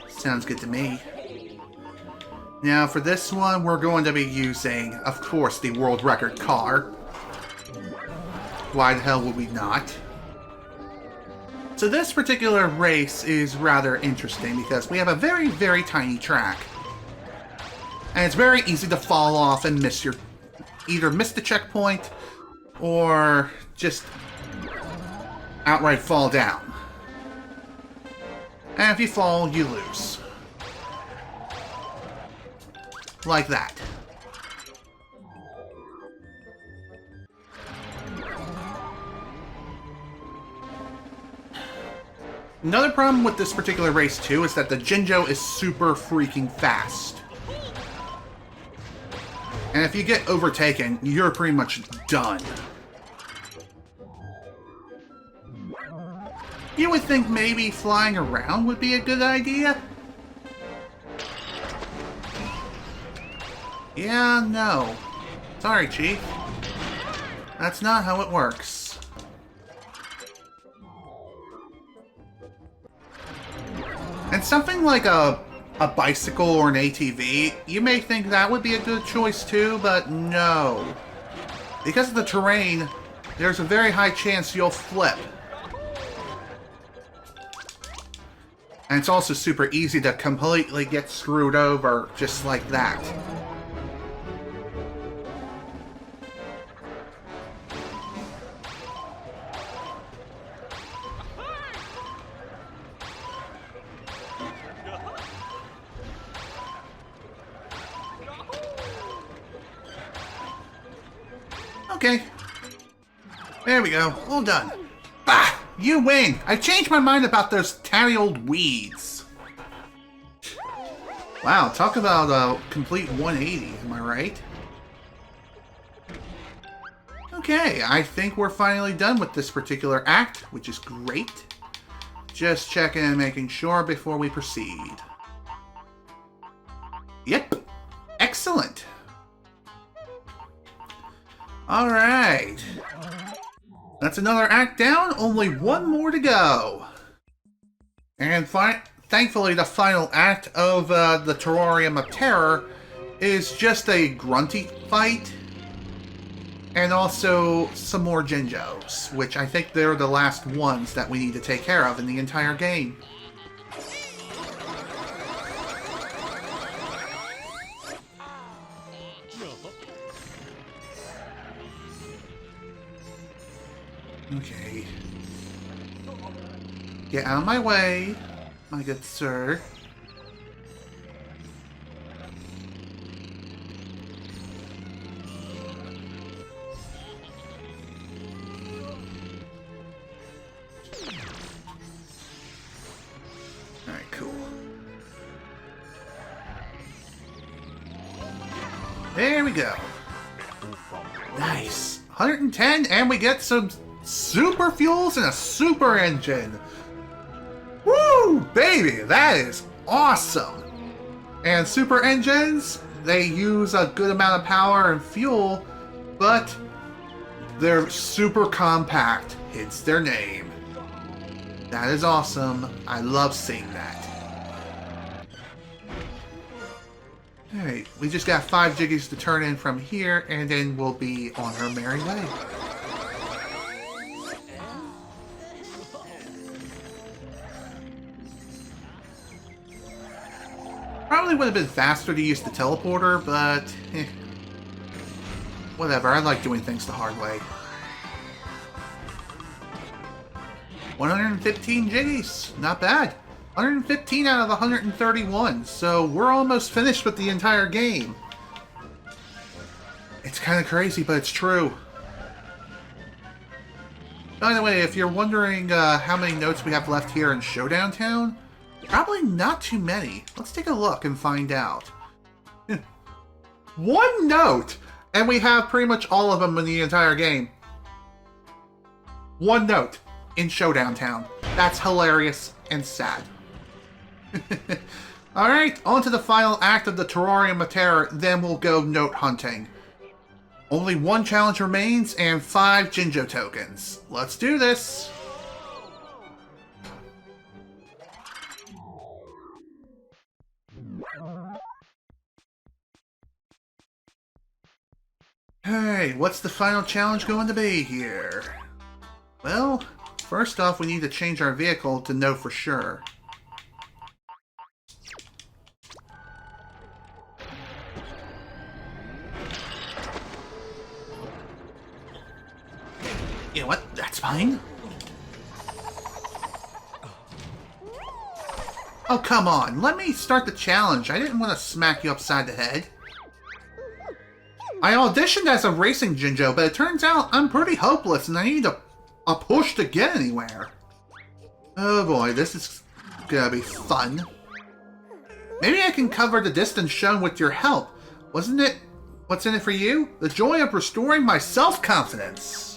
Sounds good to me. Now, for this one, we're going to be using, of course, the world record car. Why the hell would we not? So this particular race is rather interesting because we have a very, very tiny track. And it's very easy to fall off and either miss the checkpoint or just outright fall down. And if you fall, you lose. Like that. Another problem with this particular race, too, is that the Jinjo is super freaking fast. And if you get overtaken, you're pretty much done. You would think maybe flying around would be a good idea? Yeah, no. Sorry, Chief. That's not how it works. And something like a bicycle or an ATV, you may think that would be a good choice too, but no. Because of the terrain, there's a very high chance you'll flip. And it's also super easy to completely get screwed over just like that. Okay. There we go. All done. Bah! You win! I changed my mind about those tiny old weeds. Wow, talk about a complete 180, am I right? Okay, I think we're finally done with this particular act, which is great. Just checking and making sure before we proceed. Yep. Excellent. Alright. That's another act down, only one more to go. And thankfully the final act of the Terrarium of Terror is just a grunty fight. And also some more Jinjos, which I think they're the last ones that we need to take care of in the entire game. Okay. Get out of my way, my good sir. Alright, cool. There we go. Nice. 110, and we get some super fuels and a super engine. Woo, baby, that is awesome. And super engines, they use a good amount of power and fuel, but they're super compact, hence their name. That is awesome. I love seeing that. Alright, we just got 5 Jiggies to turn in from here, and then we'll be on our merry way. Probably would have been faster to use the teleporter, but whatever, I like doing things the hard way. 115 Jiggies, not bad. 115 out of 131, so we're almost finished with the entire game. It's kind of crazy, but it's true. By the way, if you're wondering how many notes we have left here in Showdown Town, probably not too many. Let's take a look and find out. 1 note! And we have pretty much all of them in the entire game. 1 note in Showdown Town. That's hilarious and sad. Alright, on to the final act of the Terrarium of Terror, then we'll go note hunting. Only 1 challenge remains and 5 Jinjo tokens. Let's do this! Hey, what's the final challenge going to be here? Well, first off we need to change our vehicle to know for sure. You know what? That's fine. Oh, come on. Let me start the challenge. I didn't want to smack you upside the head. I auditioned as a racing Jinjo, but it turns out I'm pretty hopeless and I need a push to get anywhere. Oh boy, this is gonna be fun. Maybe I can cover the distance shown with your help. Wasn't it? What's in it for you? The joy of restoring my self-confidence.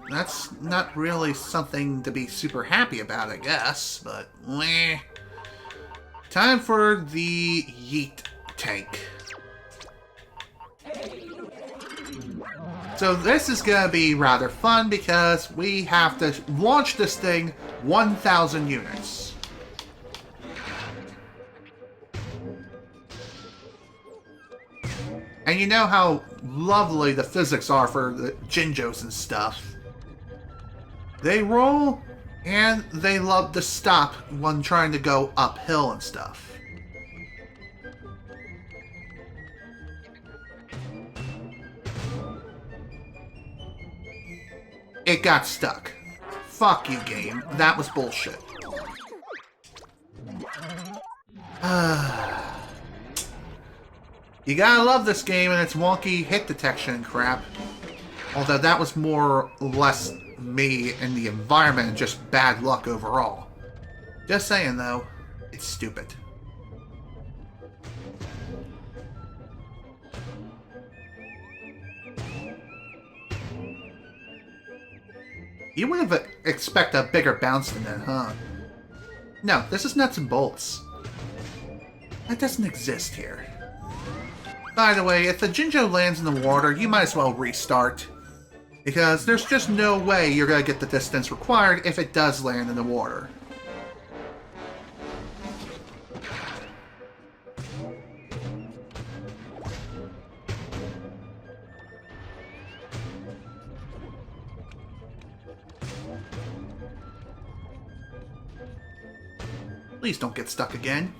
That's not really something to be super happy about, I guess, but meh. Time for the yeet tank. So this is gonna be rather fun because we have to launch this thing 1,000 units. And you know how lovely the physics are for the Jinjos and stuff. They roll, and they love to stop when trying to go uphill and stuff. It got stuck. Fuck you, game. That was bullshit. You gotta love this game and its wonky hit detection and crap. Although that was more or less me and the environment and just bad luck overall. Just saying though, it's stupid. You would have expected a bigger bounce than that, huh? No, this is nuts and bolts. That doesn't exist here. By the way, if the Jinjo lands in the water, you might as well restart. Because there's just no way you're going to get the distance required if it does land in the water. Please don't get stuck again.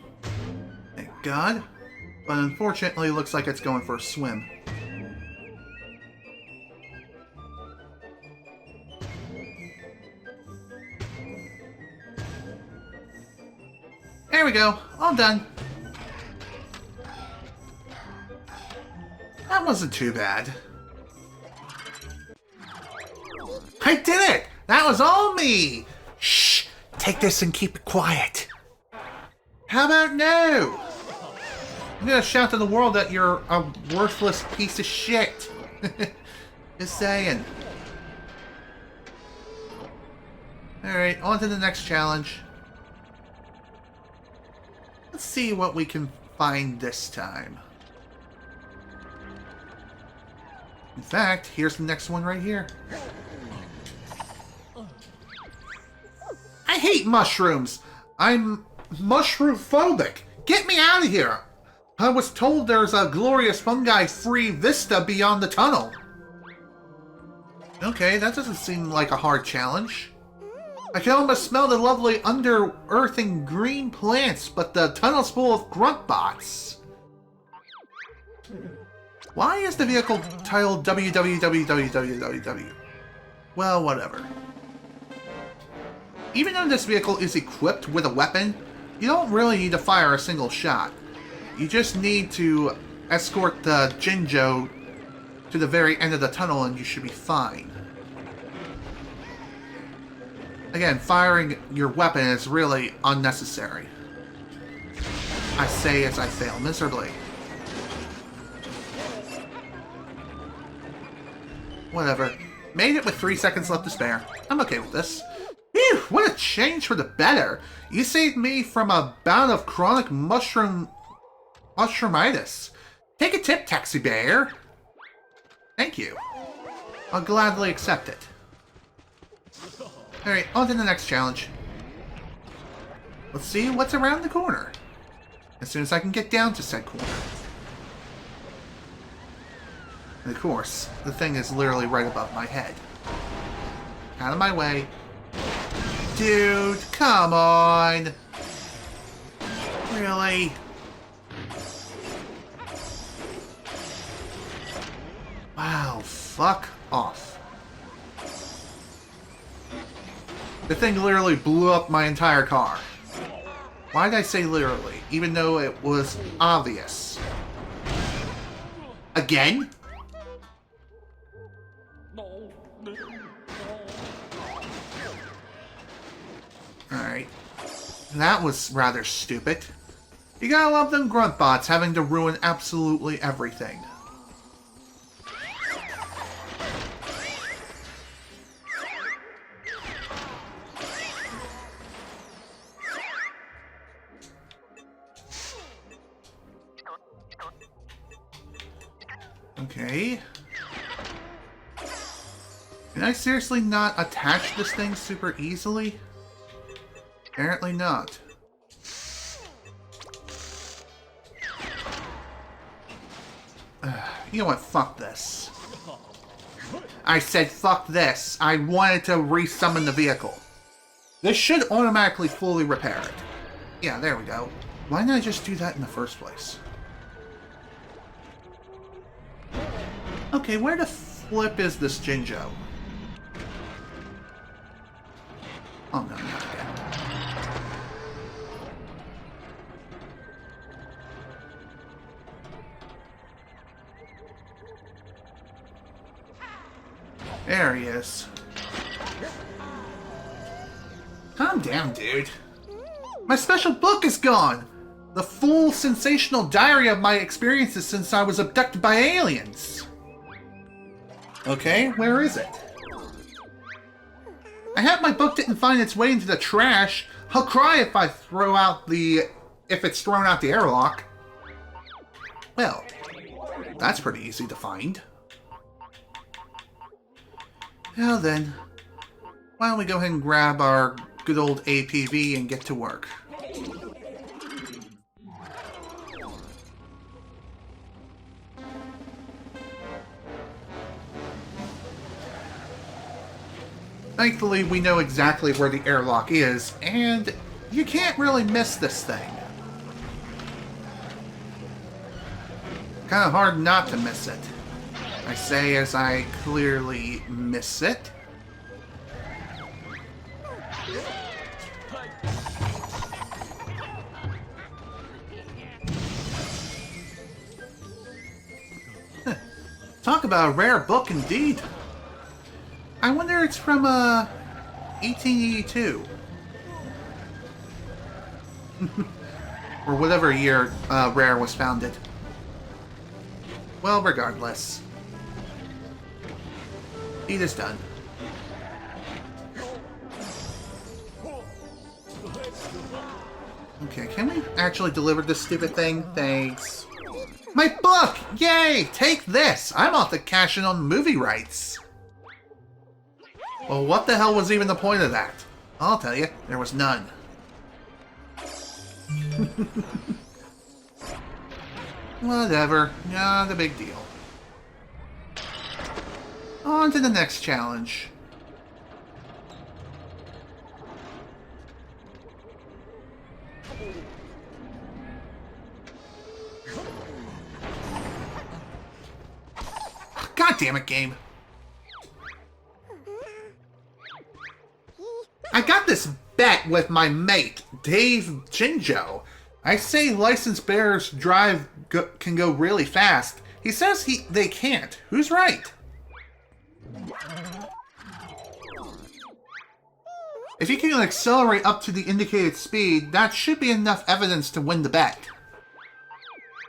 Thank God. But unfortunately, it looks like it's going for a swim. There we go. All done. That wasn't too bad. I did it! That was all me! Shh! Take this and keep it quiet. How about no? I'm gonna shout to the world that you're a worthless piece of shit. Just saying. Alright, on to the next challenge. Let's see what we can find this time. In fact, here's the next one right here. I hate mushrooms! I'm mushroom-phobic! Get me out of here! I was told there's a glorious fungi-free vista beyond the tunnel. Okay, that doesn't seem like a hard challenge. I can almost smell the lovely under-earthing green plants, but the tunnel's full of grunt bots. Why is the vehicle titled www? Well, whatever. Even though this vehicle is equipped with a weapon, you don't really need to fire a single shot. You just need to escort the Jinjo to the very end of the tunnel and you should be fine. Again, firing your weapon is really unnecessary. I say as I fail miserably. Whatever. Made it with 3 seconds left to spare. I'm okay with this. Phew, what a change for the better! You saved me from a bout of chronic mushroomitis. Take a tip, Taxi Bear. Thank you. I'll gladly accept it. Alright, on to the next challenge. Let's see what's around the corner. As soon as I can get down to said corner. And of course, the thing is literally right above my head. Out of my way. Dude, come on! Really? Wow, fuck off. The thing literally blew up my entire car. Why did I say literally, even though it was obvious? Again? Alright. That was rather stupid. You gotta love them grunt bots having to ruin absolutely everything. Okay. Can I seriously not attach this thing super easily? Apparently not. You know what? Fuck this. I said fuck this. I wanted to resummon the vehicle. This should automatically fully repair it. Yeah, there we go. Why didn't I just do that in the first place? Okay, where the flip is this Jinjo? Oh no, not again. There he is. Calm down, dude. My special book is gone! The full sensational diary of my experiences since I was abducted by aliens. Okay, where is it? I hope my book didn't find its way into the trash. I'll cry if I throw out if it's thrown out the airlock. Well, that's pretty easy to find. Now then, why don't we go ahead and grab our good old APV and get to work. Thankfully, we know exactly where the airlock is, and you can't really miss this thing. Kind of hard not to miss it. I say as I clearly miss it. Talk about a rare book indeed. I wonder it's from 1882. Or whatever year Rare was founded. Well, regardless. Deed is done. Okay, can we actually deliver this stupid thing? Thanks. My book! Yay! Take this! I'm off to cash in on movie rights. Well, what the hell was even the point of that? I'll tell you, there was none. Whatever, not a big deal. On to the next challenge. God damn it, game. I got this bet with my mate, Dave Jinjo. I say licensed bearers can go really fast. He says they can't. Who's right? If you can accelerate up to the indicated speed, that should be enough evidence to win the bet.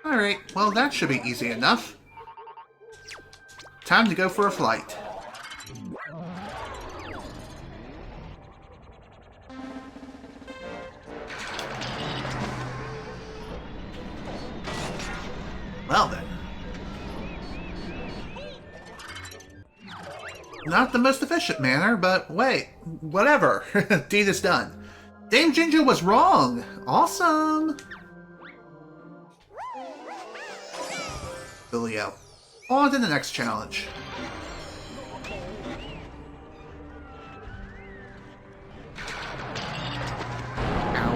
Alright, well that should be easy enough. Time to go for a flight. Well then. Not the most efficient manner, but wait, whatever. Deed is done. Dame Jinjo was wrong. Awesome. Billy-o. On to the next challenge. Ow.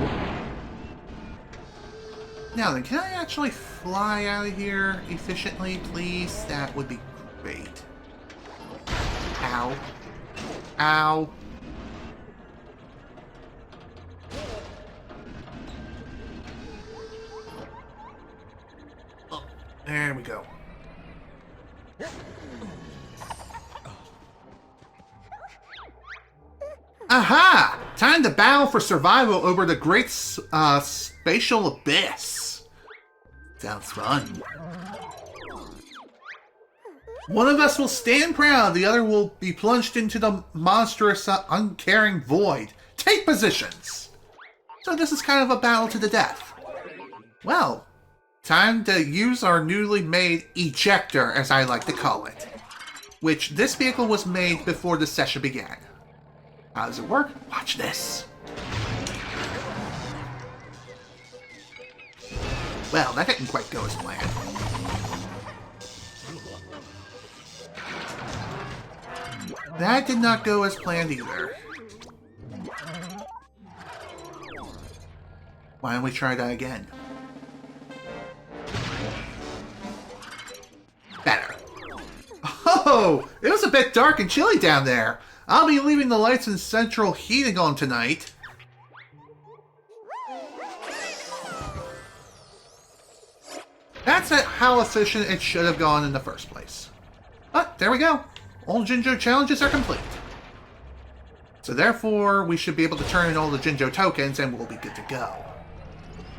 Now then, can I actually fly out of here efficiently, please? That would be great. Ow. Ow. There we go. Aha! Time to battle for survival over the great spatial abyss. Sounds fun. One of us will stand proud, the other will be plunged into the monstrous, uncaring void. Take positions! So this is kind of a battle to the death. Well, time to use our newly made ejector, as I like to call it. Which this vehicle was made before the session began. How does it work? Watch this. Well, that didn't quite go as planned. That did not go as planned either. Why don't we try that again? Better. Oh, it was a bit dark and chilly down there. I'll be leaving the lights and central heating on tonight. That's how efficient it should have gone in the first place. But there we go. All Jinjo challenges are complete. So therefore, we should be able to turn in all the Jinjo tokens and we'll be good to go.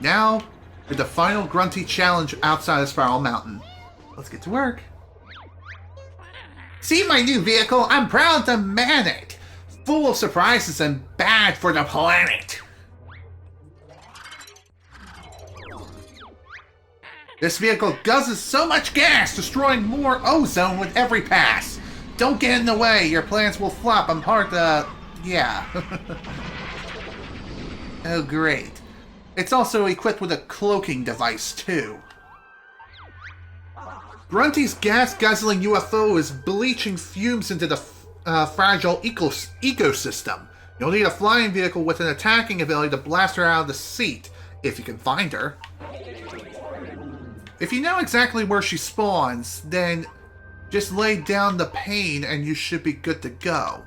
Now, for the final grunty challenge outside of Spiral Mountain. Let's get to work. See my new vehicle? I'm proud to man it! Full of surprises and bad for the planet! This vehicle guzzes so much gas, destroying more ozone with every pass. Don't get in the way, your plans will flop. I'm hard to... yeah. Oh, great. It's also equipped with a cloaking device, too. Grunty's gas-guzzling UFO is bleaching fumes into the fragile ecosystem. You'll need a flying vehicle with an attacking ability to blast her out of the seat, if you can find her. If you know exactly where she spawns, then just lay down the pain and you should be good to go.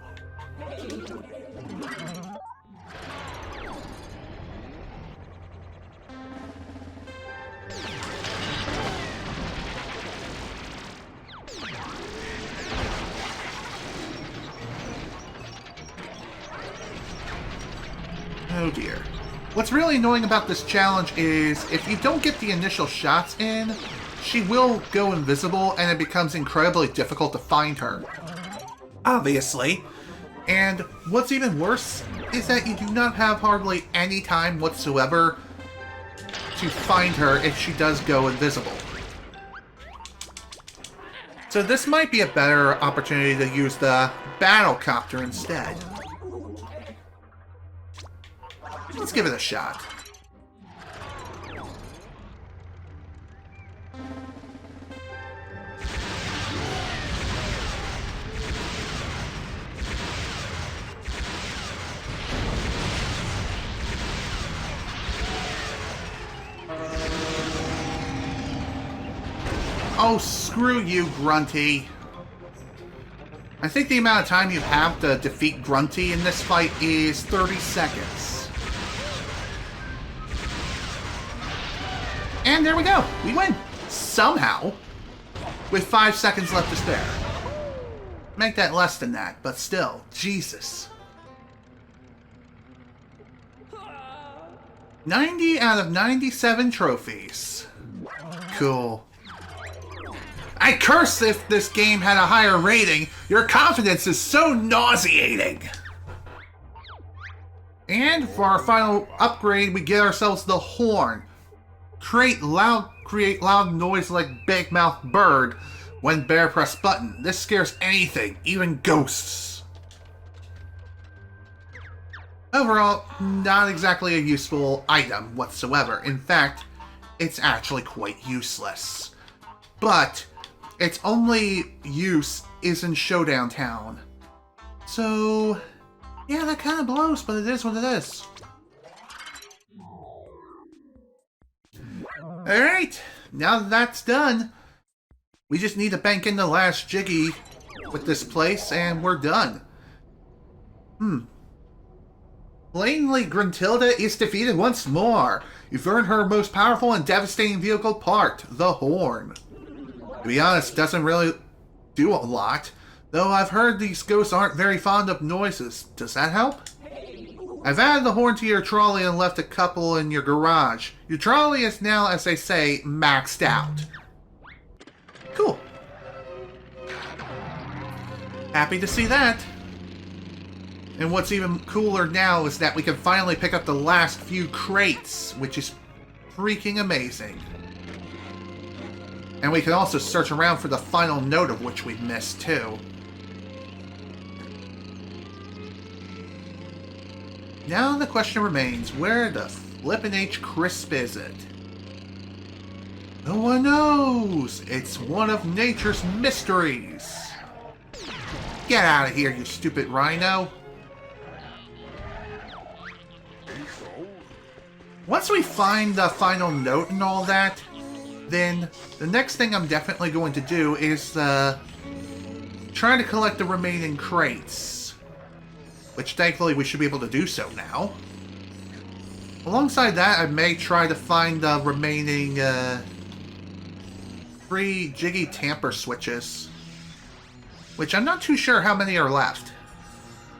Oh dear. What's really annoying about this challenge is if you don't get the initial shots in, she will go invisible and it becomes incredibly difficult to find her. Obviously. And what's even worse is that you do not have hardly any time whatsoever to find her if she does go invisible. So this might be a better opportunity to use the battlecopter instead. Let's give it a shot. Oh, screw you, Grunty. I think the amount of time you have to defeat Grunty in this fight is 30 seconds. And there we go. We win. Somehow. With 5 seconds left to spare. Make that less than that, but still. Jesus. 90 out of 97 trophies. Cool. I curse if this game had a higher rating. Your confidence is so nauseating. And for our final upgrade, we get ourselves the horn. Create loud noise like big mouth bird when bear press button. This scares anything, even ghosts. Overall, not exactly a useful item whatsoever. In fact, it's actually quite useless. But its only use is in Showdown Town. So, yeah, that kind of blows, but it is what it is. Alright, now that that's done, we just need to bank in the last jiggy with this place, and we're done. Blatantly, Gruntilda is defeated once more. You've earned her most powerful and devastating vehicle part, the horn. To be honest, doesn't really do a lot. Though I've heard these ghosts aren't very fond of noises. Does that help? I've added the horn to your trolley and left a couple in your garage. Your trolley is now, as they say, maxed out. Cool. Happy to see that. And what's even cooler now is that we can finally pick up the last few crates, which is freaking amazing. And we can also search around for the final note of which we missed, too. Now the question remains, where the flippin' H crisp is it? No one knows! It's one of nature's mysteries! Get out of here, you stupid rhino! Once we find the final note and all that, then the next thing I'm definitely going to do is try to collect the remaining crates. Which thankfully we should be able to do so now. Alongside that, I may try to find the remaining 3 Jiggy Tamper switches. Which I'm not too sure how many are left,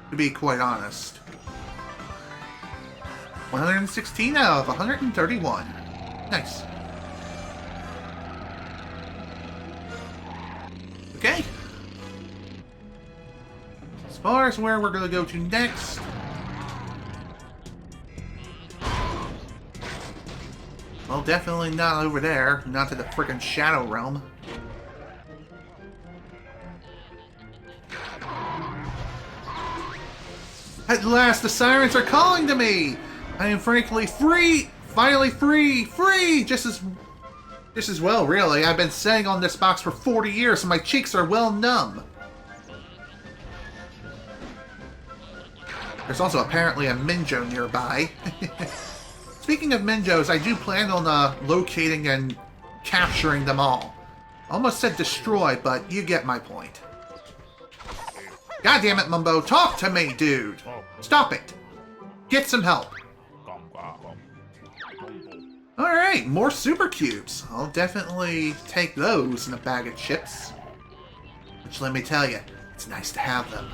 to be quite honest. 116 out of 131. Nice. Okay. As far as where we're going to go to next... well, definitely not over there. Not to the frickin' Shadow Realm. At last, the sirens are calling to me! I am frankly free! Finally free! Just as well, really. I've been sitting on this box for 40 years and my cheeks are well numb. There's also apparently a Minjo nearby. Speaking of Minjos, I do plan on locating and capturing them all. Almost said destroy, but you get my point. God damn it, Mumbo, talk to me, dude! Stop it! Get some help! Alright, more super cubes. I'll definitely take those in a bag of chips. Which, let me tell you, it's nice to have them.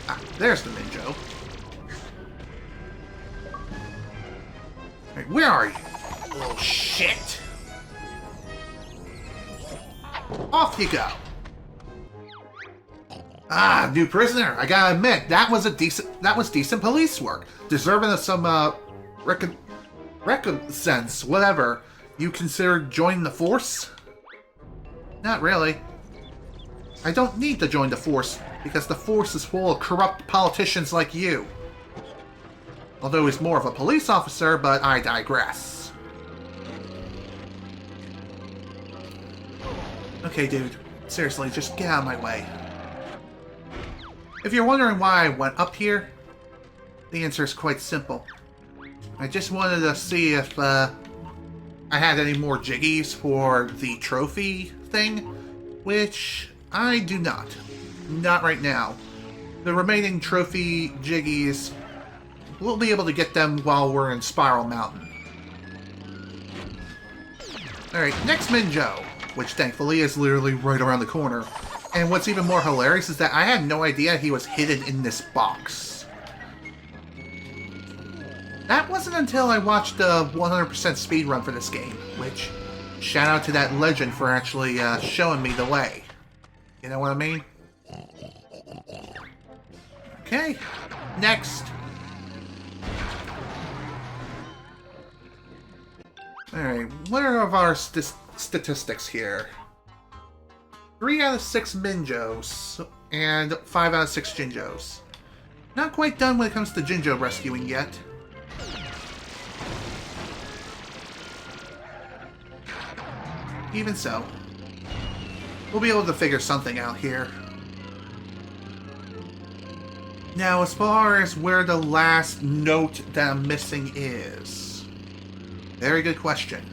Ah, there's the Minjo. Alright, where are you? Little shit! Off you go! Ah, new prisoner. I gotta admit, that was decent police work. Deserving of some recompense, whatever. You consider joining the force? Not really. I don't need to join the force because the force is full of corrupt politicians like you. Although he's more of a police officer, but I digress. Okay, dude. Seriously, just get out of my way. If you're wondering why I went up here, the answer is quite simple. I just wanted to see if I had any more Jiggies for the trophy thing, which I do not. Not right now. The remaining trophy Jiggies, we'll be able to get them while we're in Spiral Mountain. Alright, next Minjo, which thankfully is literally right around the corner. And what's even more hilarious is that I had no idea he was hidden in this box. That wasn't until I watched the 100% speedrun for this game, which, shout out to that legend for actually showing me the way. You know what I mean? Okay, next. Alright, what are our statistics here? 3 out of 6 Minjos, and 5 out of 6 Jinjos. Not quite done when it comes to Jinjo rescuing yet. Even so, we'll be able to figure something out here. Now, as far as where the last note that I'm missing is... very good question.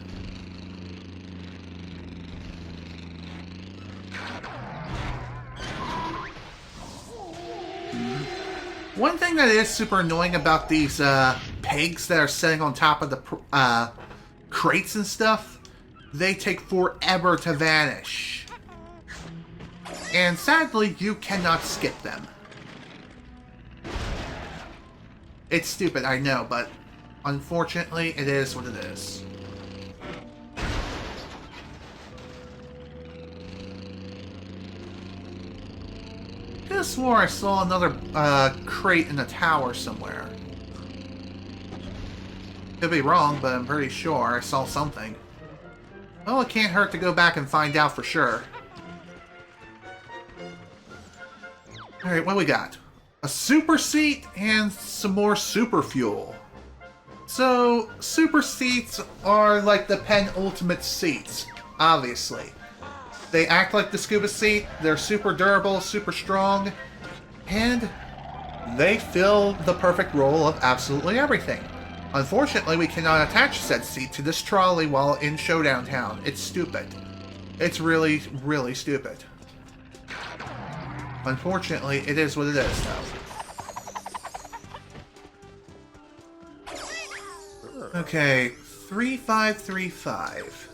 One thing that is super annoying about these pigs that are sitting on top of the crates and stuff they take forever to vanish. And sadly, you cannot skip them. It's stupid, I know, but unfortunately, it is what it is. I could have swore I saw another crate in a tower somewhere. Could be wrong, but I'm pretty sure I saw something. Well, it can't hurt to go back and find out for sure. Alright, what we got? A super seat and some more super fuel. So, super seats are like the penultimate seats, obviously. They act like the scuba seat, they're super durable, super strong, and they fill the perfect role of absolutely everything. Unfortunately, we cannot attach said seat to this trolley while in Showdown Town. It's stupid. It's really, really stupid. Unfortunately, it is what it is, though. Okay, 3535.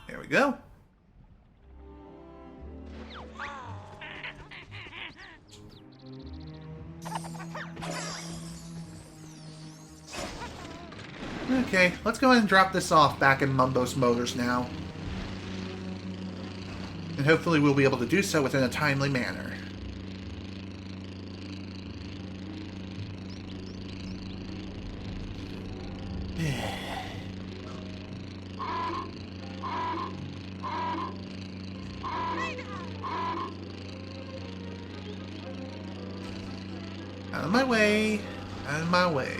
There we go. Okay, let's go ahead and drop this off back in Mumbo's Motors now. And hopefully we'll be able to do so within a timely manner. Out of my way. Out of my way.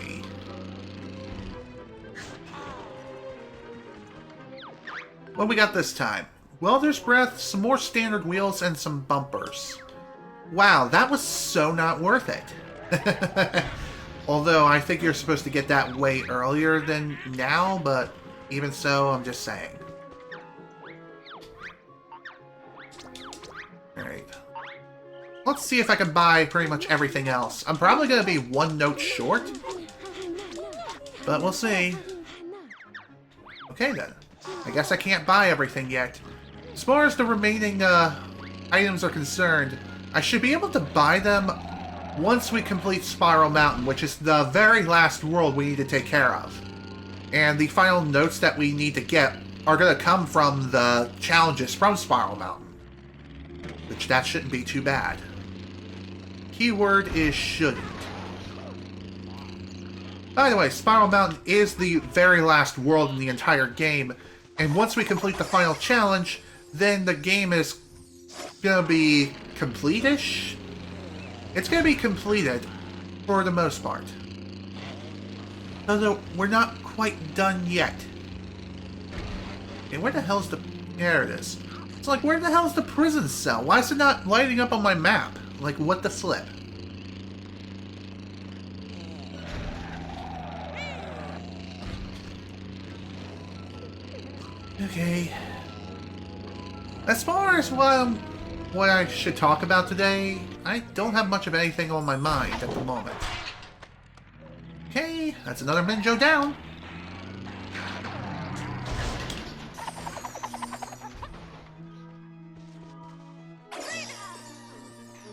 What we got this time? Welder's Breath, some more standard wheels, and some bumpers. Wow, that was so not worth it. Although I think you're supposed to get that way earlier than now, but even so, I'm just saying. Alright. Let's see if I can buy pretty much everything else. I'm probably going to be one note short, but we'll see. Okay then. I guess I can't buy everything yet. As far as the remaining items are concerned, I should be able to buy them once we complete Spiral Mountain, which is the very last world we need to take care of. And the final notes that we need to get are going to come from the challenges from Spiral Mountain. Which that shouldn't be too bad. Keyword is shouldn't. By the way, Spiral Mountain is the very last world in the entire game, and once we complete the final challenge, then the game is gonna be complete-ish? It's gonna be completed, for the most part. Although, we're not quite done yet. Okay, where the hell's the... There it is. It's like, where the hell's the prison cell? Why is it not lighting up on my map? Like, what the flip? Okay. As far as what I should talk about today, I don't have much of anything on my mind at the moment. Okay, that's another Minjo down.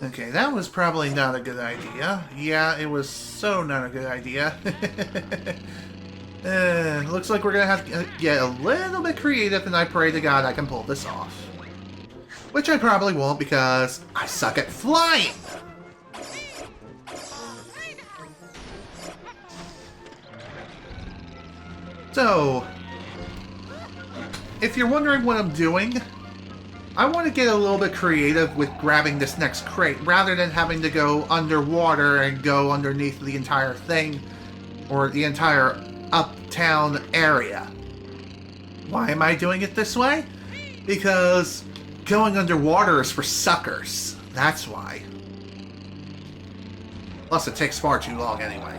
Okay, that was probably not a good idea. Yeah, it was so not a good idea. Looks like we're gonna have to get a little bit creative, and I pray to God I can pull this off. Which I probably won't, because I suck at flying! So, if you're wondering what I'm doing, I want to get a little bit creative with grabbing this next crate, rather than having to go underwater and go underneath the entire thing, or the entire uptown area. Why am I doing it this way? Because going underwater is for suckers. That's why. Plus, it takes far too long anyway.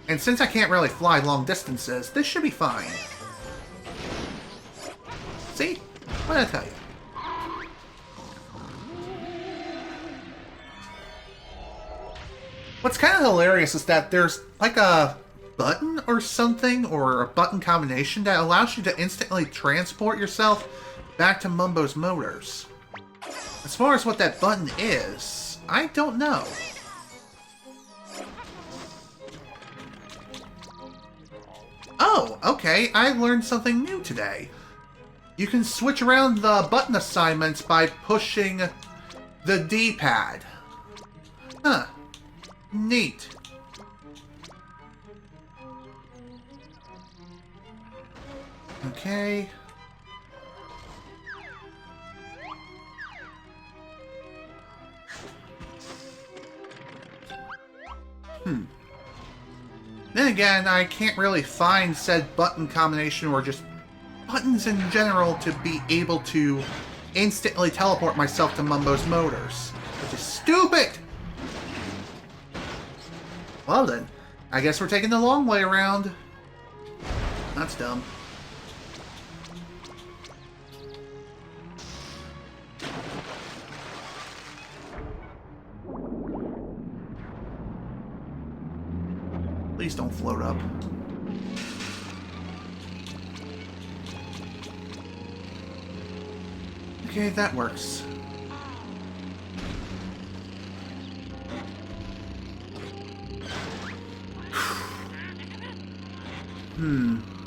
And since I can't really fly long distances, this should be fine. See? What did I tell you? What's kind of hilarious is that there's like a button or something, or a button combination that allows you to instantly transport yourself back to Mumbo's Motors. As far as what that button is, I don't know. Oh, okay, I learned something new today. You can switch around the button assignments by pushing the D-pad. Huh. Neat. Okay. Then again, I can't really find said button combination or just buttons in general to be able to instantly teleport myself to Mumbo's Motors, which is stupid! Well then, I guess we're taking the long way around. That's dumb. Please don't float up. Okay, that works.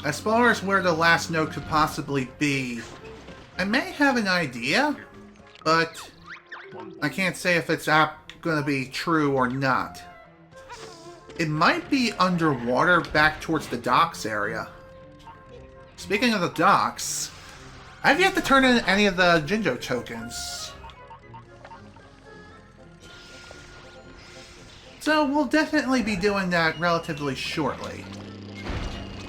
As far as where the last note could possibly be, I may have an idea, but I can't say if it's going to be true or not. It might be underwater back towards the docks area. Speaking of the docks, I've yet to turn in any of the Jinjo tokens. So we'll definitely be doing that relatively shortly.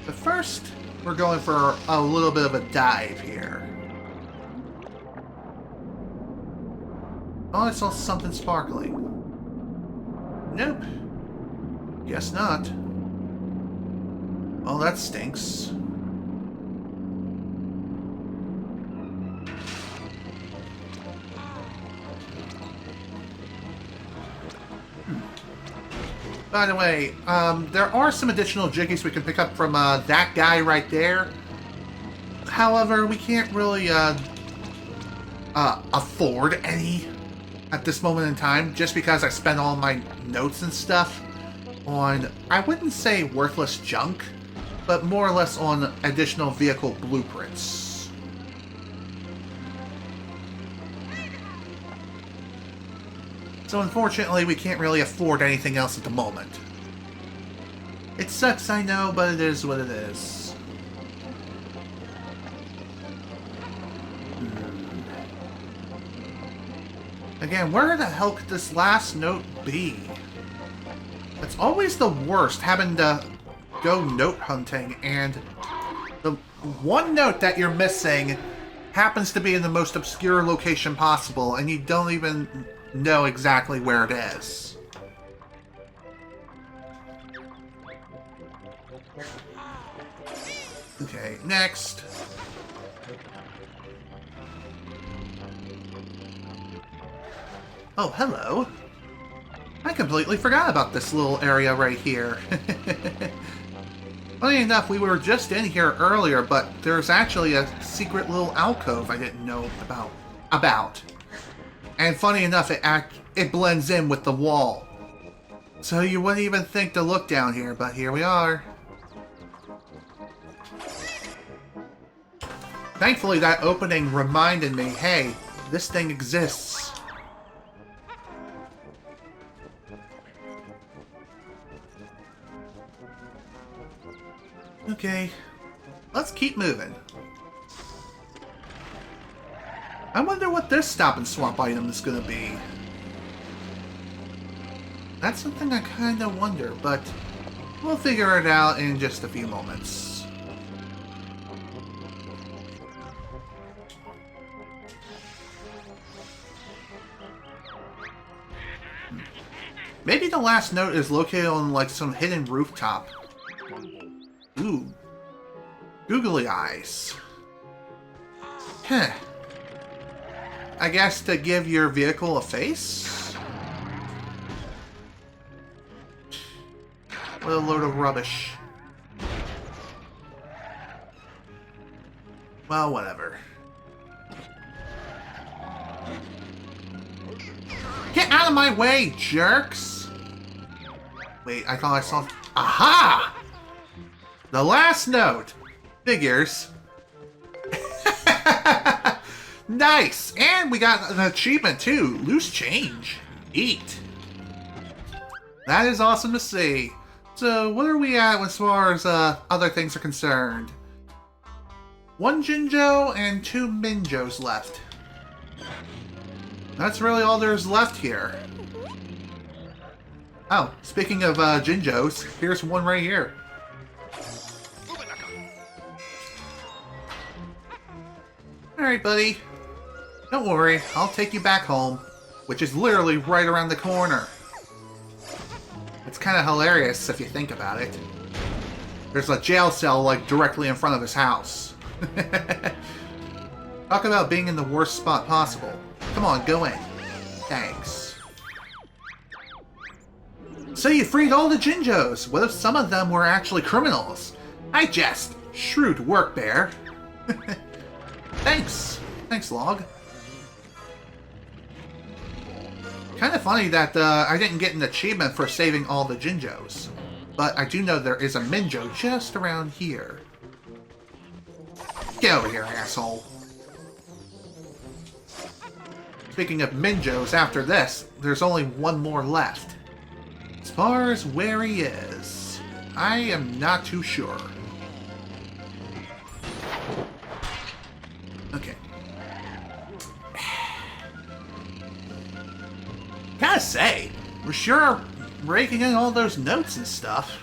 But first, we're going for a little bit of a dive here. Oh, I saw something sparkling. Nope. Guess not. Oh, that stinks. By the way, there are some additional jiggies we can pick up from that guy right there. However, we can't really afford any at this moment in time, just because I spent all my notes and stuff on, I wouldn't say worthless junk, but more or less on additional vehicle blueprints. So unfortunately, we can't really afford anything else at the moment. It sucks, I know, but it is what it is. Again, where the hell could this last note be? It's always the worst, having to go note hunting, and the one note that you're missing happens to be in the most obscure location possible, and you don't even know exactly where it is. Okay, next. Oh, hello. I completely forgot about this little area right here. Funny enough, we were just in here earlier, but there's actually a secret little alcove I didn't know about. And funny enough, it blends in with the wall. So you wouldn't even think to look down here, but here we are. Thankfully, that opening reminded me, hey, this thing exists. Okay, let's keep moving. I wonder what this stop and swap item is going to be. That's something I kind of wonder, but we'll figure it out in just a few moments. Maybe the last note is located on like some hidden rooftop. Ooh. Googly eyes. Huh. I guess to give your vehicle a face? What a load of rubbish. Well, whatever. Get out of my way, jerks! Wait, I thought I saw... Aha! The last note. Figures. Nice! And we got an achievement, too. Loose change. Neat. That is awesome to see. So, what are we at as far as other things are concerned? 1 Jinjo and 2 Minjos left. That's really all there's left here. Oh, speaking of Jinjos, here's one right here. Alright, buddy. Don't worry, I'll take you back home, which is literally right around the corner. It's kind of hilarious if you think about it. There's a jail cell, like, directly in front of his house. Talk about being in the worst spot possible. Come on, go in. Thanks. So you freed all the Jinjos. What if some of them were actually criminals? I jest. Shrewd work, Bear. Thanks. Thanks, L.O.G. Kind of funny that I didn't get an achievement for saving all the Jinjos. But I do know there is a Minjo just around here. Get over here, asshole. Speaking of Minjos, after this, there's only one more left. As far as where he is, I am not too sure. Okay. Gotta say, we're sure raking in all those notes and stuff.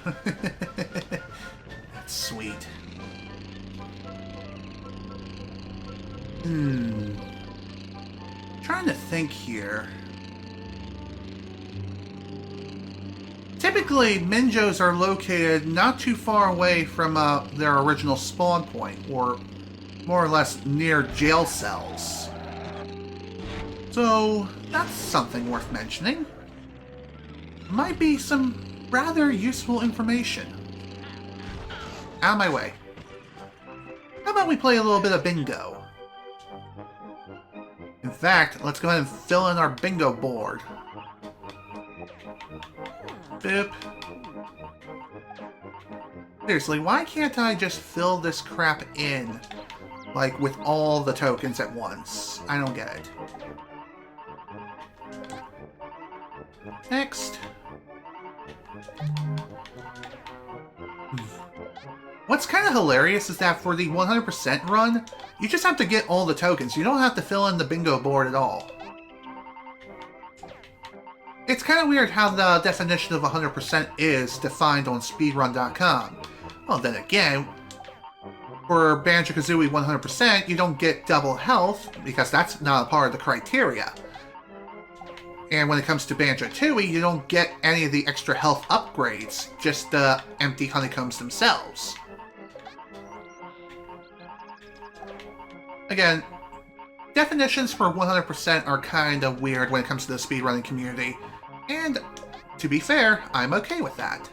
That's sweet. Trying to think here. Typically, Minjos are located not too far away from their original spawn point, or more or less near jail cells. So, that's something worth mentioning. Might be some rather useful information. Out of my way. How about we play a little bit of bingo? In fact, let's go ahead and fill in our bingo board. Boop. Seriously, why can't I just fill this crap in, like, with all the tokens at once? I don't get it. Next. What's kind of hilarious is that for the 100% run, you just have to get all the tokens. You don't have to fill in the bingo board at all. It's kind of weird how the definition of 100% is defined on speedrun.com. Well, then again, for Banjo Kazooie 100%, you don't get double health because that's not a part of the criteria. And when it comes to Banjo Tooie, you don't get any of the extra health upgrades, just the empty honeycombs themselves. Again, definitions for 100% are kind of weird when it comes to the speedrunning community, and to be fair, I'm okay with that.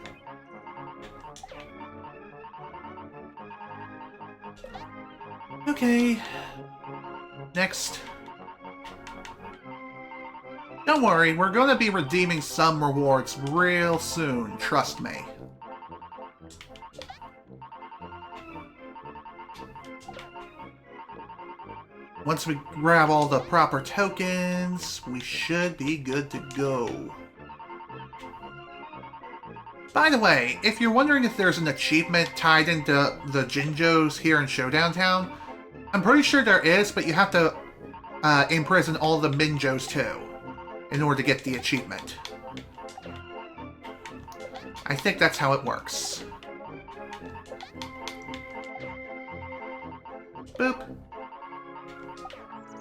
Okay, next. Don't worry, we're going to be redeeming some rewards real soon, trust me. Once we grab all the proper tokens, we should be good to go. By the way, if you're wondering if there's an achievement tied into the Jinjos here in Showdown Town, I'm pretty sure there is, but you have to imprison all the Minjos too, in order to get the achievement. I think that's how it works. Boop.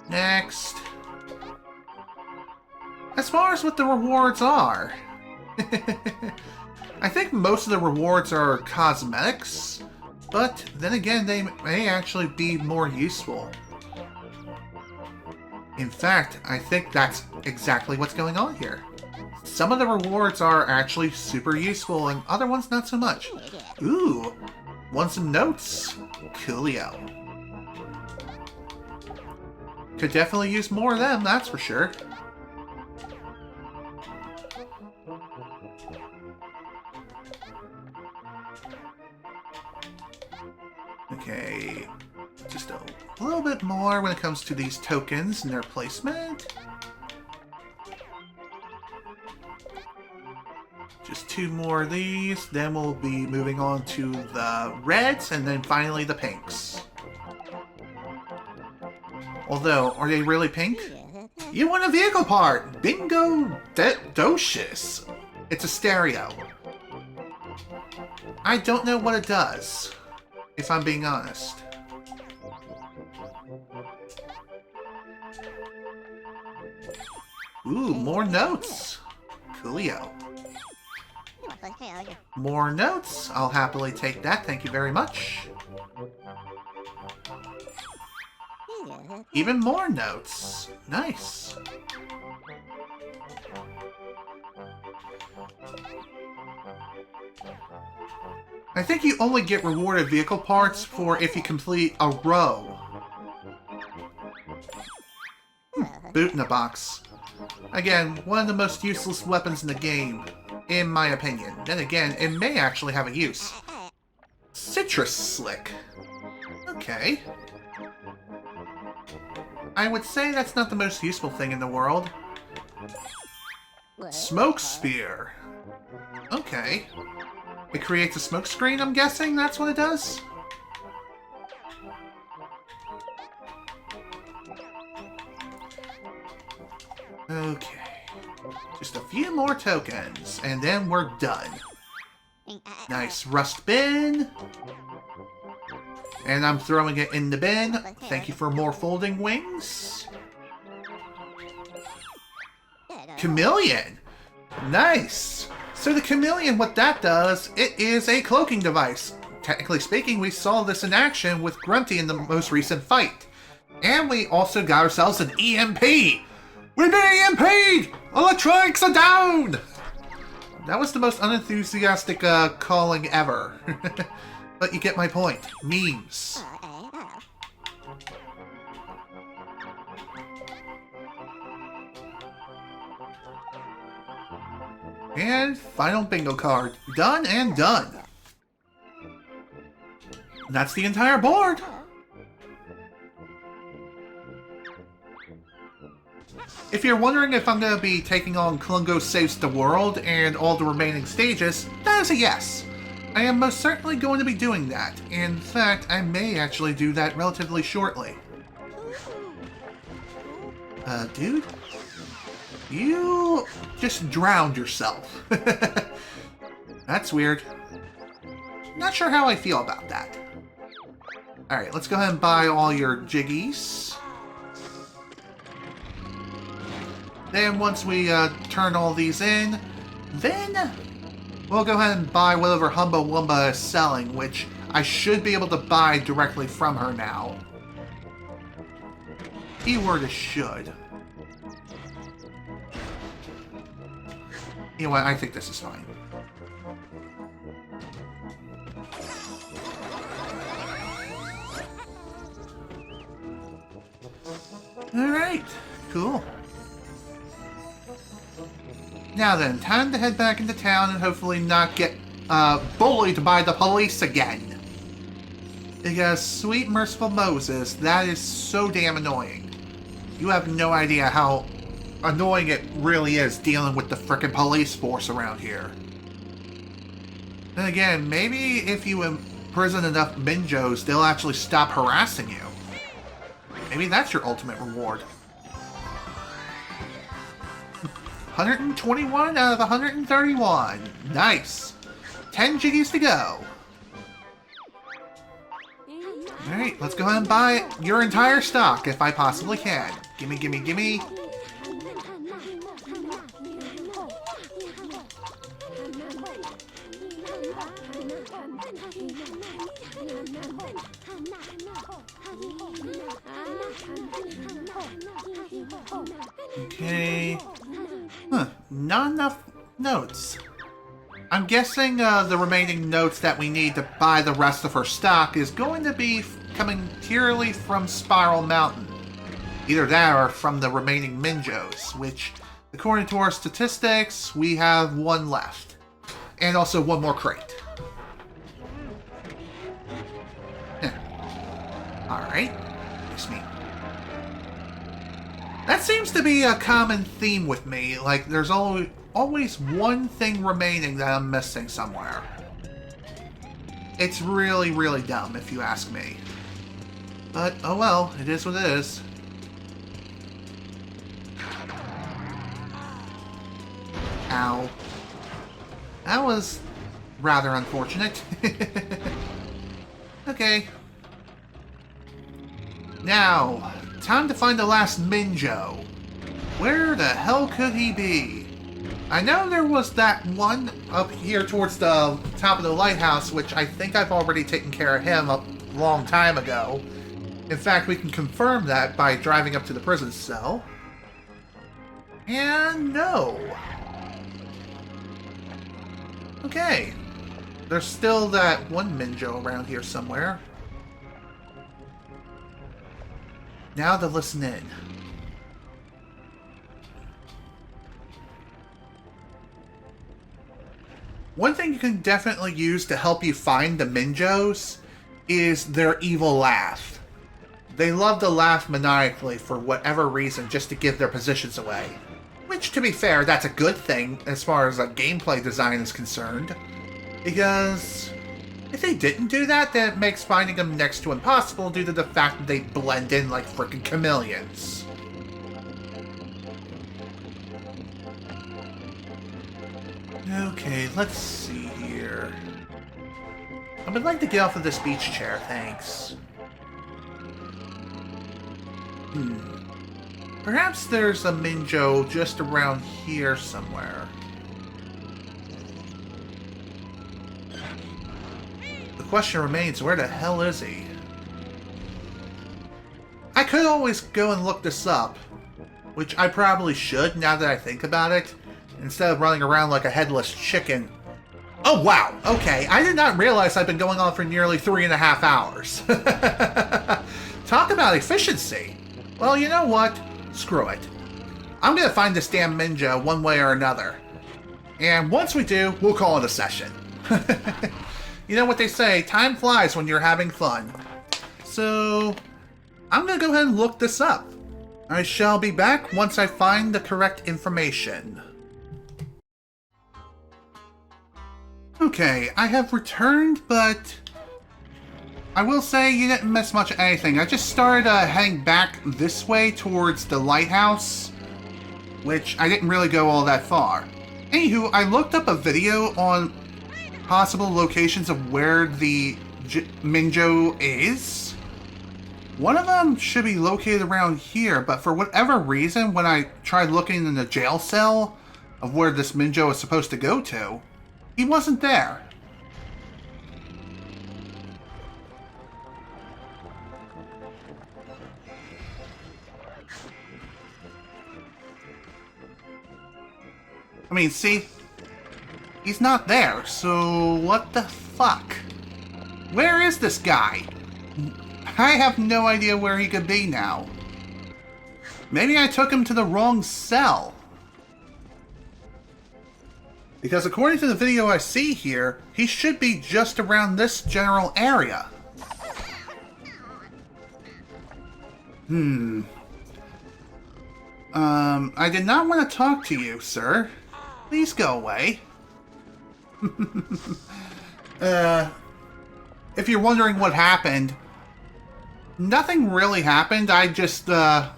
Next. As far as what the rewards are, I think most of the rewards are cosmetics, but then again, they may actually be more useful. In fact, I think that's exactly what's going on here. some of the rewards are actually super useful and other ones not so much. Ooh, want some notes? Coolio. Could definitely use more of them, that's for sure. Okay, just a little bit more when it comes to these tokens and their placement. Just 2 more of these, then we'll be moving on to the reds, and then finally the pinks. Although, are they really pink? You want a vehicle part! Bingo docious! It's a stereo. I don't know what it does, if I'm being honest. Ooh, more notes! Coolio. More notes. I'll happily take that. Thank you very much. Even more notes. Nice. I think you only get rewarded vehicle parts for if you complete a row. Boot in a box. Again, one of the most useless weapons in the game, in my opinion. Then again, it may actually have a use. Citrus Slick. Okay. I would say that's not the most useful thing in the world. Smoke Spear. Okay. It creates a smoke screen, I'm guessing that's what it does? Okay. Just a few more tokens, and then we're done. Nice rust bin. And I'm throwing it in the bin. Thank you for more folding wings. Chameleon! Nice! So the chameleon, what that does, it is a cloaking device. Technically speaking, we saw this in action with Grunty in the most recent fight. And we also got ourselves an EMP! We've been EMP'd! Electronics are down! That was the most unenthusiastic calling ever. But you get my point. Memes. And final bingo card. Done and done. That's the entire board. If you're wondering if I'm going to be taking on Klungo Saves the World and all the remaining stages, that is a yes. I am most certainly going to be doing that. In fact, I may actually do that relatively shortly. Dude? You just drowned yourself. That's weird. Not sure how I feel about that. Alright, let's go ahead and buy all your jiggies. Then once we turn all these in, then we'll go ahead and buy whatever Humba Wumba is selling, which I should be able to buy directly from her now. Keyword is should. You know what, I think this is fine. Alright, cool. Now then, time to head back into town and hopefully not get bullied by the police again. Because, sweet merciful Moses, that is so damn annoying. You have no idea how annoying it really is dealing with the frickin' police force around here. Then again, maybe if you imprison enough Minjos, they'll actually stop harassing you. Maybe that's your ultimate reward. 121 out of 131. Nice. 10 jiggies to go. Alright, let's go ahead and buy your entire stock if I possibly can. Gimme, gimme, gimme. Okay. Huh. Not enough Notes. I'm guessing the remaining notes that we need to buy the rest of her stock is going to be coming purely from Spiral Mountain. Either that or from the remaining Minjos, which, according to our statistics, we have one left. And also one more crate. Alright. Nice meat. That seems to be a common theme with me. Like, there's always one thing remaining that I'm missing somewhere. It's really, really dumb, if you ask me. But, oh well, it is what it is. Ow. That was rather unfortunate. Okay. Now, time to find the last Minjo. Where the hell could he be? I know there was that one up here towards the top of the lighthouse, which I think I've already taken care of him a long time ago. In fact, we can confirm that by driving up to the prison cell. And no. Okay. There's still that one Minjo around here somewhere. Now to listen in. One thing you can definitely use to help you find the Minjos is their evil laugh. They love to laugh maniacally for whatever reason just to give their positions away. Which, to be fair, that's a good thing as far as gameplay design is concerned. Because if they didn't do that, then it makes finding them next to impossible due to the fact that they blend in like frickin' chameleons. Okay, let's see here. I would like to get off of this beach chair, thanks. Perhaps there's a Minjo just around here somewhere. The question remains, where the hell is he? I could always go and look this up, which I probably should now that I think about it, instead of running around like a headless chicken. Oh wow, okay, I did not realize I've been going on for nearly 3.5 hours. Talk about efficiency. Well, you know what? Screw it. I'm gonna find this damn Minjo one way or another. And once we do, we'll call it a session. You know what they say, time flies when you're having fun. So, I'm gonna go ahead and look this up. I shall be back once I find the correct information. Okay, I have returned, but I will say you didn't miss much of anything. I just started heading back this way towards the lighthouse, which I didn't really go all that far. Anywho, I looked up a video on possible locations of where the Minjo is. One of them should be located around here, but for whatever reason, when I tried looking in the jail cell of where this Minjo is supposed to go to, he wasn't there. I mean, see? He's not there, so what the fuck? Where is this guy? I have no idea where he could be now. Maybe I took him to the wrong cell. Because according to the video I see here, he should be just around this general area. I did not want to talk to you, sir. Please go away. If you're wondering what happened, nothing really happened. I just, I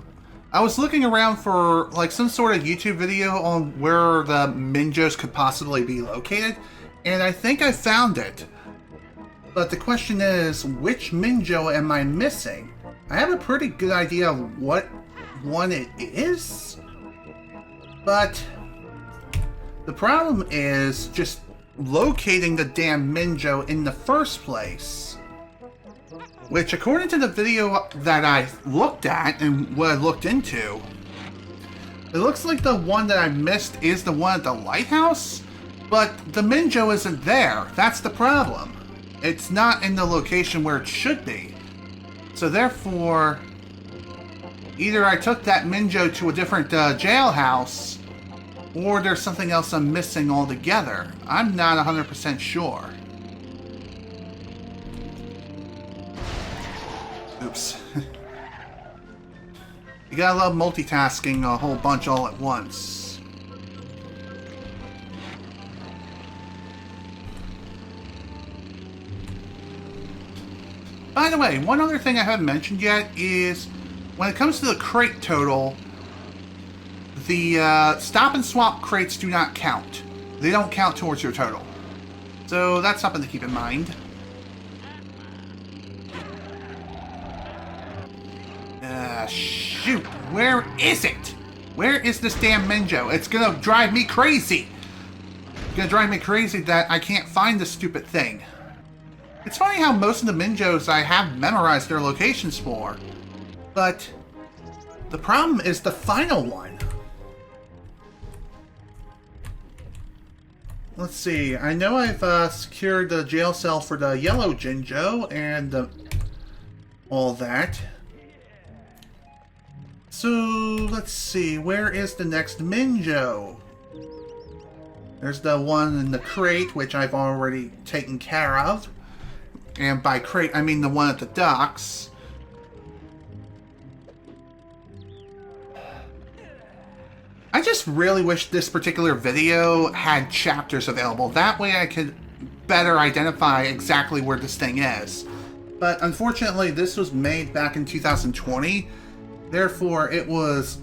was looking around for, like, some sort of YouTube video on where the Minjos could possibly be located, and I think I found it. But the question is, which Minjo am I missing? I have a pretty good idea of what one it is, but the problem is just locating the damn Minjo in the first place. Which, according to the video that I looked at and what I looked into, It looks like the one that I missed is the one at the lighthouse, but the Minjo isn't there. That's the problem. It's not in the location where it should be. So therefore, either I took that Minjo to a different jailhouse, or there's something else I'm missing altogether. I'm not 100% sure. Oops. You gotta love multitasking a whole bunch all at once. By the way, one other thing I haven't mentioned yet is when it comes to the crate total, the stop and swap crates do not count. They don't count towards your total. So that's something to keep in mind. Shoot, where is it? Where is this damn Minjo? It's gonna drive me crazy. It's gonna drive me crazy that I can't find this stupid thing. It's funny how most of the Minjos I have memorized their locations for, but the problem is the final one. Let's see, I know I've secured the jail cell for the yellow Jinjo and all that. So, let's see, where is the next Minjo? There's the one in the crate, which I've already taken care of. And by crate, I mean the one at the docks. I just really wish this particular video had chapters available. That way I could better identify exactly where this thing is. But unfortunately, this was made back in 2020. Therefore, it was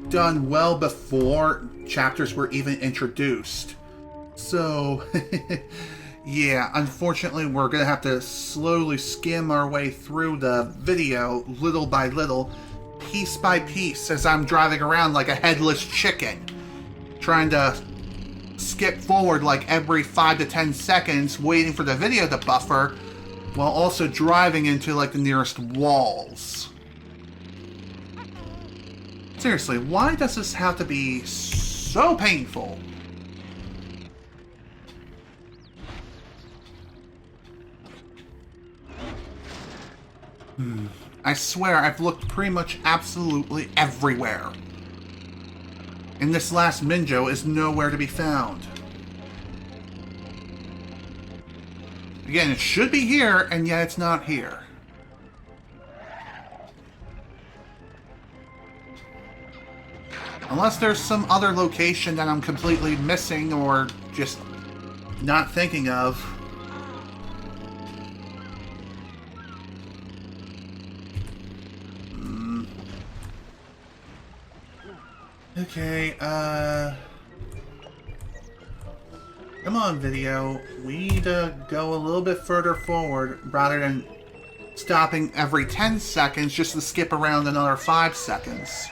done well before chapters were even introduced. So, yeah, unfortunately, we're going to have to slowly skim our way through the video, little by little, piece by piece, as I'm driving around like a headless chicken, trying to skip forward like every 5 to 10 seconds, waiting for the video to buffer, while also driving into like the nearest walls. Seriously, why does this have to be so painful? I swear I've looked pretty much absolutely everywhere. And this last Minjo is nowhere to be found. Again, it should be here, and yet it's not here. Unless there's some other location that I'm completely missing or just not thinking of. Okay, come on, video. We need to go a little bit further forward rather than stopping every 10 seconds just to skip around another 5 seconds.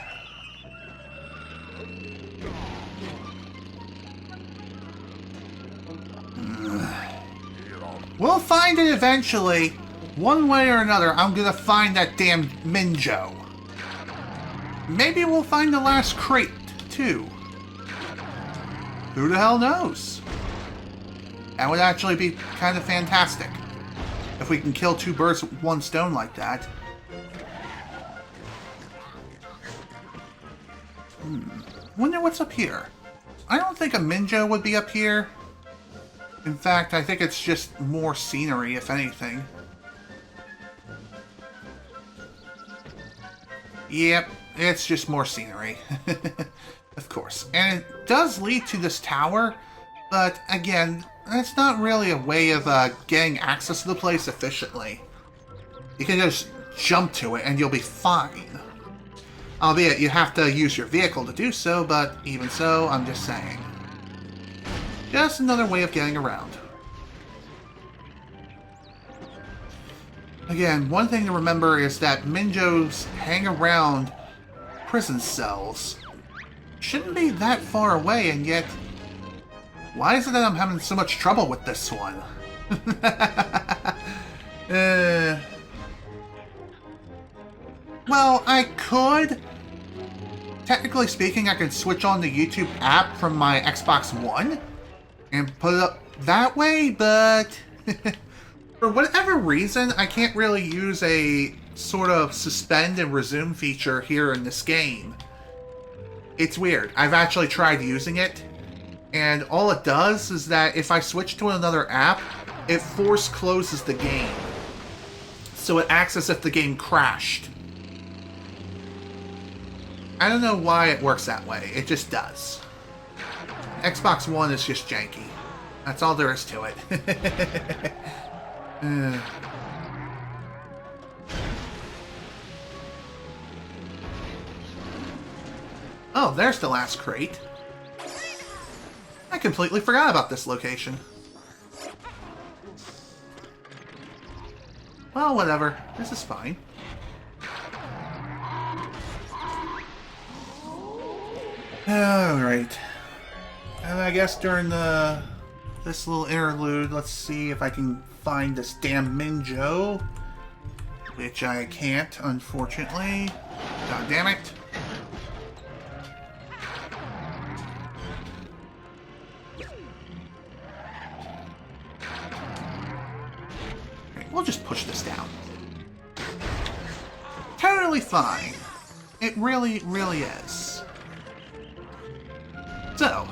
We'll find it eventually. One way or another, I'm gonna find that damn Minjo. Maybe we'll find the last crate, too. Who the hell knows? That would actually be kind of fantastic. If we can kill 2 birds with 1 stone like that. Wonder what's up here. I don't think a Minjo would be up here. In fact, I think it's just more scenery, if anything. Yep, it's just more scenery. Of course. And it does lead to this tower, but again, that's not really a way of getting access to the place efficiently. You can just jump to it and you'll be fine. Albeit, you have to use your vehicle to do so, but even so, I'm just saying. Just another way of getting around. Again, one thing to remember is that Minjos hang around prison cells. Shouldn't be that far away, and yet... Why is it that I'm having so much trouble with this one? Well, I could technically speaking, I could switch on the YouTube app from my Xbox One and put it up that way, but for whatever reason, I can't really use a sort of suspend and resume feature here in this game. It's weird. I've actually tried using it, and all it does is that if I switch to another app, it force closes the game. So it acts as if the game crashed. I don't know why it works that way. It just does. Xbox One is just janky. That's all there is to it. Oh, there's the last crate. I completely forgot about this location. Well, whatever. This is fine. Alright. And I guess during this little interlude, let's see if I can find this damn Minjo. Which I can't, unfortunately. God damn it. Okay, we'll just push this down. Totally fine. It really, really is. So,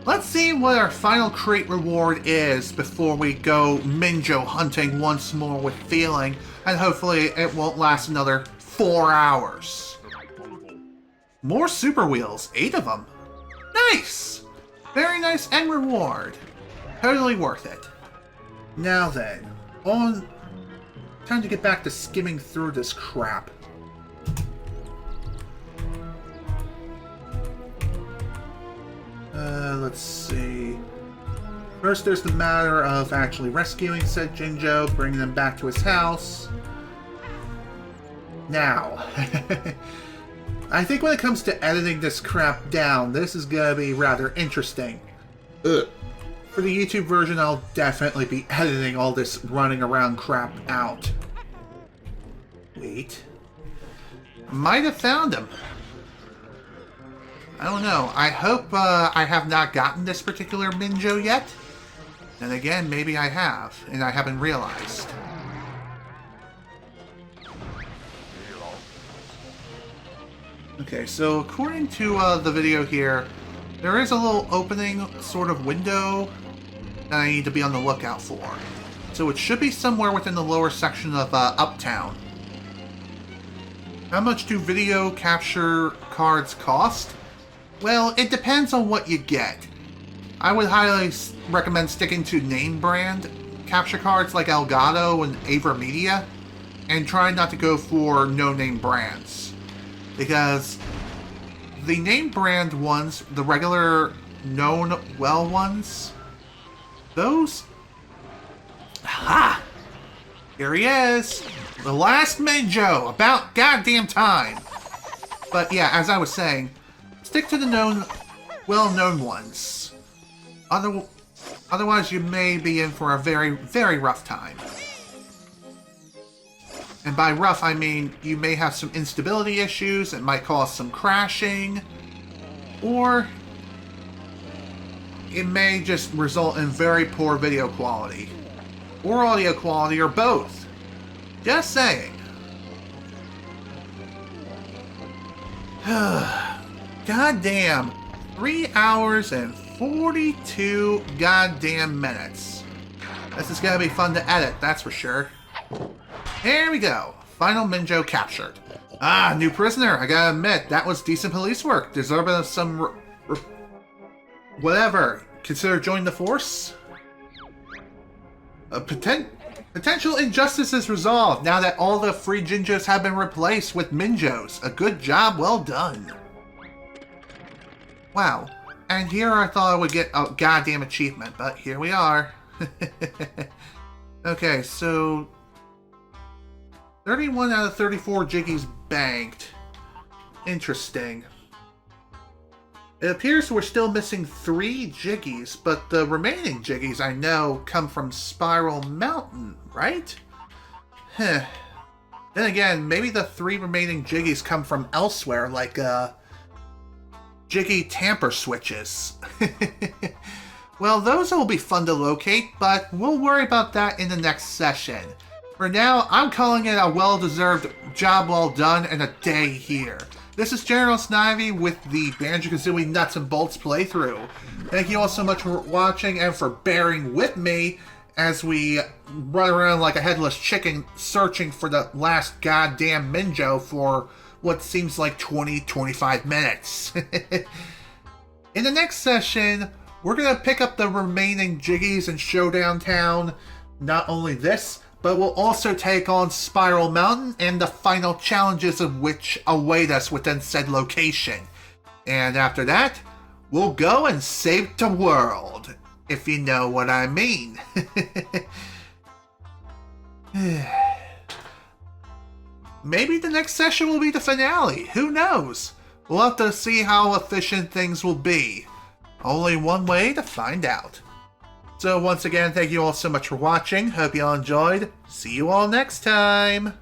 let's see what our final crate reward is before we go Minjo hunting once more with feeling, and hopefully it won't last another 4 hours. More super wheels, 8 of them. Nice! Very nice end reward. Totally worth it. Now then, time to get back to skimming through this crap. Let's see. First, there's the matter of actually rescuing said Jinjo, bringing them back to his house. Now, I think when it comes to editing this crap down, this is gonna be rather interesting. Ugh. For the YouTube version, I'll definitely be editing all this running around crap out. Wait. Might have found him. I don't know. I hope I have not gotten this particular Minjo yet. Then again, maybe I have, and I haven't realized. Okay, so according to the video here, there is a little opening sort of window that I need to be on the lookout for. So it should be somewhere within the lower section of Uptown. How much do video capture cards cost? Well, it depends on what you get. I would highly recommend sticking to name brand capture cards like Elgato and Avermedia, and try not to go for no-name brands. Because the name brand ones, the regular known well ones, those... Ha! Here he is! The last Minjo! About goddamn time! But yeah, as I was saying, stick to the known, well-known ones. Otherwise, you may be in for a very, very rough time. And by rough, I mean you may have some instability issues, it might cause some crashing, or it may just result in very poor video quality, or audio quality, or both. Just saying. Goddamn, 3 hours and 42 goddamn minutes. This is gonna be fun to edit, that's for sure. Here we go. Final Minjo captured. Ah, new prisoner. I gotta admit, that was decent police work. Deserving of some... whatever. Consider joining the force? Potential injustices resolved now that all the free Jinjos have been replaced with Minjos. A good job well done. Wow. And here I thought I would get a goddamn achievement, but here we are. Okay, so... 31 out of 34 Jiggies banked. Interesting. It appears we're still missing 3 Jiggies, but the remaining Jiggies I know come from Spiral Mountain, right? Then again, maybe the 3 remaining Jiggies come from elsewhere, like Jiggy tamper switches. Well, those will be fun to locate, but we'll worry about that in the next session. For now, I'm calling it a well-deserved job well done and a day here. This is General Snivy with the Banjo Kazooie Nuts and Bolts playthrough. Thank you all so much for watching and for bearing with me as we run around like a headless chicken searching for the last goddamn Minjo for what seems like 20-25 minutes. In the next session, we're going to pick up the remaining Jiggies in Showdown Town. Not only this, but we'll also take on Spiral Mountain and the final challenges of which await us within said location. And after that, we'll go and save the world, if you know what I mean. Maybe the next session will be the finale, who knows? We'll have to see how efficient things will be. Only one way to find out. So once again, thank you all so much for watching. Hope you all enjoyed. See you all next time.